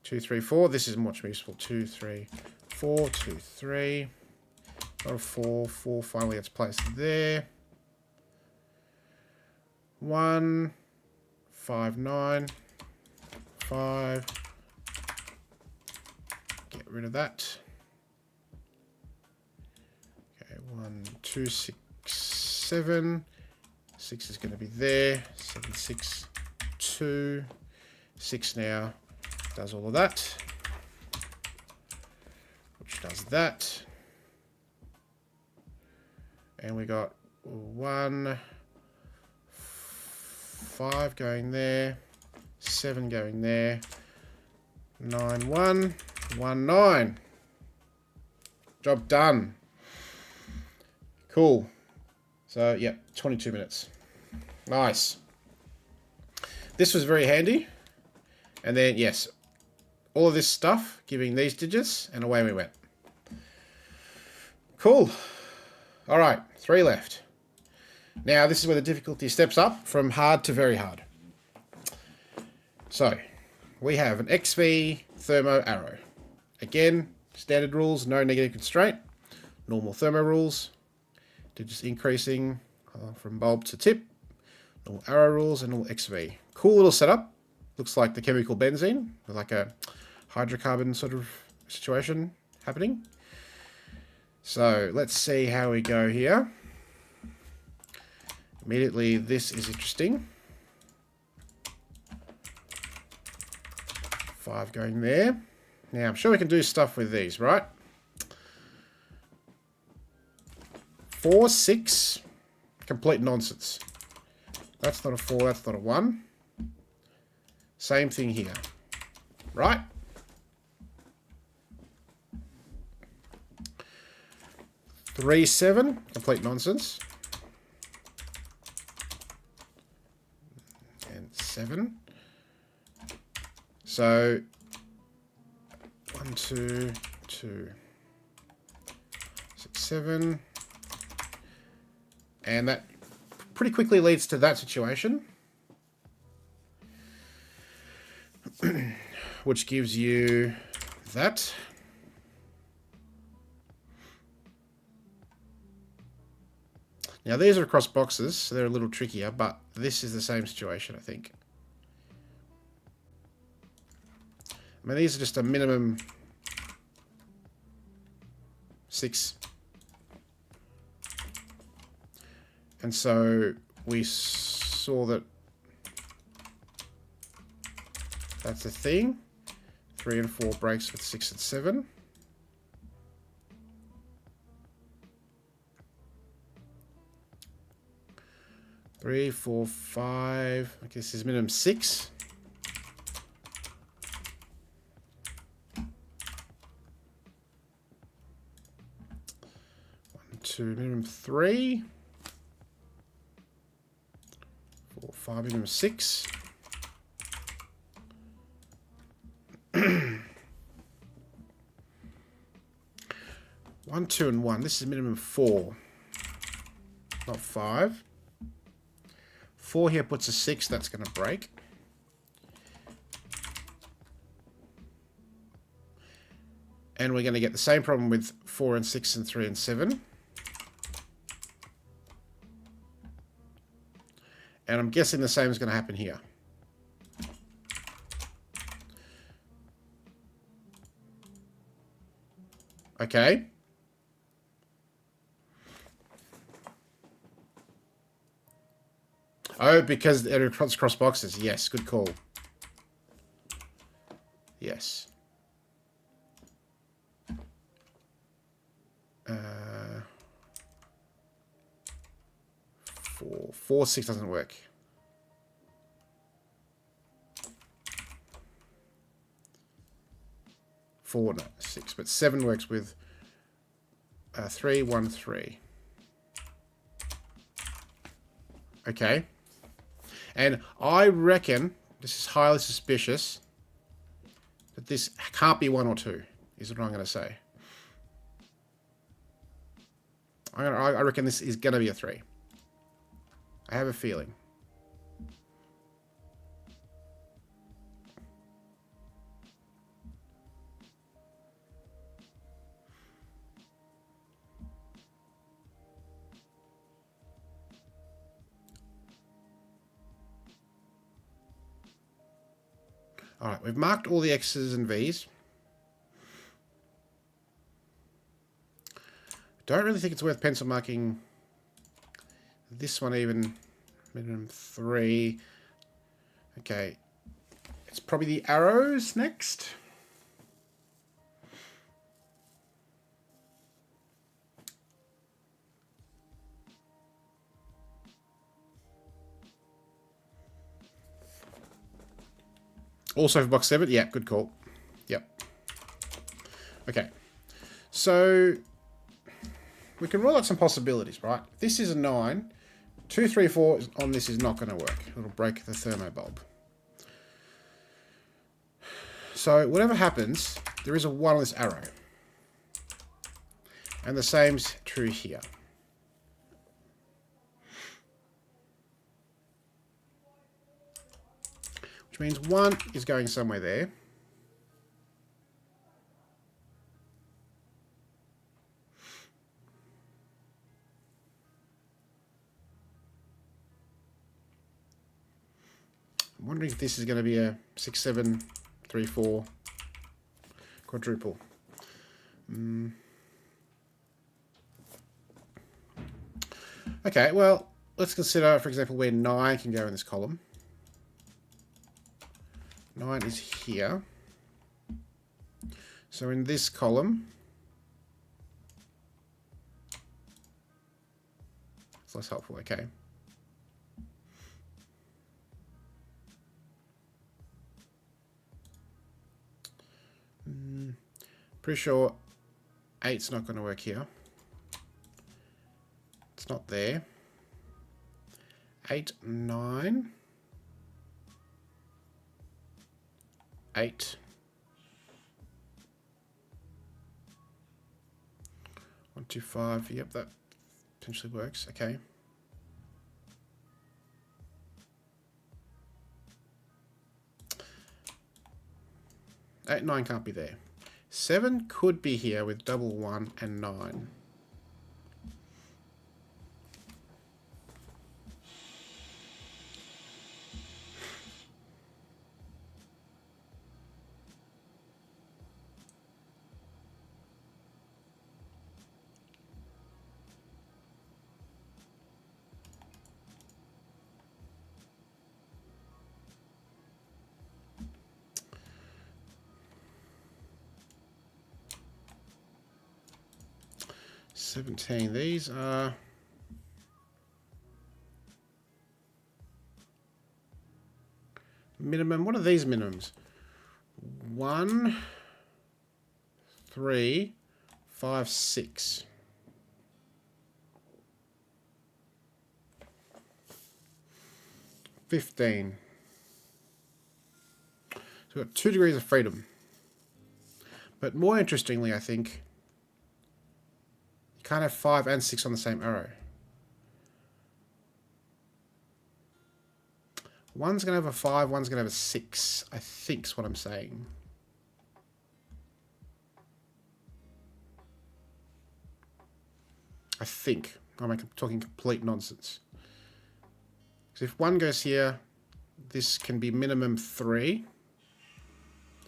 2, 3, 4. This is much more useful. 2, 3, 4. 2, 3. Not a 4. 4 finally gets placed there. 1, 5, 9. 5. Get rid of that. Okay, 1, 2, 6, 7. 6 is going to be there. 7, 6, 2. 6 now does all of that. Which does that. And we got 1, 5 going there. 7 going there. 9, 1. 1, 9. Job done. Cool. So, yeah, 22 minutes. Nice. This was very handy. And then, yes, all of this stuff, giving these digits, and away we went. Cool. All right, 3 left. Now, this is where the difficulty steps up from hard to very hard. So, we have an XV thermo arrow. Again, standard rules, no negative constraint. Normal thermo rules. Digits increasing from bulb to tip. Normal arrow rules and normal XV. Cool little setup. Looks like the chemical benzene with like a hydrocarbon sort of situation happening. So let's see how we go here. Immediately, this is interesting. 5 going there. Now, I'm sure we can do stuff with these, right? 4, 6. Complete nonsense. That's not a 4, that's not a 1. Same thing here. Right? Three, 7. Complete nonsense. And 7. So, 1, 2, 2. 6, 7. And that pretty quickly leads to that situation. which gives you that. Now these are across boxes, so they're a little trickier, but this is the same situation, I think. I mean, these are just a minimum 6. And so we saw that that's the thing. 3 and 4 breaks with 6 and 7. Three, 4, 5. I guess this is minimum 6. 1, 2, minimum 3. 4, 5, minimum 6. 1, 2, and 1. This is minimum 4, not 5. 4 here puts a 6. That's going to break. And we're going to get the same problem with 4 and 6 and 3 and 7. And I'm guessing the same is going to happen here. Okay. Oh, because it cross boxes. Yes, good call. Yes. 4, 6 doesn't work. 4, no, 6. But 7 works with 3, 1, 3. Okay. And I reckon, this is highly suspicious, that this can't be 1 or 2, is what I'm going to say. I reckon this is going to be a 3. I have a feeling. All right, we've marked all the X's and V's. Don't really think it's worth pencil marking this one even. Minimum 3. Okay. It's probably the arrows next. Also for box 7. Yeah, good call. Yep. Okay. So we can roll out some possibilities, right? This is a 9. 2, 3, 4 on this is not going to work. It'll break the thermobulb. So whatever happens, there is a 1 on this arrow. And the same's true here. Which means 1 is going somewhere there. I'm wondering if this is going to be a 6, 7, 3, 4 quadruple. Okay, well, let's consider, for example, where 9 can go in this column. 9 is here. So in this column, it's less helpful, okay. Pretty sure 8's not going to work here. It's not there. 8, 9. 8. 1, 2, 5. Yep, that potentially works. Okay. 8, 9 can't be there. 7 could be here with double 1 and 9. These are minimum. What are these minimums? 1, 3, 5, 6. $15. So we've got 2 degrees of freedom. But more interestingly, I think, you can't have 5 and 6 on the same arrow. One's going to have a 5, one's going to have a 6, I think is what I'm saying. I think. I'm talking complete nonsense. Because if 1 goes here, this can be minimum 3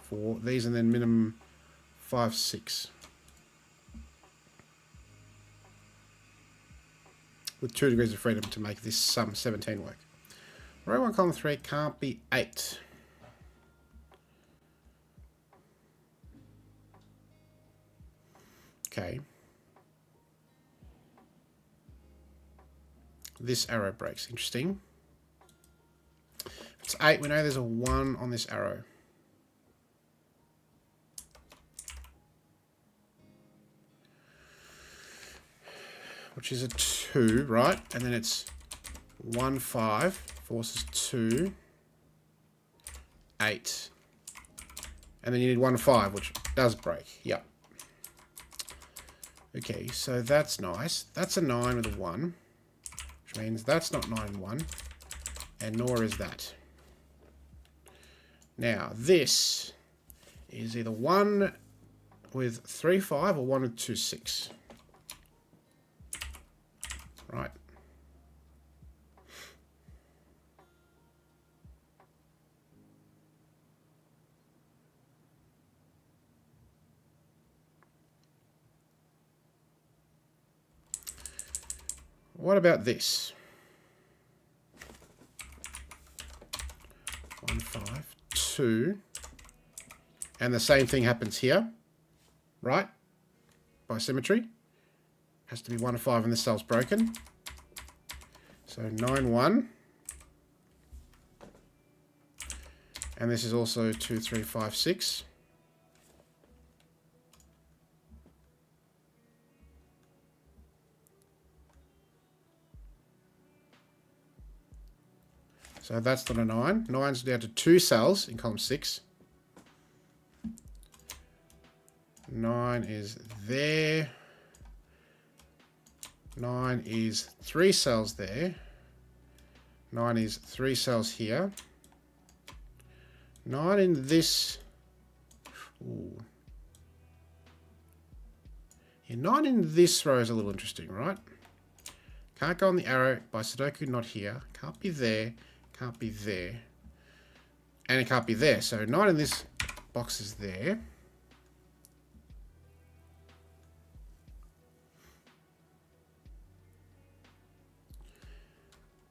for these, and then minimum 5, 6. With 2 degrees of freedom to make this sum 17 work. Row 1, column 3 can't be 8. Okay. This arrow breaks. Interesting. If it's 8, we know there's a 1 on this arrow. Which is a 2, right? And then it's 1, 5, forces 2, 8. And then you need 1, 5, which does break. Yep. Okay, so that's nice. That's a 9 with a 1. Which means that's not 9 and 1. And nor is that. Now, this is either 1 with 3, 5 or 1 with 2, 6. Right. What about this? 1, 5, 2. And the same thing happens here, right? By symmetry. Has to be 1 and 5 and this cell's broken. So 9, 1. And this is also 2, 3, 5, 6. So that's not a 9. 9's down to 2 cells in column 6. 9 is there. 9 is 3 cells there. 9 is 3 cells here. 9 in this. Ooh. Yeah, 9 in this row is a little interesting, right? Can't go on the arrow by Sudoku, not here. Can't be there. Can't be there. And it can't be there. So 9 in this box is there.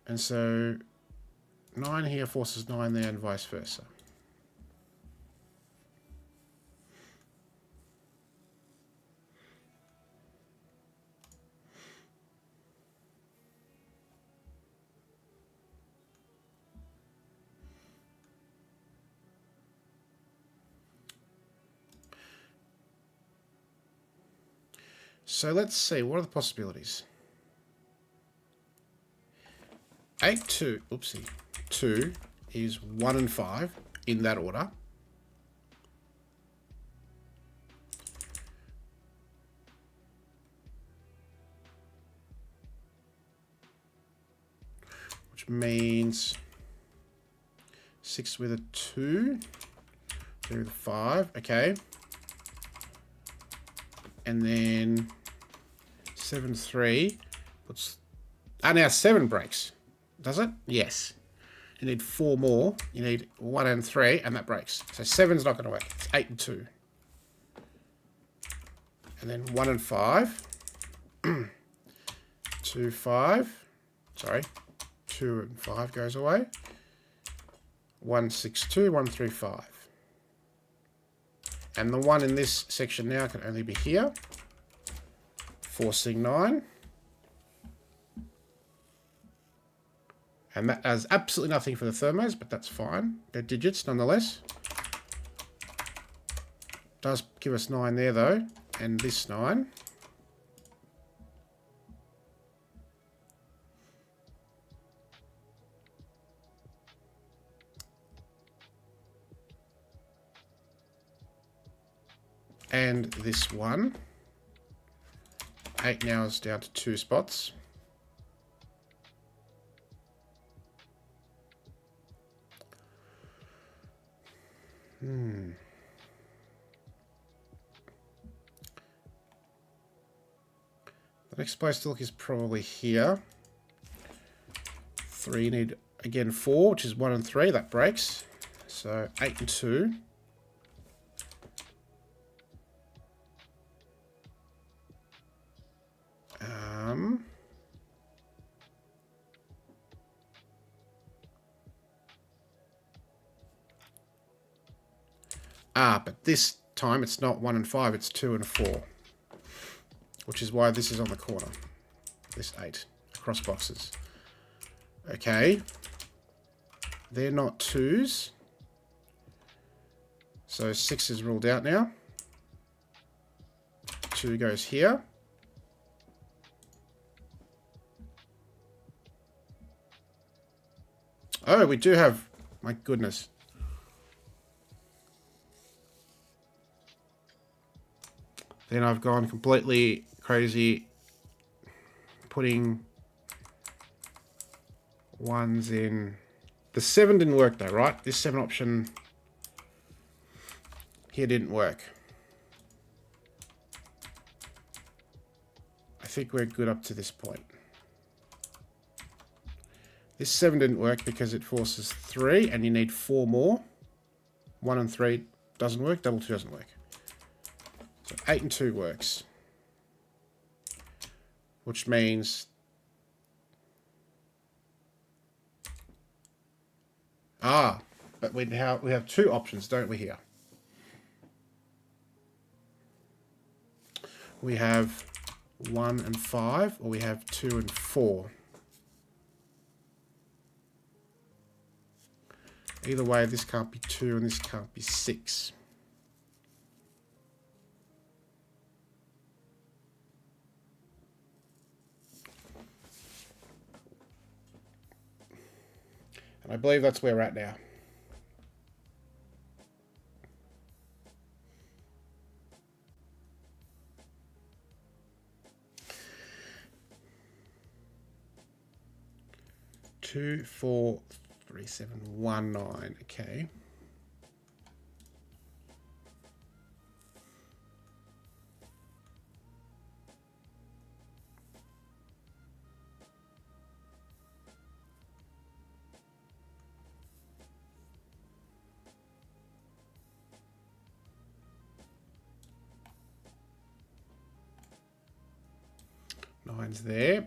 And so 9 here forces 9 there and vice versa. So let's see, what are the possibilities? 8, 2, oopsie, 2 is 1 and 5 in that order. Which means 6 with a 2, through the 5, okay. And then 7, 3. Now 7 breaks. Does it? Yes. You need 4 more. You need 1 and 3, and that breaks. So 7's not going to work. It's 8 and 2. And then 1 and 5. 2, 5. Sorry. 2 and 5 goes away. 1, 6, 2, 1, 3, 5. And the 1 in this section now can only be here. Forcing 9. And that does absolutely nothing for the thermos, but that's fine. They're digits nonetheless. Does give us 9 there though, and this 9. And this 1. 8 now is down to 2 spots. The next place to look is probably here. 3, you need again 4, which is 1 and 3, that breaks. So 8 and 2. But this time it's not 1 and 5, it's 2 and 4. Which is why this is on the corner. This 8. Across boxes. Okay. They're not 2s. So 6 is ruled out now. 2 goes here. Oh, we do have... My goodness. Then I've gone completely crazy putting 1s in. The 7 didn't work though, right? This 7 option here didn't work. I think we're good up to this point. This 7 didn't work because it forces 3 and you need 4 more. 1 and 3 doesn't work, double 2 doesn't work. So 8 and 2 works. Which means... but we have 2 options, don't we, here? We have 1 and 5, or we have 2 and 4. Either way, this can't be 2 and this can't be 6. And I believe that's where we're at now. Two, 4, 3, 7, 1, 9. Okay. Nine's there.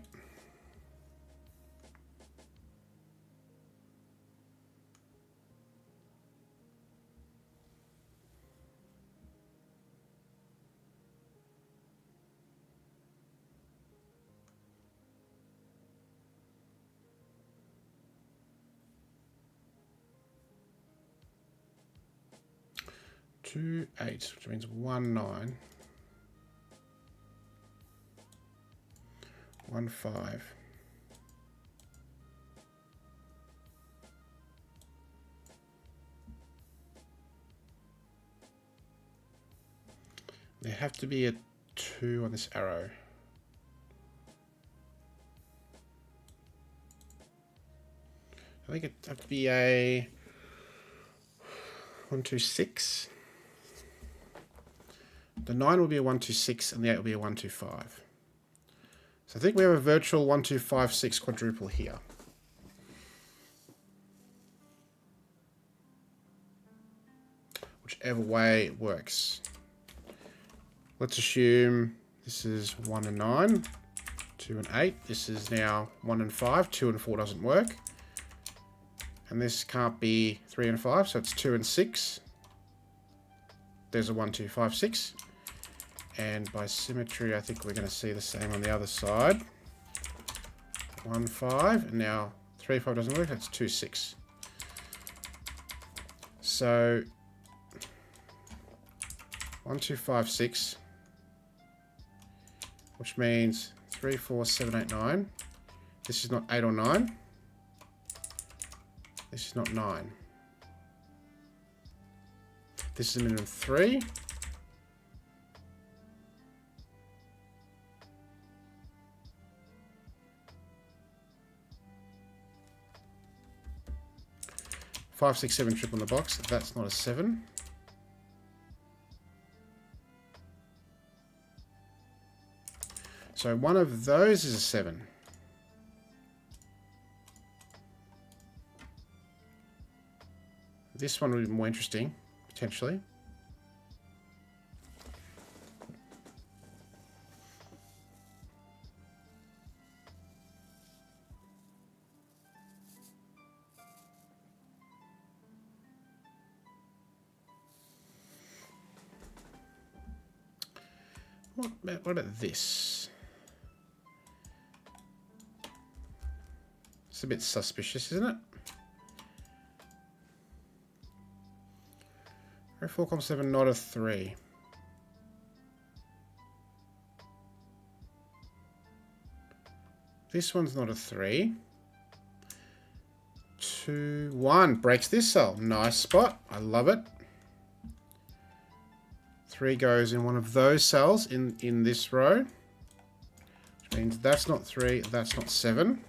Two, 8, which means 1, 9. 1, 5. There have to be a 2 on this arrow. I think it have to be a 126. The 9 will be a 126 and the 8 will be a 125. So I think we have a virtual 1256 quadruple here. Whichever way works. Let's assume this is 1 and 9, 2 and 8. This is now 1 and 5. 2 and 4 doesn't work. And this can't be 3 and 5, so it's 2 and 6. There's a 1, 2, 5, 6. And by symmetry, I think we're going to see the same on the other side. 1, 5, and now 3, 5 doesn't work, that's 2, 6. So 1, 2, 5, 6. Which means 3, 4, 7, 8, 9. This is not 8 or 9. This is not 9. This is a minimum 3. Five, 6, 7 triple in the box. That's not a 7. So one of those is a 7. This one would be more interesting, potentially. What about this? It's a bit suspicious, isn't it? 4, 7, not a 3. This one's not a 3. 2, 1 breaks this cell. Nice spot. I love it. 3 goes in one of those cells in this row. Which means that's not 3, that's not 7.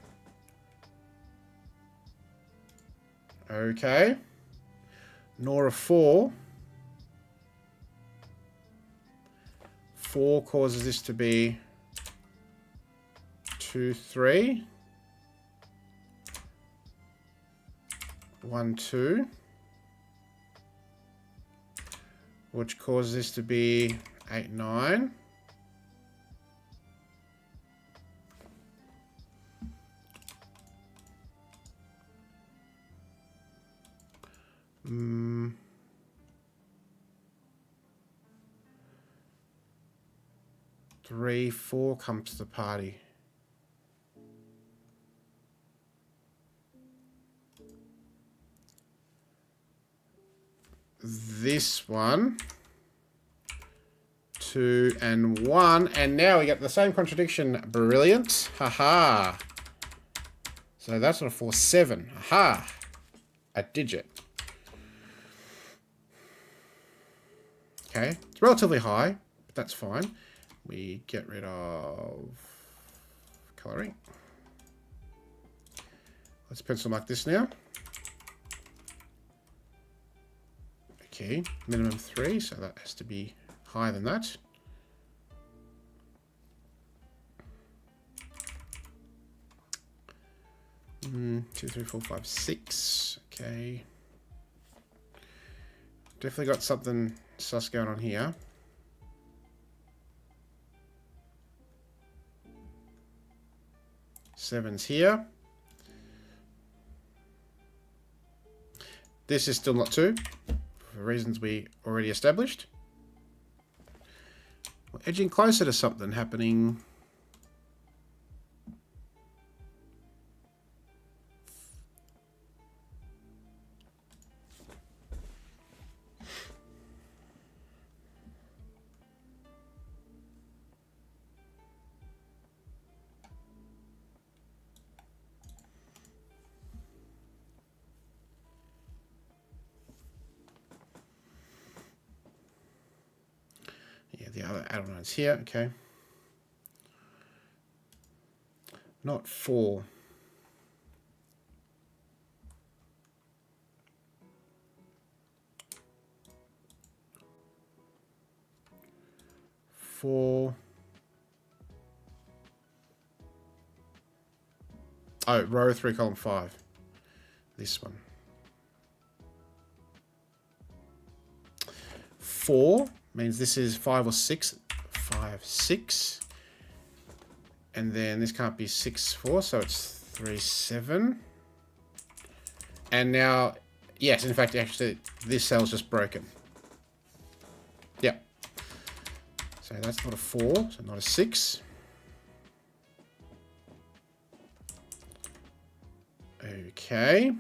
Okay. Nor a 4. 4 causes this to be 2, 3. 1, 2. Which causes this to be 8, 9. Three, 4 comes to the party. This one, 2 and 1, and now we get the same contradiction. Brilliant. Haha. So that's not a 4, 7. Aha. A digit. Okay. It's relatively high, but that's fine. We get rid of coloring. Let's pencil mark this now. Okay, minimum 3, so that has to be higher than that. Mm, 2, 3, 4, 5, 6. Okay. Definitely got something sus going on here. Seven's here. This is still not 2, for reasons we already established. We're edging closer to something happening. The other add-on is here, okay. Not 4. 4. Oh, row 3, column 5. This one. 4 means this is 5 or 6. 5, 6. And then this can't be 6, 4, so it's 3, 7. And now, yes, in fact, actually, this cell's just broken. Yep. So that's not a 4, so not a 6. Okay.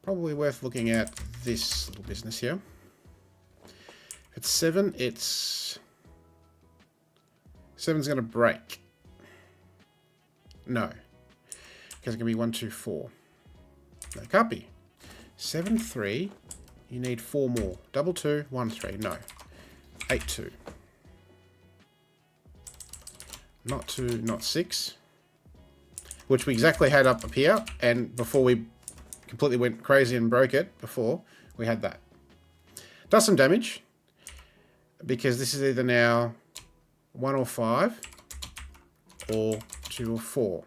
Probably worth looking at this little business here. If it's 7, it's... 7's going to break. No. Because it's going to be 1, 2, 4. No, it can't be. 7, 3. You need 4 more. Double 2, 1, 3. No. 8, 2. Not 2, not 6. Which we exactly had up here. And before we completely went crazy and broke it before, we had that. Does some damage, because this is either now 1 or 5, or 2 or 4.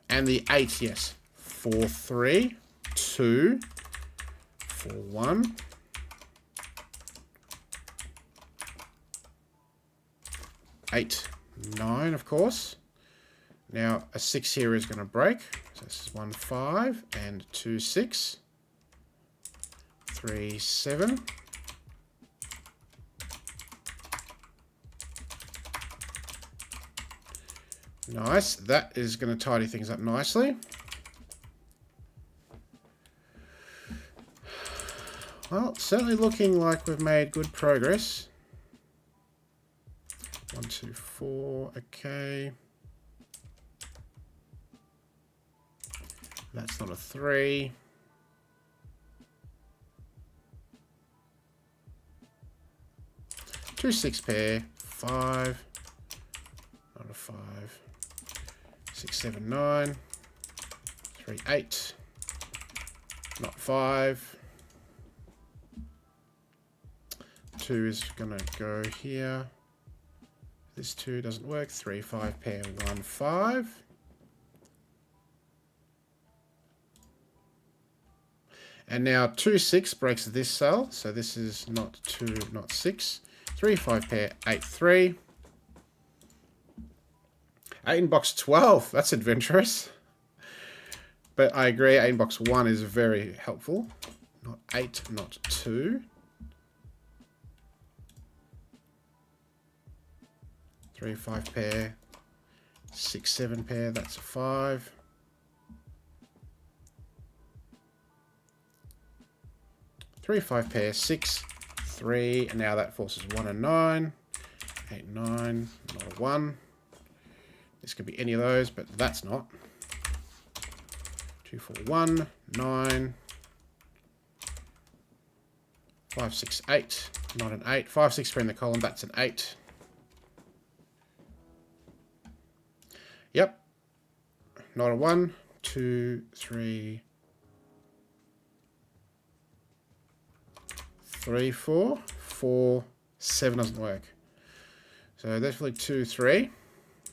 And the 8, yes. 4, 3, 2, 4, 1. 8, 9, of course. Now, a 6 here is going to break. So this is 1, 5, and 2, 6. 3, 7. Nice. That is going to tidy things up nicely. Well, it's certainly looking like we've made good progress. 1, 2, 4, okay. That's not a 3. Two 6 pair, 5. Not a 5. 6, 7, 9. 3, 8. Not 5. 2 is gonna go here. This 2 doesn't work. 3, 5 pair, 1, 5. And now 2, 6 breaks this cell. So this is not 2, not 6. 3, 5 pair, 8, 3. 8 in box 12. That's adventurous. But I agree, 8 in box 1 is very helpful. Not 8, not 2. 3, 5 pair, 6, 7 pair, that's a 5. 3, 5 pair, 6, 3, and now that forces 1 and 9. 8, 9, not a 1. This could be any of those, but that's not. 2, 4, 1, 9. 5, 6, 8, not an 8. 5, 6 pair in the column, that's an 8. Yep. Not a 1, 2, 3, 3, 4. 4, 7 doesn't work. So definitely 2, 3.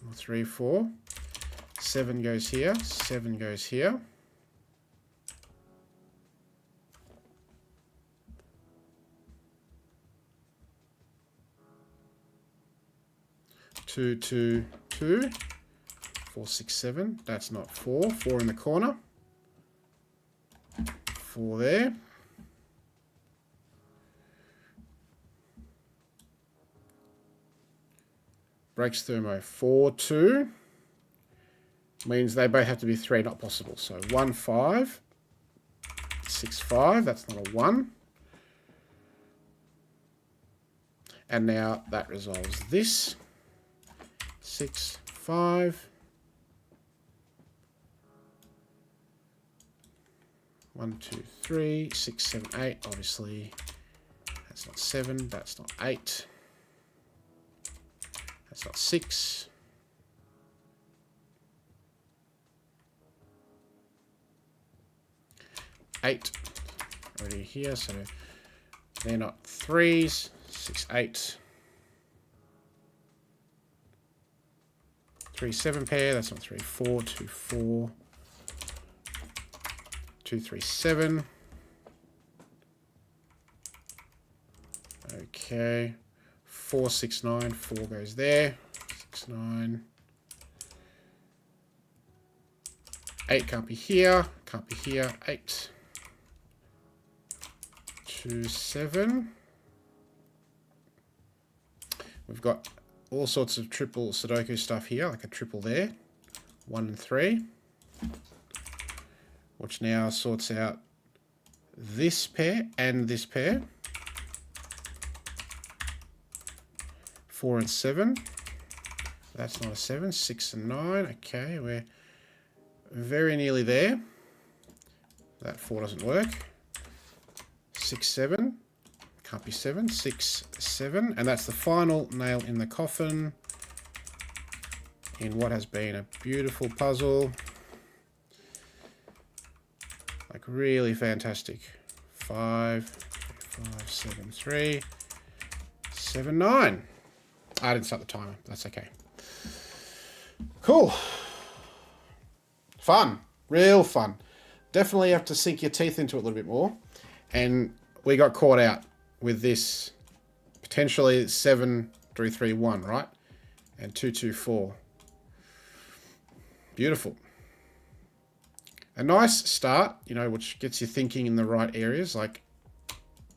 Or 3, 4. 7 goes here. 7 goes here. Two, 2, 2. 4, 6, 7. That's not 4. 4 in the corner. 4 there. Breaks thermo. 4, 2. Means they both have to be 3, not possible. So 1, 5. 6, 5. That's not a 1. And now that resolves this. 6, 5. 1, 2, 3, 6, 7, 8. Obviously, that's not 7. That's not 8. That's not 6. Eight. Already here, so they're not 3s. 6, 8. 3, 7 pair. That's not 3, 4. 2, 4. 2, 3, 7. Okay. 4, 6, 9. 4 goes there. 6, 9. 8 can't be here. Can't be here. 8. 2, 7. We've got all sorts of triple Sudoku stuff here, like a triple there. 1 and 3. Which now sorts out this pair and this pair. 4 and 7. That's not a 7. 6 and 9. Okay, we're very nearly there. That 4 doesn't work. 6, 7. Can't be 7. 6, 7. And that's the final nail in the coffin in what has been a beautiful puzzle. Like really fantastic. 5, 5, 7, 3, 7, 9. I didn't start the timer. That's okay. Cool. Fun. Real fun. Definitely have to sink your teeth into it a little bit more. And we got caught out with this potentially 7, 3, 3, 1, right? And 2, 2, 4. Beautiful. A nice start, you know, which gets you thinking in the right areas, like,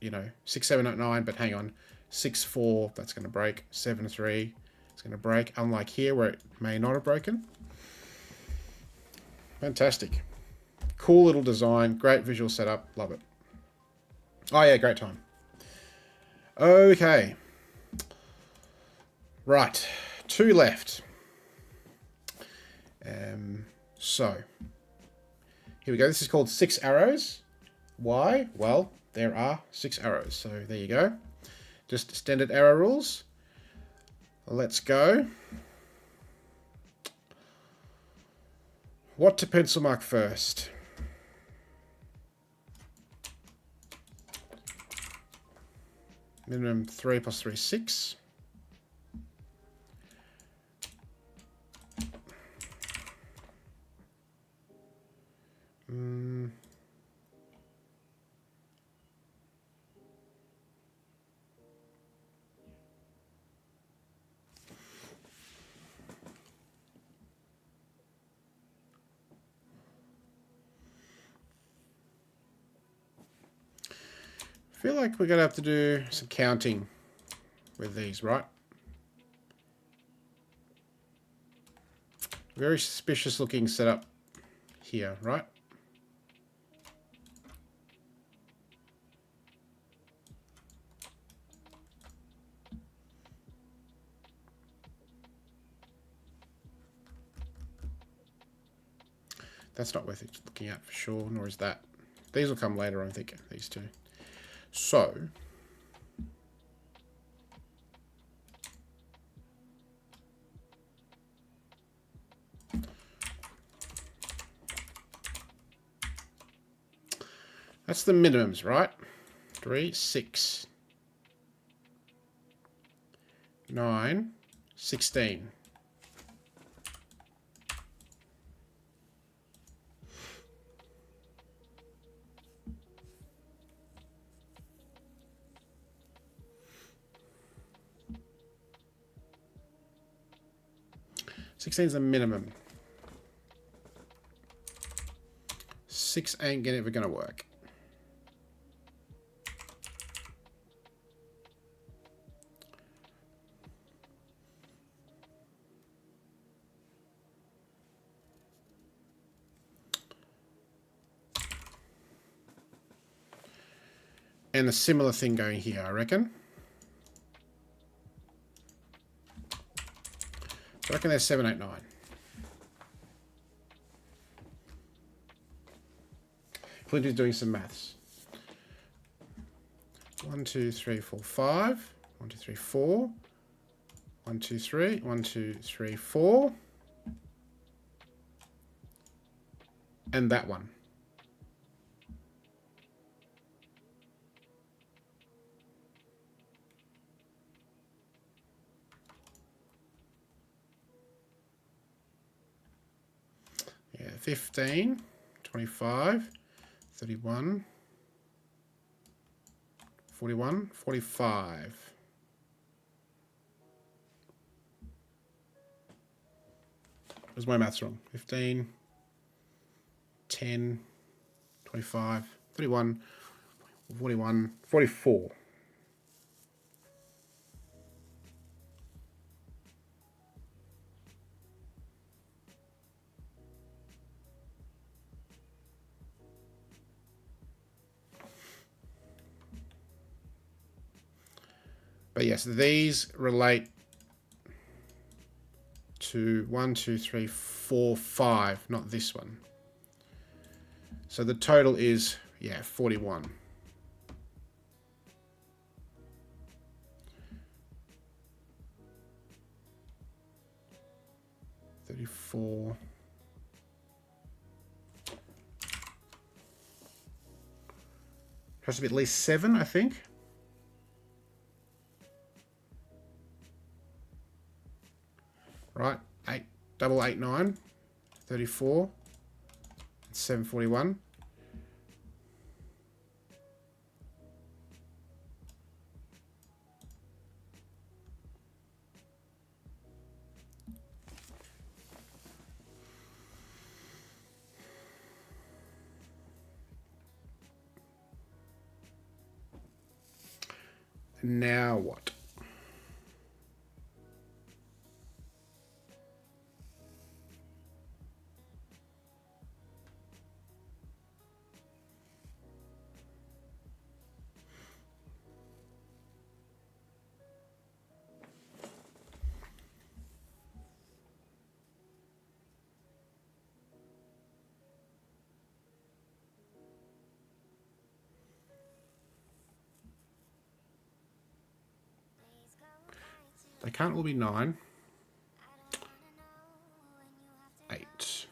you know, 6, 7, 8, 9, but hang on, 6, 4, that's going to break. 7, 3, it's going to break, unlike here where it may not have broken. Fantastic. Cool little design, great visual setup, love it. Oh yeah, great time. Okay. Right, 2 left. So, here we go. This is called 6 arrows. Why? Well, there are 6 arrows. So there you go. Just standard arrow rules. Let's go. What to pencil mark first? Minimum 3 plus 3 is 6. I feel like we're going to have to do some counting with these, right? Very suspicious looking setup here, right? That's not worth it looking at for sure, nor is that. These will come later, I think, these two. So, that's the minimums, right? 3, 6, 9, 16. Sixteen is the minimum. 6 ain't ever gonna work. And a similar thing going here, I reckon. I reckon there's 7, 8, 9. Flint is doing some maths. 1, 2, 3, 4, 5. 1, 2, 3, 4. 1, 2, 3. 1, 2, 3, 4. And that one. Yeah, 15, 25, 31, 41, 45. Was my maths wrong? 15, 10, 25, 31, 41, 44. But yes, these relate to 1, 2, 3, 4, 5, not this one. So the total is, yeah, 41. $34. Has to be at least 7, I think. Right, 8, double 8, 9, 34, 741. Now what? They can't all be 9. 8.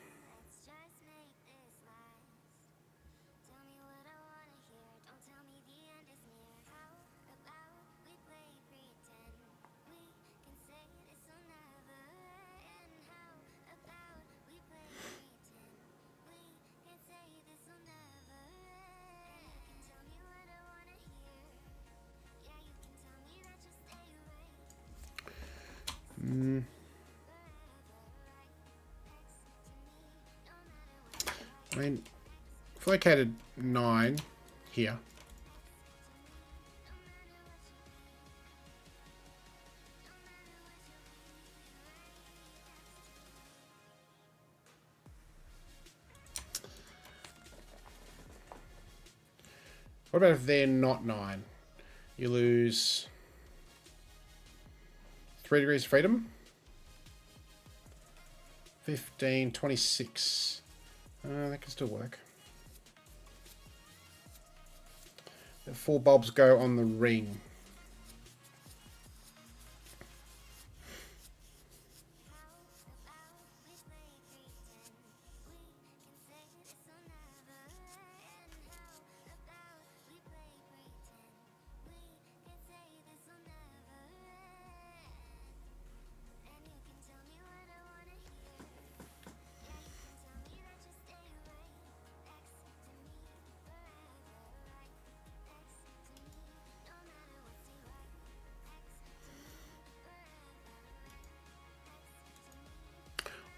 I mean, if I located 9 here, what about if they're not 9? You lose 3 degrees of freedom. 15, 26. That can still work. The 4 bulbs go on the ring.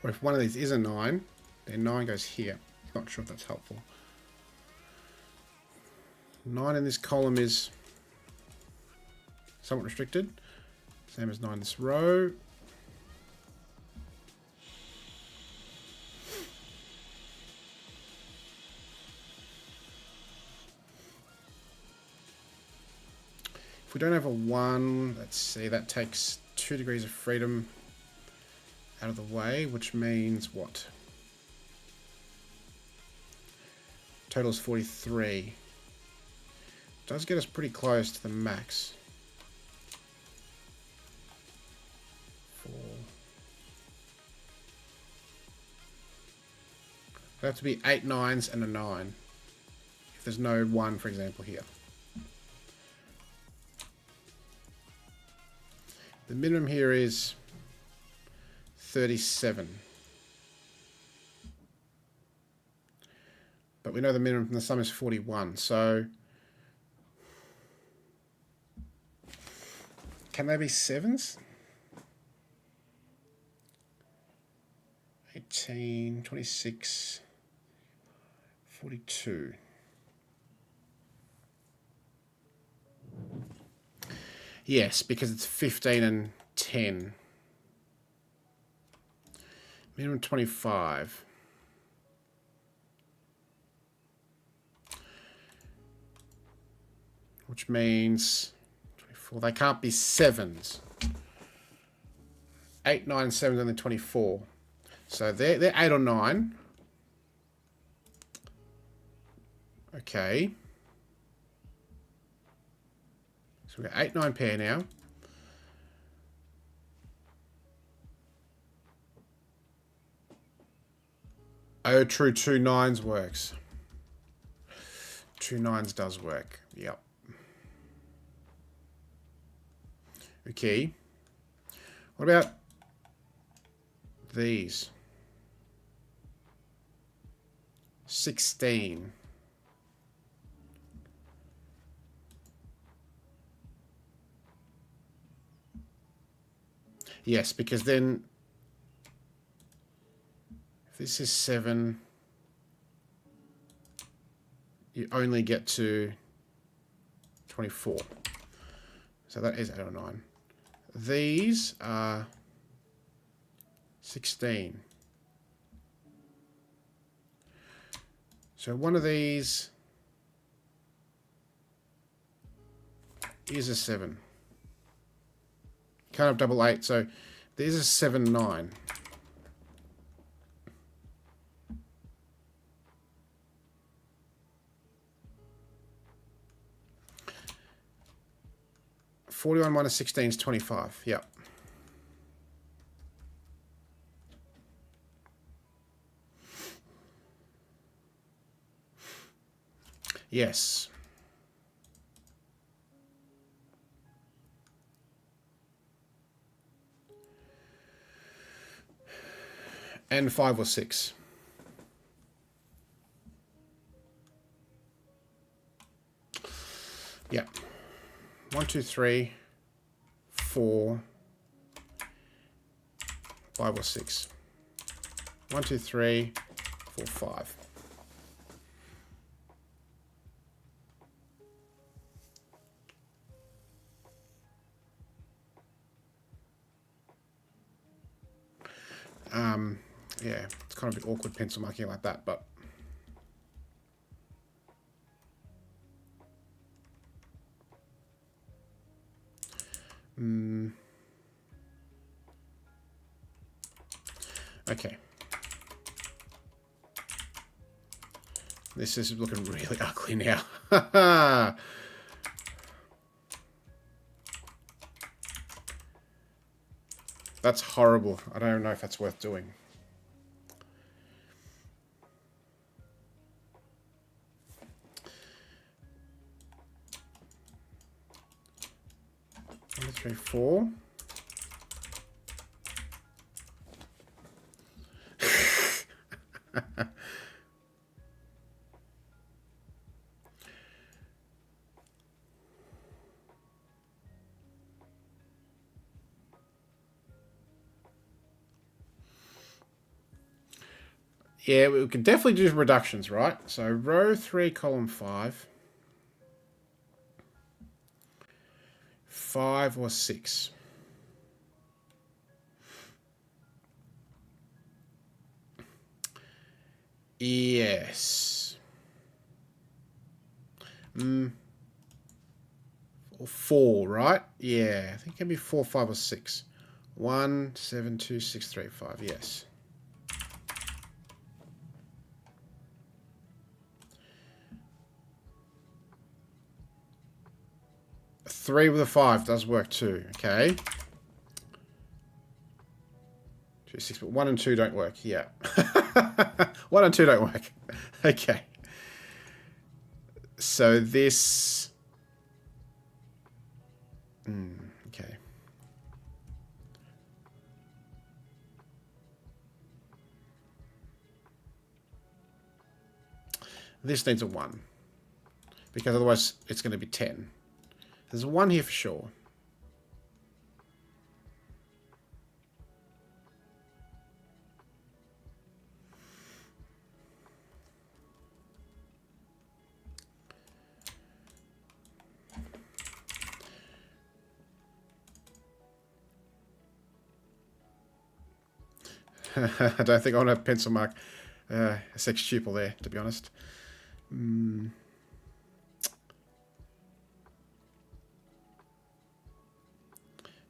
Or if one of these is a 9, then 9 goes here. Not sure if that's helpful. 9 in this column is somewhat restricted. Same as 9 in this row. If we don't have a 1, let's see, that takes 2 degrees of freedom. out of the way, which means what? Total is 43. Does get us pretty close to the max. 4. It'll have to be 8 9s and a 9. If there's no 1, for example, here. The minimum here is 37. But we know the minimum from the sum is 41, so can they be 7s? 18, 26, 42. Yes, because it's 15 and 10. Minimum 25. Which means 24. They can't be 7s. 8, 9, 7, and then 24. So they're 8 or 9. Okay. So we've got 8, 9 pair now. Oh, true, 2 9s works. 2 9s does work. Yep. Okay. What about these? 16. Yes, because then if this is 7, you only get to 24. So that is 8 or 9. These are 16. So one of these is a 7. Can't have double 8, so there's a 7, 9. (41 minus 16 is 25. Yep. Yes. And 5 or 6. Yep. 1, 2, 3, 4, 5 or 6. 1, 2, 3, 4, 5. Yeah, it's kind of a bit awkward pencil marking like that, but okay. This is looking really ugly now. That's horrible. I don't know if that's worth doing. One, 2, 3, 4. Yeah, we can definitely do reductions, right? So row 3, column 5. 5 or 6. Yes. Or 4, right? Yeah, I think it can be 4, 5 or 6. 172,635. Yes. A 3 with a 5 does work too. Okay. 2, 6, but 1 and 2 don't work. Yeah. 1 and 2 don't work. Okay. So this... okay. This needs a 1. Because otherwise it's going to be 10. There's a 1 here for sure. I don't think I want to pencil mark a sextuple there, to be honest.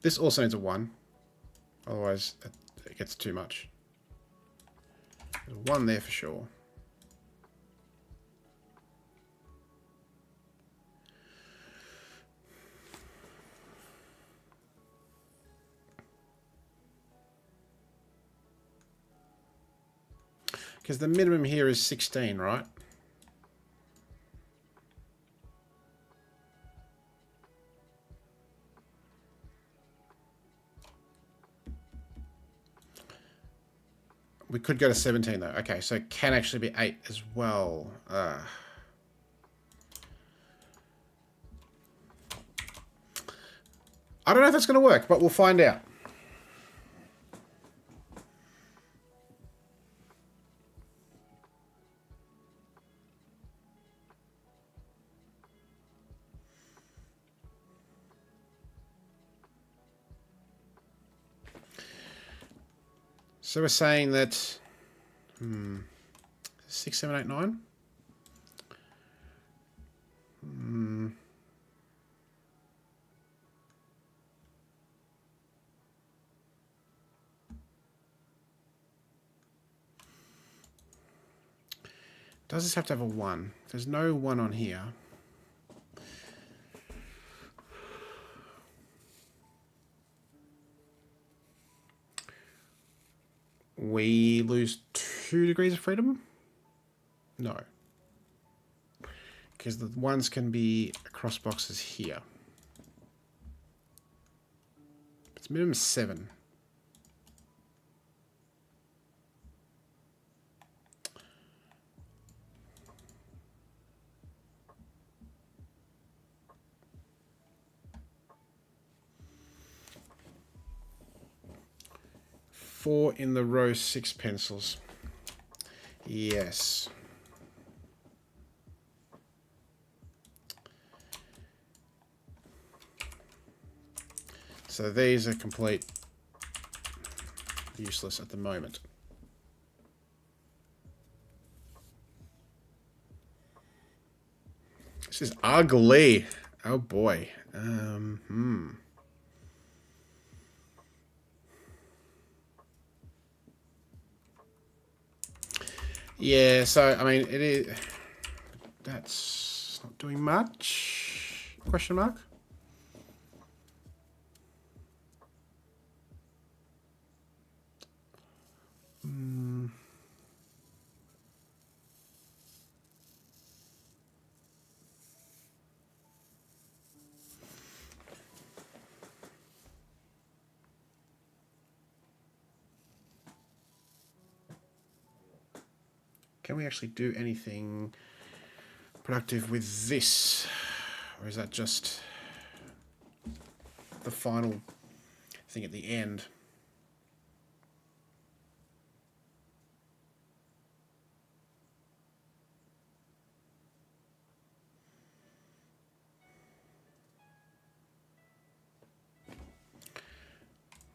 This also needs a 1. Otherwise, it gets too much. There's a 1 there for sure. Because the minimum here is 16, right? We could go to 17 though. Okay, so it can actually be 8 as well. I don't know if that's going to work, but we'll find out. So we're saying that 6, 7, 8, 9. Does this have to have a 1? There's no 1 on here. We lose 2 degrees of freedom? No. Because the 1s can be across boxes here. It's minimum 7. Four in the row 6 pencils. Yes. So these are complete useless at the moment. This is ugly. Oh boy. Yeah, so I mean it is, that's not doing much. Question mark? Can we actually do anything productive with this? Or is that just the final thing at the end?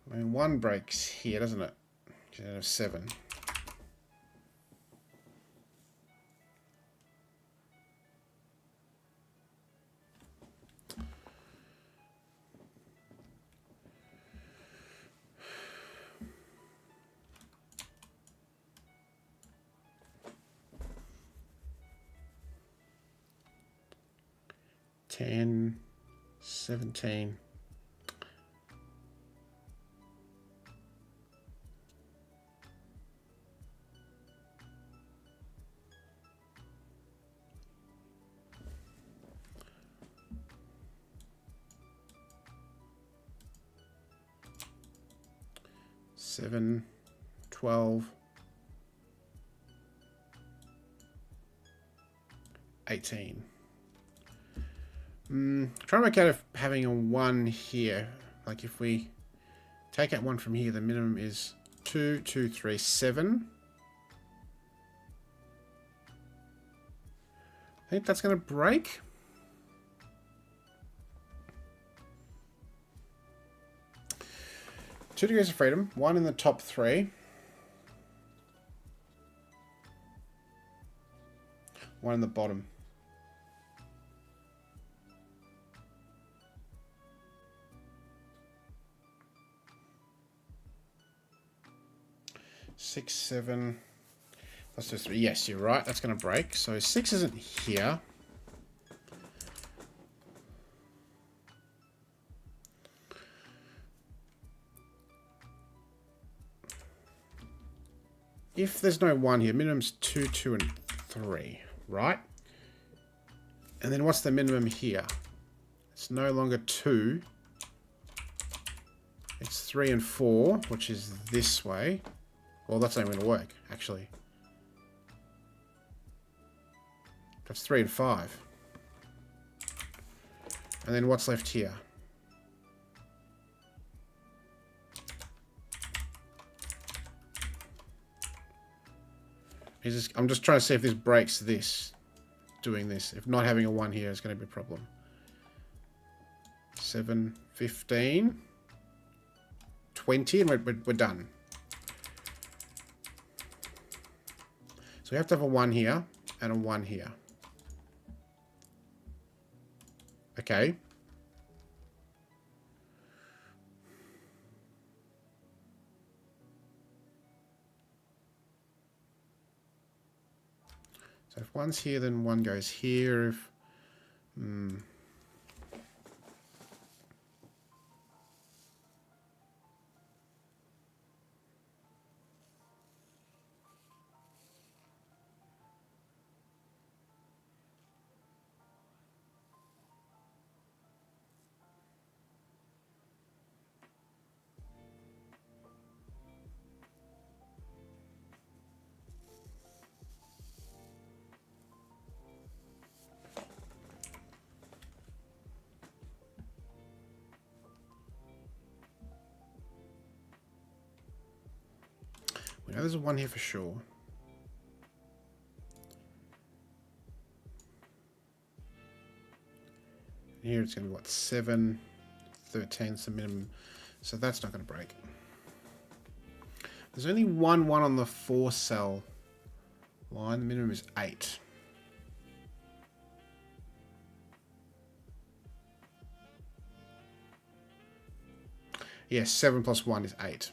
I mean, 1 breaks here, doesn't it? You have 7. 10, 17. Seven, 12, 18. Try to work out if having a 1 here, like if we take out 1 from here, the minimum is 2, 2, 3, 7. I think that's going to break. Two degrees of freedom, 1 in the top 3. 1 in the bottom. Six, 7. Let's do 3. Yes, you're right. That's going to break. So 6 isn't here. If there's no 1 here, minimum's 2, 2, and 3, right? And then what's the minimum here? It's no longer 2. It's 3 and 4, which is this way. Well, that's not going to work, actually. That's 3 and 5. And then what's left here? I'm just trying to see if this breaks this, doing this. If not having a 1 here is going to be a problem. 7, 15, 20, and we're done. So we have to have a 1 here and a 1 here. Okay. So if 1's here, then 1 goes here. If we know there's a 1 here for sure. Here it's going to be what, 7, 13 is the minimum. So that's not going to break. There's only one 1 on the 4 cell line. The minimum is 8. Yes, 7 plus 1 is 8.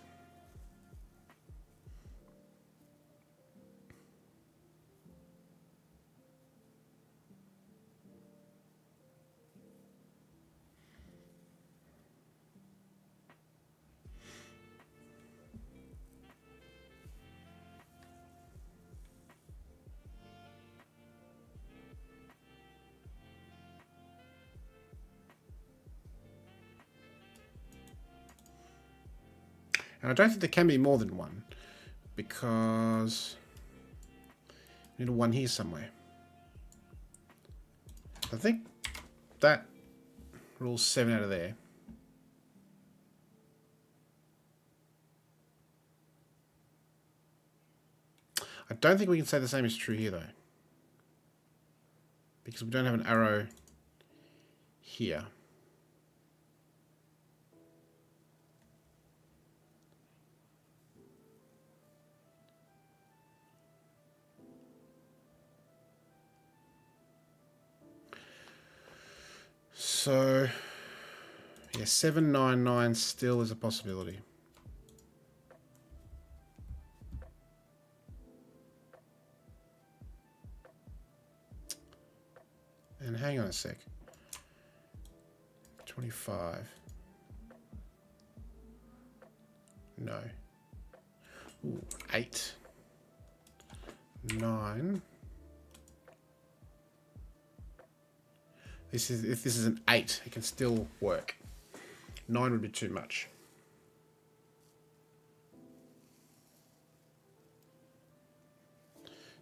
And I don't think there can be more than 1, because we need a 1 here somewhere. I think that rules 7 out of there. I don't think we can say the same is true here, though, because we don't have an arrow here. So, yeah, 799 still is a possibility. And hang on a sec. 25. No. Ooh, 8. 9. If this is an 8, it can still work. 9 would be too much.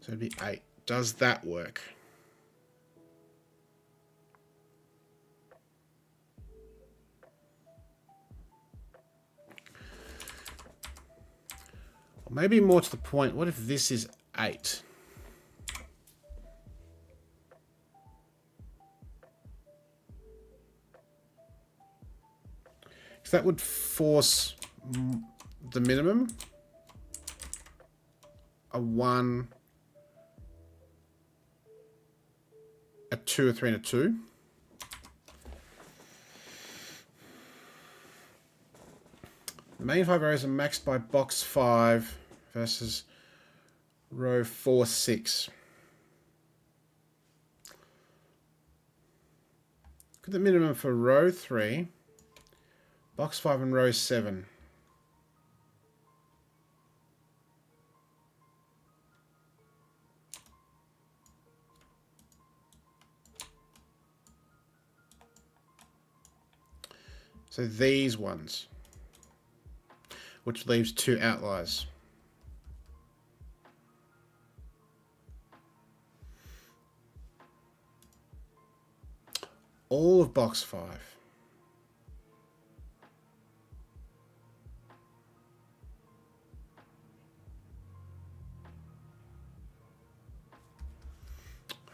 So it'd be 8. Does that work? Or maybe more to the point, what if this is 8? Because that would force the minimum. A 1, a 2, a 3, and a 2. The main 5 rows are maxed by box 5 versus row 4, 6. Look at the minimum for row 3, box 5 and row 7. So these ones, which leaves 2 outliers. All of box 5.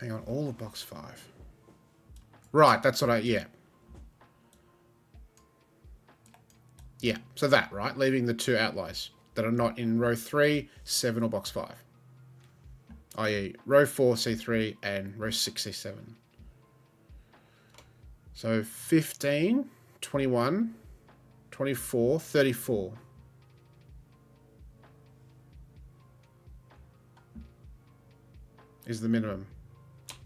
Hang on, all of box 5. Right, that's what yeah. Yeah, so that, right? Leaving the 2 outliers that are not in row 3, 7, or box 5. I.e. row 4, C3, and row 6, C7. So 15, 21, 24, 34. Is the minimum.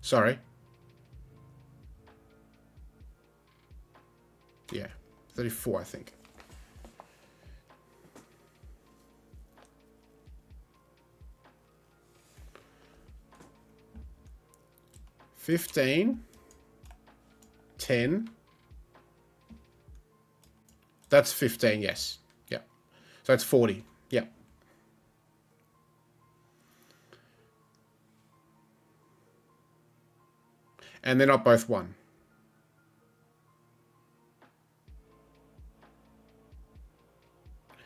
Sorry. Yeah, 34, I think. $15, 10. That's 15, yes. Yeah. So it's 40. Yeah. And they're not both 1.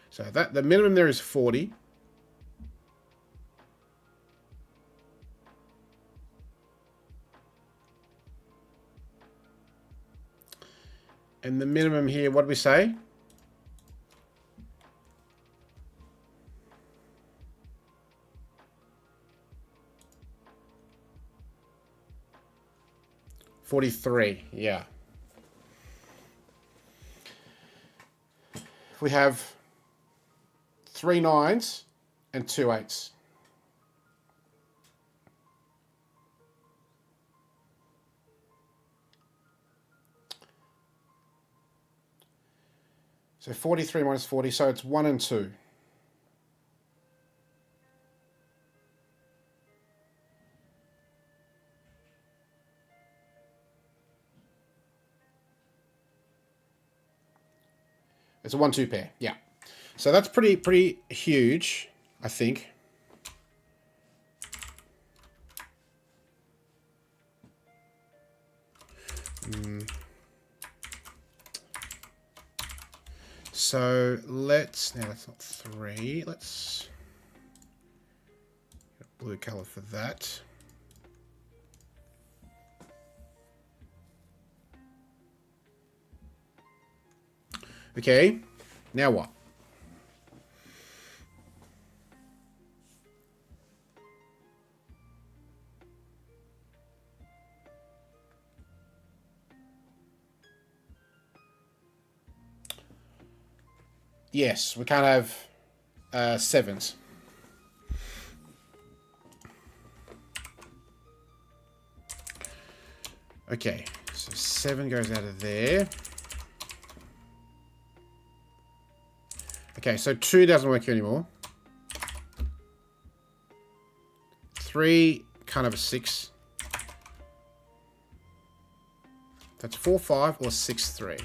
So that the minimum there is 40. And the minimum here, what do we say? $43, yeah. We have 3 9s and 2 8s. So 43 minus 40, so it's 1 and 2. It's a 1-2 pair, yeah. So that's pretty huge, I think. So let's, now that's not 3, let's get a blue color for that. Okay, now what? Yes, we can't have 7s. Okay, so 7 goes out of there. Okay, so 2 doesn't work here anymore. 3, can't have a 6. That's 4, 5 or 6, 3.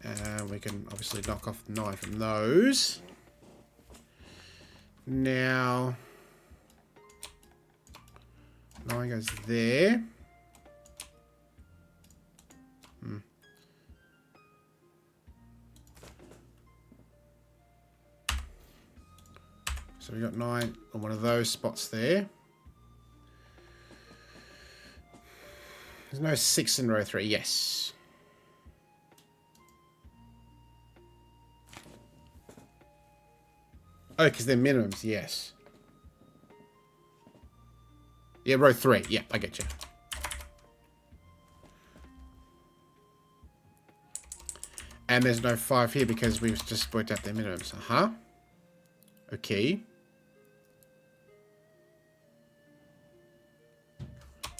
And we can obviously knock off 9 from those. Now, 9 goes there. So we got 9 on one of those spots there. There's no 6 in row 3. Yes. Oh, because they're minimums. Yes. Yeah, row 3. Yeah, I get you. And there's no 5 here because we've just worked out their minimums. Okay.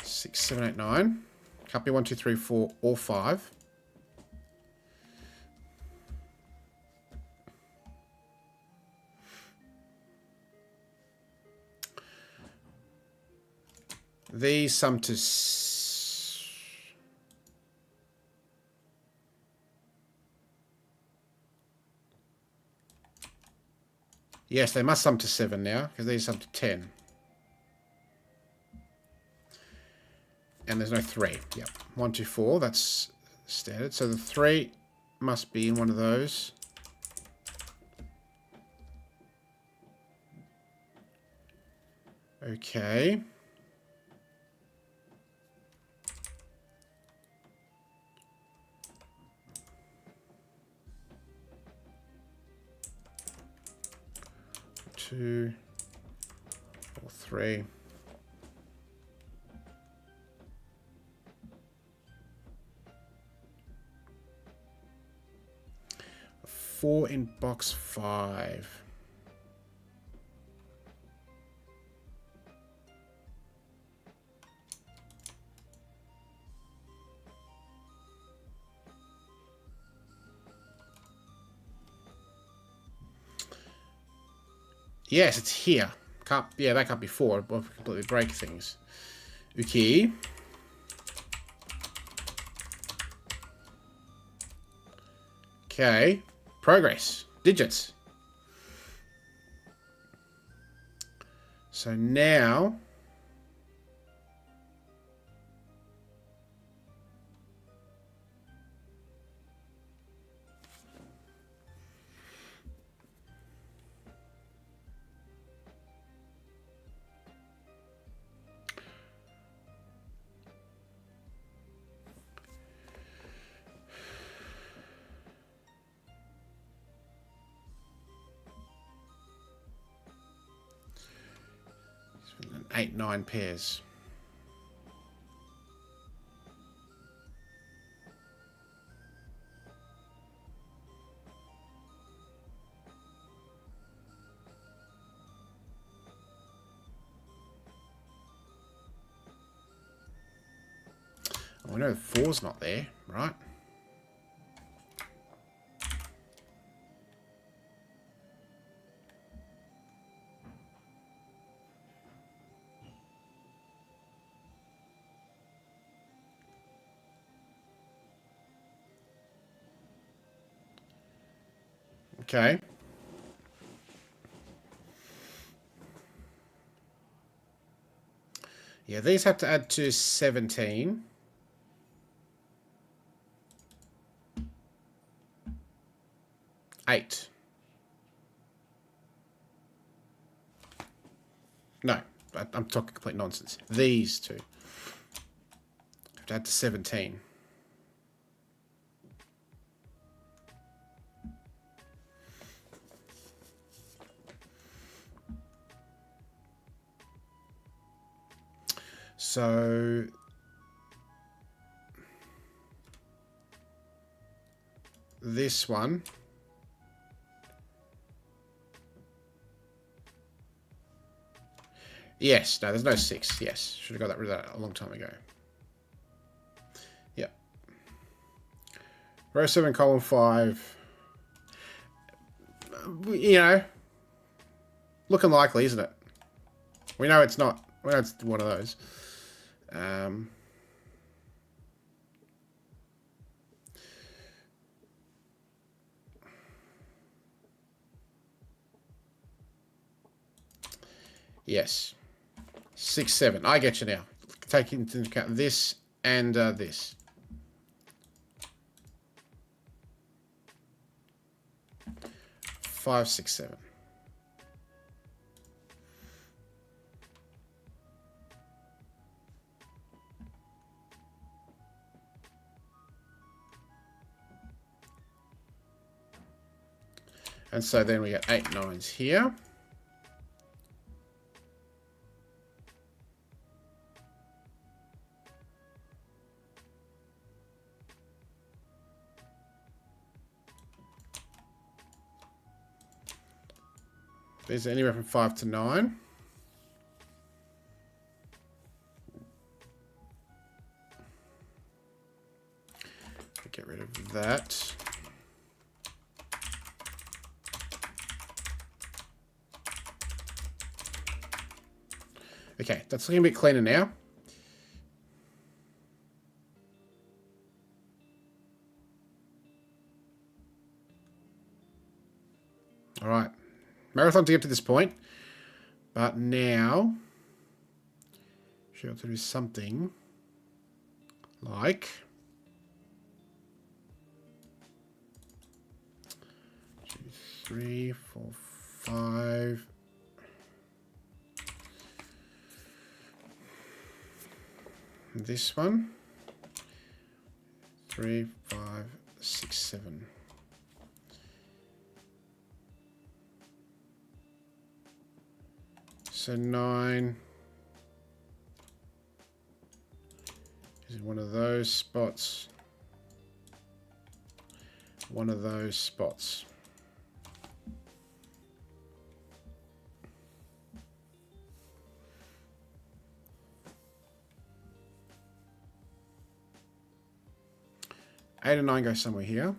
6, 7, 8, 9. Can't be 1, 2, 3, 4, or 5. These sum to... Yes, they must sum to 7 now, because these sum to 10. And there's no 3. Yep. 1, 2, 4. That's standard. So the 3 must be in one of those. Okay. Two or 3. 4 in box 5. Yes, it's here. Can't, yeah, that can't be 4. It will completely break things. Okay. Okay. Progress. Digits. So now... Eight, 9 pairs. Oh, I know 4's not there, right? Okay. Yeah, these have to add to 17. Eight. No, I'm talking complete nonsense. These two have to add to 17. So this one Yes, no, there's no 6. Yes, should have got rid of that a long time ago. Yep. Row 7, column 5. You know, looking likely, isn't it? We know it's not. We know it's one of those. Yes. 6, 7. I get you now. Take into account this and this. 5, 6, 7. And so then we get 8 9s here. There's anywhere from 5 to 9. Get rid of that. Okay, that's looking a bit cleaner now. All right. Marathon to get to this point. But now, should have to do something like 2, 3, 4, 5. This one. 3, 5, 6, 7. So 9 is one of those spots. One of those spots. Eight and 9 go somewhere here.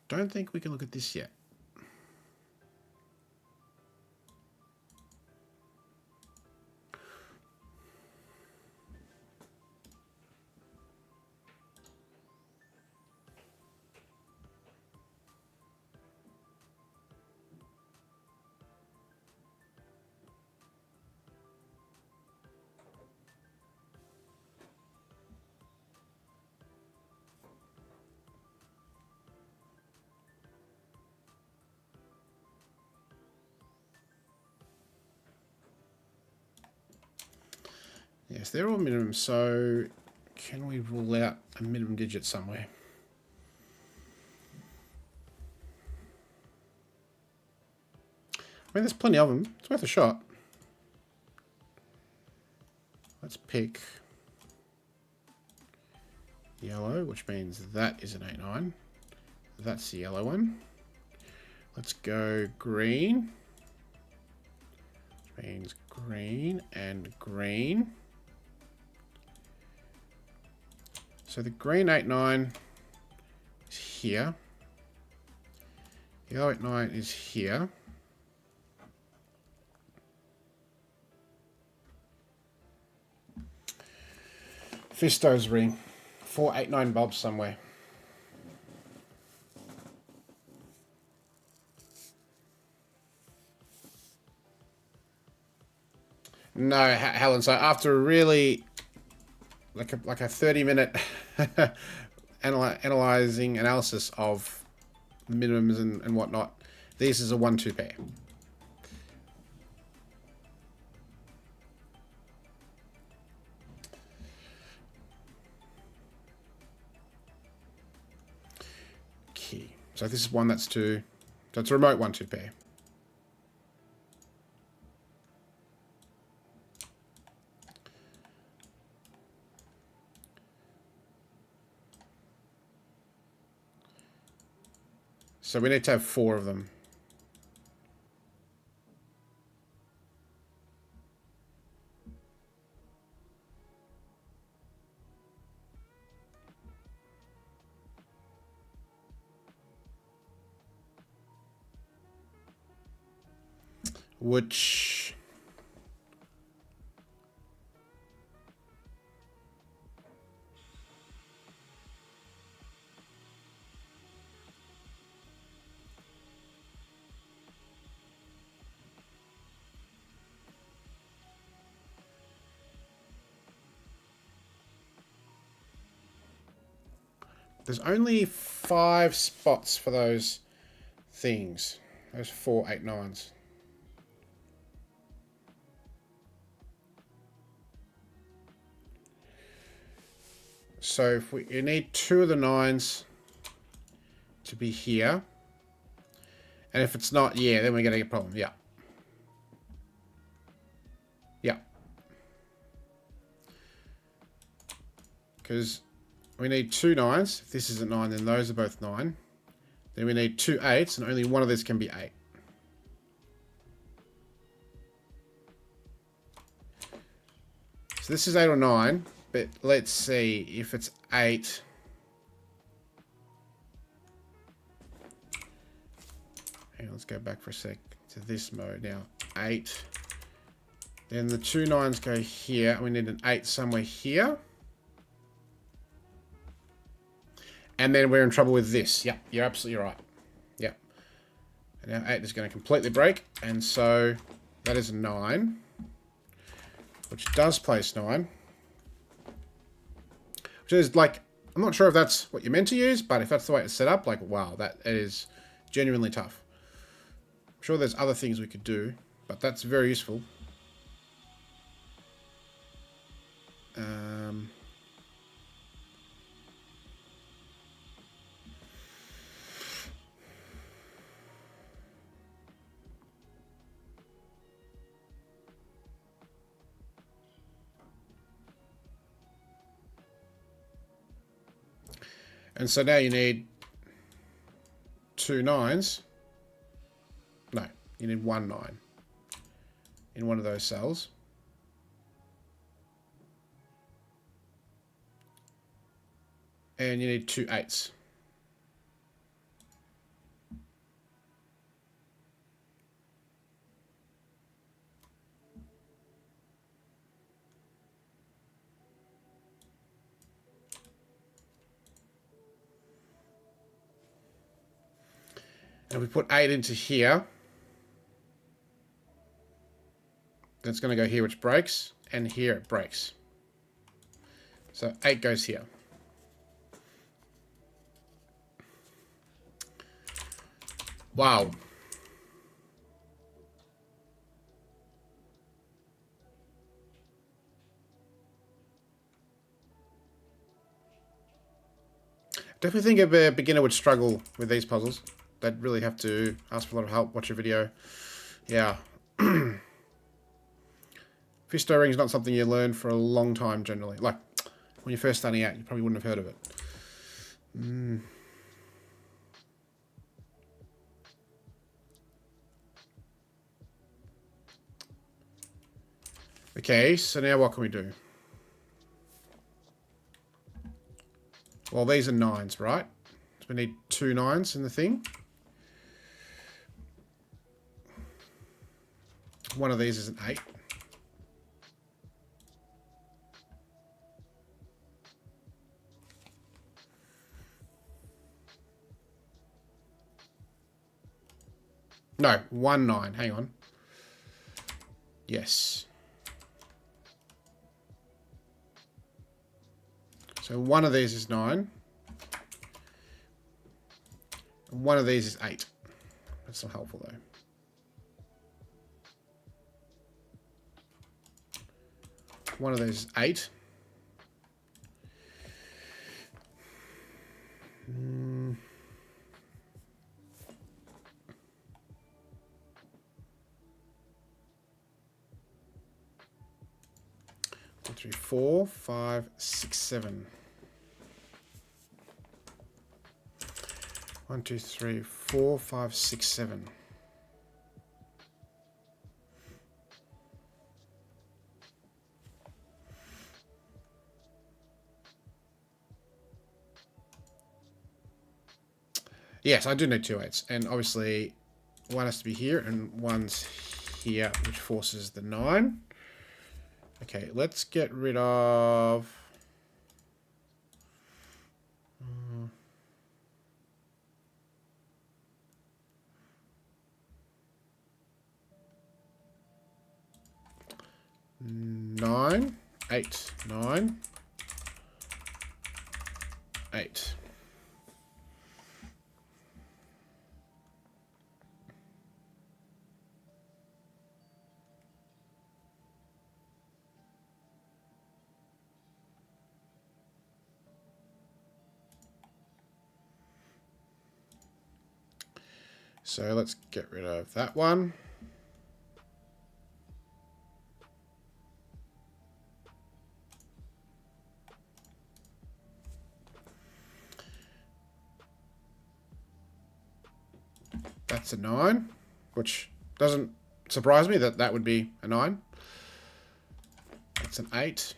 Don't think we can look at this yet. Yes, they're all minimum, so can we rule out a minimum digit somewhere? I mean, there's plenty of them. It's worth a shot. Let's pick yellow, which means that is an 8 9. That's the yellow one. Let's go green, which means green and green. So the green 8 9 is here. Yellow 8 9 is here. Fisto's ring. 489 bulbs somewhere. No, Helen. So after a really like a 30-minute analysis of minimums and whatnot, this is a 1-2 pair. Okay. So this is one that's 2. So it's a remote 1-2 pair. So we need to have 4 of them. Which... There's only 5 spots for those things. Those 489s. So if you need 2 of the 9s to be here. And if it's not, yeah, then we're going to get a problem. Yeah. Yeah. Because we need 2 9s. If this isn't 9, then those are both 9. Then we need 2 8s, and only one of these can be 8. So this is 8 or 9, but let's see if it's 8. Hang on, let's go back for a sec to this mode now. 8. Then the 2 9s go here, and we need an 8 somewhere here. And then we're in trouble with this. Yep, you're absolutely right. Yep. And now 8 is going to completely break. And so that is a 9. Which does place 9. Which is like, I'm not sure if that's what you're meant to use, but if that's the way it's set up, like, wow, that is genuinely tough. I'm sure there's other things we could do, but that's very useful. And so now you need 2 9s. No, you need 1 9 in one of those cells. And you need 2 8s. And we put 8 into here. Then it's going to go here, which breaks. And here it breaks. So 8 goes here. Wow. Definitely think a beginner would struggle with these puzzles. They'd really have to ask for a lot of help, watch a video. Yeah. Fisto ring is not something you learn for a long time generally. Like, when you're first starting out, you probably wouldn't have heard of it. Okay, so now what can we do? Well, these are 9s, right? So we need 2 9s in the thing. One of these is an 8. No, 1, 9. Hang on. Yes. So one of these is 9. And one of these is 8. That's not helpful though. One of those is 8. Mm. 1, 2, 3, 4, 5, 6, 7. 1, 2, 3, 4, 5, 6, 7. Yes, I do need 2 8s. And obviously, one has to be here and one's here, which forces the 9. Okay, let's get rid of... 9, 8, 9, 8. So let's get rid of that one. That's a 9, which doesn't surprise me that that would be a 9. That's an 8.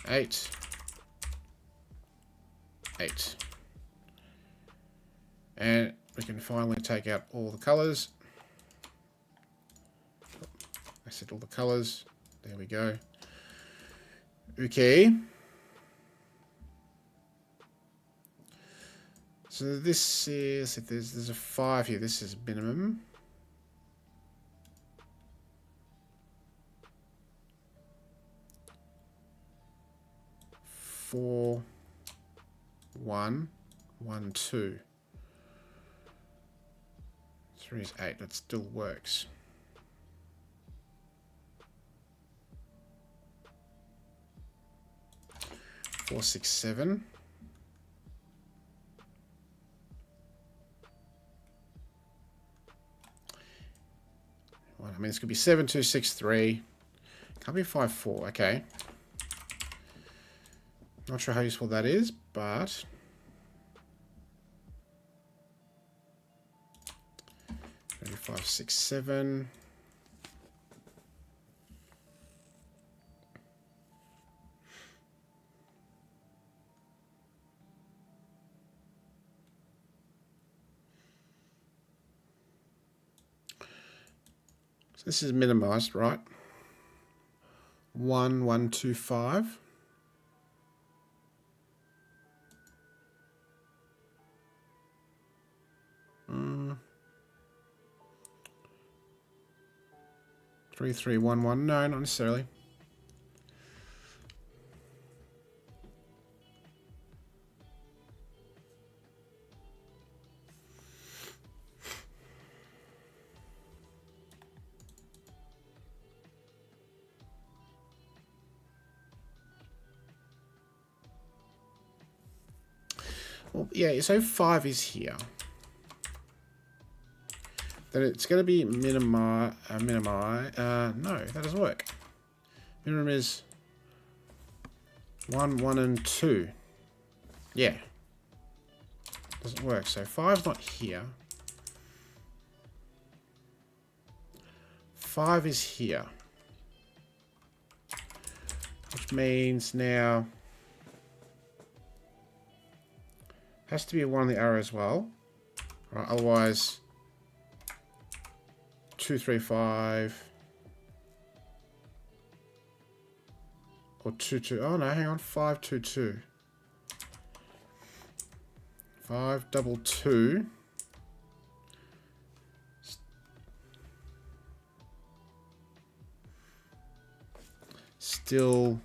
8. 8. And we can finally take out all the colours. I said all the colours. There we go. Okay. So this is, if there's a 5 here, this is minimum. Four, 1, 1, 2. 3 is 8. That still works. Four, 6, 7. Well, I mean, this could be 7, 2, 6, 3. Can't be 5, 4. Okay. Not sure how useful that is, but 5, 6, 7. So this is minimized, right? 1, 1, 2, 5. Three, 3, 1, 1. No, not necessarily. Well, yeah, so 5 is here. Then it's going to be no, that doesn't work. Minimum is 1, 1, and 2. Yeah. Doesn't work. So 5's not here. 5 is here. Which means now has to be a 1 on the arrow as well. Right, otherwise 2, 3, 5 or 2, 2. Oh no, hang on, 5, 2, 2. 5, double 2. Still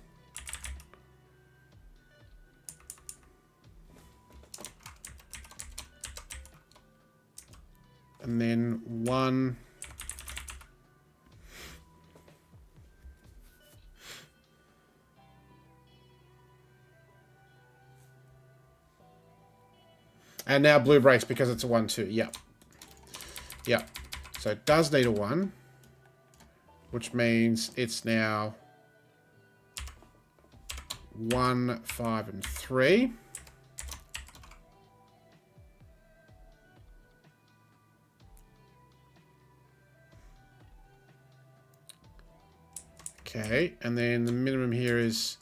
and then 1. And now blue breaks because it's a 1, 2. Yep. Yep. So it does need a 1, which means it's now 1, 5, and 3. Okay, and then the minimum here is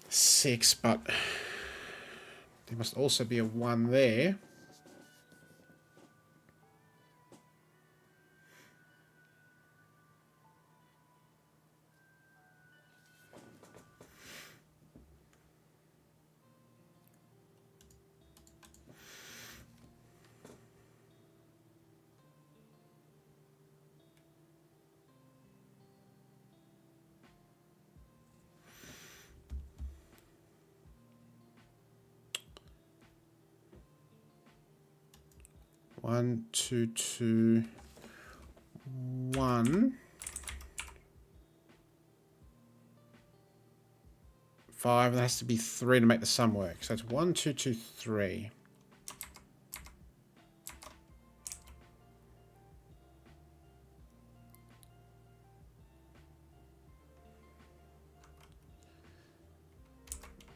6, but there must also be a 1 there. One, two, two, 1, 5. There has to be 3 to make the sum work. So it's 1, 2, 2, 3.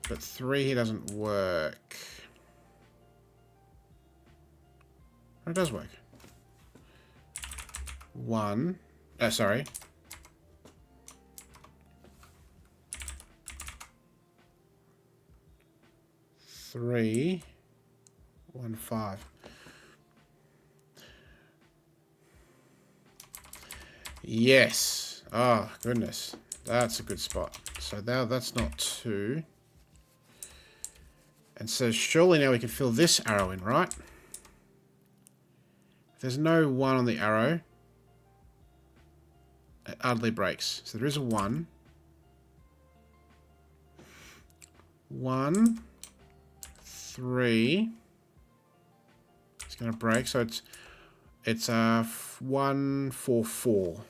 But 3 here doesn't work. Oh, it does work. 1. Sorry. 3, 1, 5. Yes. Oh, goodness. That's a good spot. So now that's not 2. And so surely now we can fill this arrow in, right? If there's no 1 on the arrow, it utterly breaks. So there is a 1. 1, 3. It's going to break. So it's 1, 4, 4.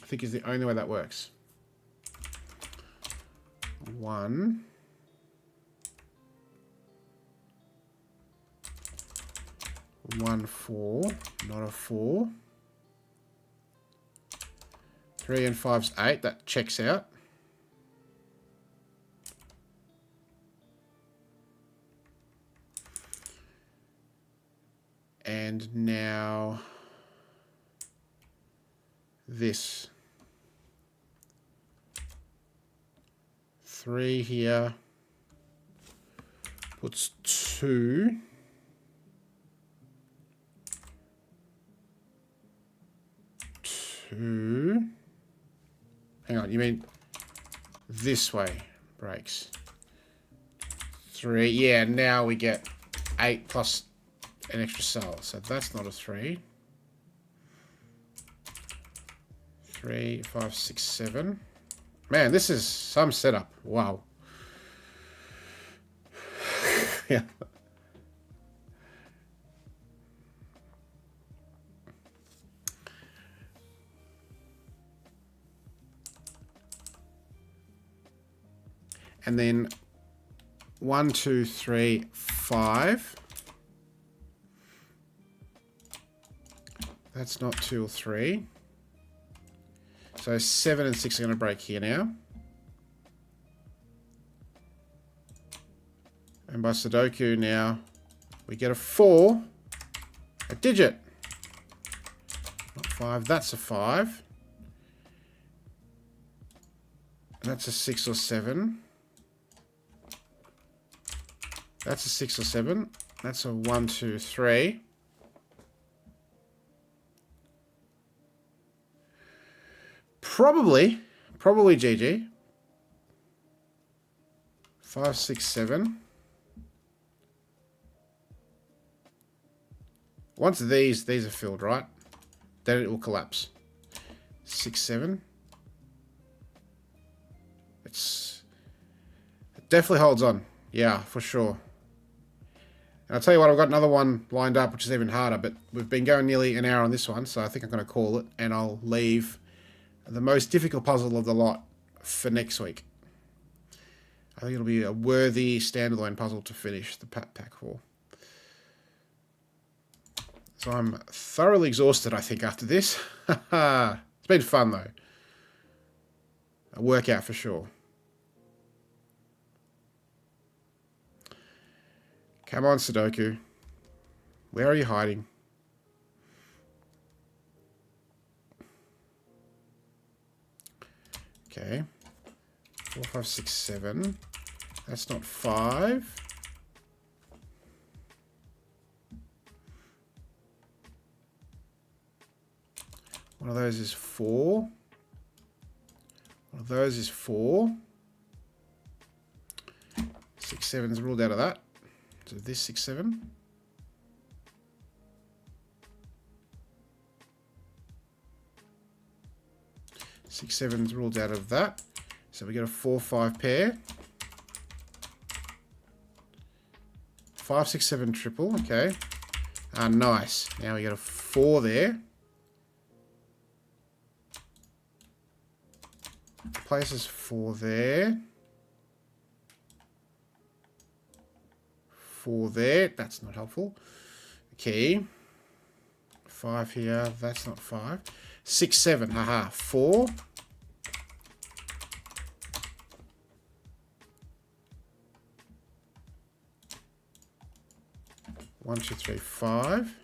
I think is the only way that works. 1. 1, 4, not a 4. 3 and 5's 8. That checks out. And now this 3 here puts 2. 2. Hang on, you mean this way breaks? 3. Yeah, now we get 8 plus an extra cell. So that's not a 3. 3, 5, 6, 7. Man, this is some setup. Wow. Yeah. And then 1, 2, 3, 5. That's not 2 or 3. So 7 and 6 are going to break here now. And by Sudoku now, we get a 4, a digit. Not 5, that's a 5. And that's a 6 or 7. That's a 6 or 7. That's a 1, 2, 3. Probably GG. 5, 6, 7. Once these are filled, right? Then it will collapse. 6, 7. It definitely holds on. Yeah, for sure. And I'll tell you what, I've got another one lined up, which is even harder, but we've been going nearly an hour on this one, so I think I'm going to call it, and I'll leave the most difficult puzzle of the lot for next week. I think it'll be a worthy standalone puzzle to finish the pack 4. So I'm thoroughly exhausted, I think, after this. It's been fun, though. A workout for sure. Come on, Sudoku. Where are you hiding? Okay. 4, 5, 6, 7. That's not 5. One of those is 4. One of those is 4. 6, 7 is ruled out of that. So this 6, 7. Six, 7 is ruled out of that. So we get a 4, 5 pair. 5, 6, 7 triple. Okay. Nice. Now we get a 4 there. Places 4 there. 4 there. That's not helpful. Okay. 5 here. That's not 5. 6, 7. Haha. 4. 1, 2, 3, 5.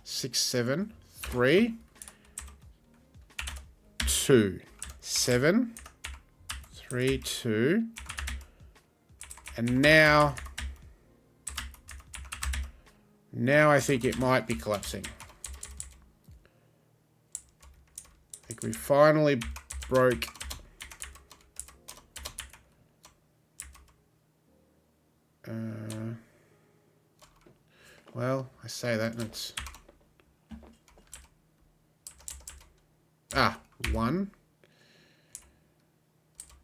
Six, 7, 3, 2, 7, 3, 2, and now I think it might be collapsing. I think we finally broke. Well, I say that and it's 1.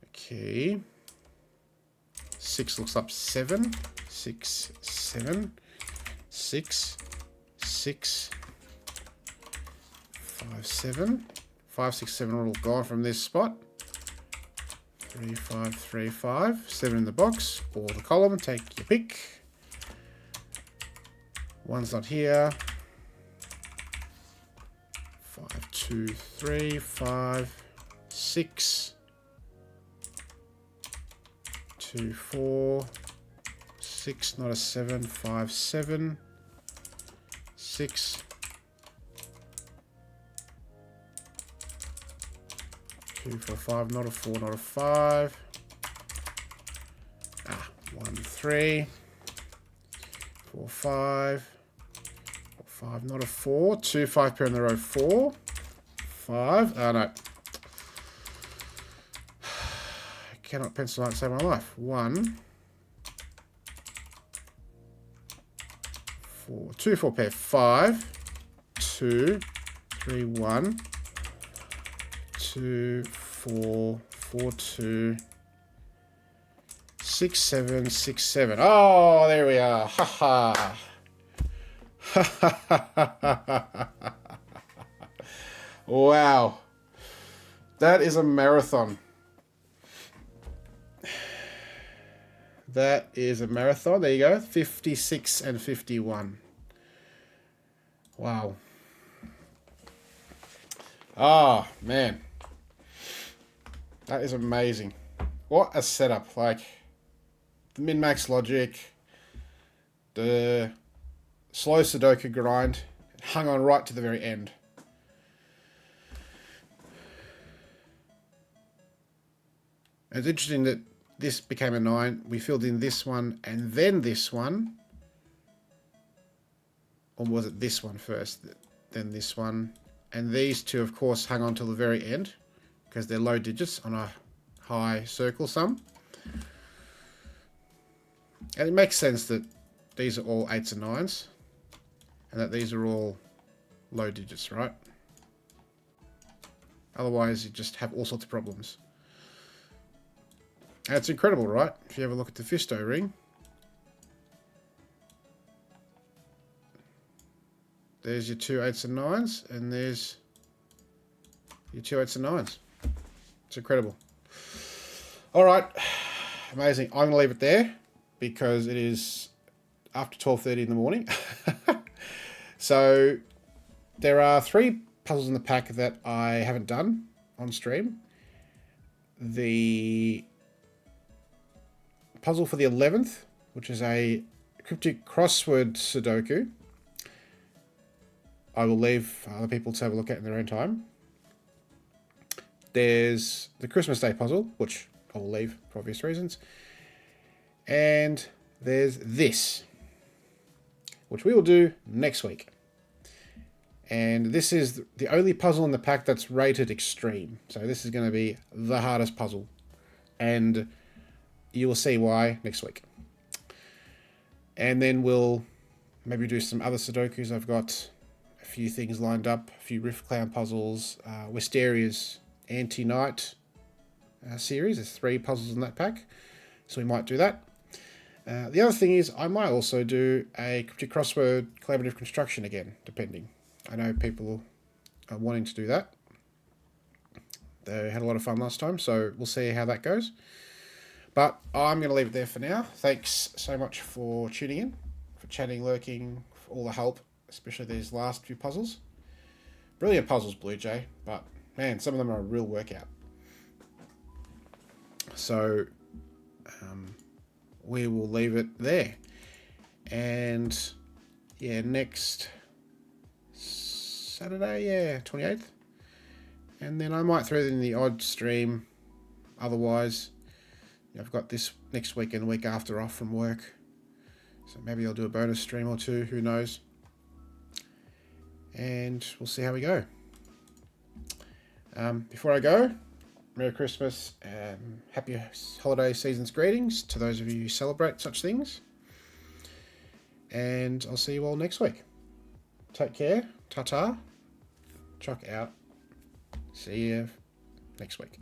Okay. 6 looks up 7. 6, 7. 6, 6. 5, 7. 5, 6, 7 are all gone from this spot. 3, 5, 3, 5. 7 in the box or the column. Take your pick. 1's not here. 5, 2, 3, 5, 6, 2, 4, 6, not a 7, 5, 7, 6, 2, 4, 5, not a 4, not a 5, 1, 3, 4, 5, 5, not a 4, 2, 5 pair in the row, 4, 5, no. I cannot pencil out to save my life. 1, 4, 2, 4 pair, 5, 2, 3, 1, 2, 4, 4, 2, 6, 7, 6, 7. Oh, there we are. Ha ha. Wow. That is a marathon. That is a marathon. There you go. 56 and 51. Wow. Oh, man. That is amazing. What a setup. Like, the min-max logic, the slow Sudoku grind, hung on right to the very end. It's interesting that this became a 9. We filled in this one and then this one. or was it this one first, then this one, and these two of course hang on till the very end because they're low digits on a high circle sum. And it makes sense that these are all 8s and 9s and that these are all low digits, right? Otherwise you just have all sorts of problems. And it's incredible, right? If you have a look at the Fisto ring, there's your two 8s and 9s, and there's your two 8s and 9s. It's incredible. All right, amazing. I'm going to leave it there because it is after 12:30 in the morning. So there are 3 puzzles in the pack that I haven't done on stream. The puzzle for the 11th, which is a cryptic crossword Sudoku, I will leave for other people to have a look at in their own time. There's the Christmas Day puzzle, which I will leave for obvious reasons. And there's this, which we will do next week. And this is the only puzzle in the pack that's rated extreme. So this is going to be the hardest puzzle. And you will see why next week. And then we'll maybe do some other Sudokus. I've got a few things lined up, a few Rift Clown puzzles, Wisteria's Anti-Night series. There's 3 puzzles in that pack, so we might do that. The other thing is I might also do a cryptic crossword collaborative construction again, depending. I know people are wanting to do that. They had a lot of fun last time, so we'll see how that goes. But I'm going to leave it there for now. Thanks so much for tuning in, for chatting, lurking, for all the help, especially these last few puzzles. Brilliant puzzles, BlueJay, but man, some of them are a real workout. So we will leave it there. And yeah, next Saturday, yeah, 28th. And then I might throw in the odd stream. Otherwise, I've got this next week and the week after off from work. So maybe I'll do a bonus stream or 2, who knows. And we'll see how we go. Before I go, Merry Christmas and happy holiday season's greetings to those of you who celebrate such things. And I'll see you all next week. Take care. Ta-ta. Chuck out. See you next week.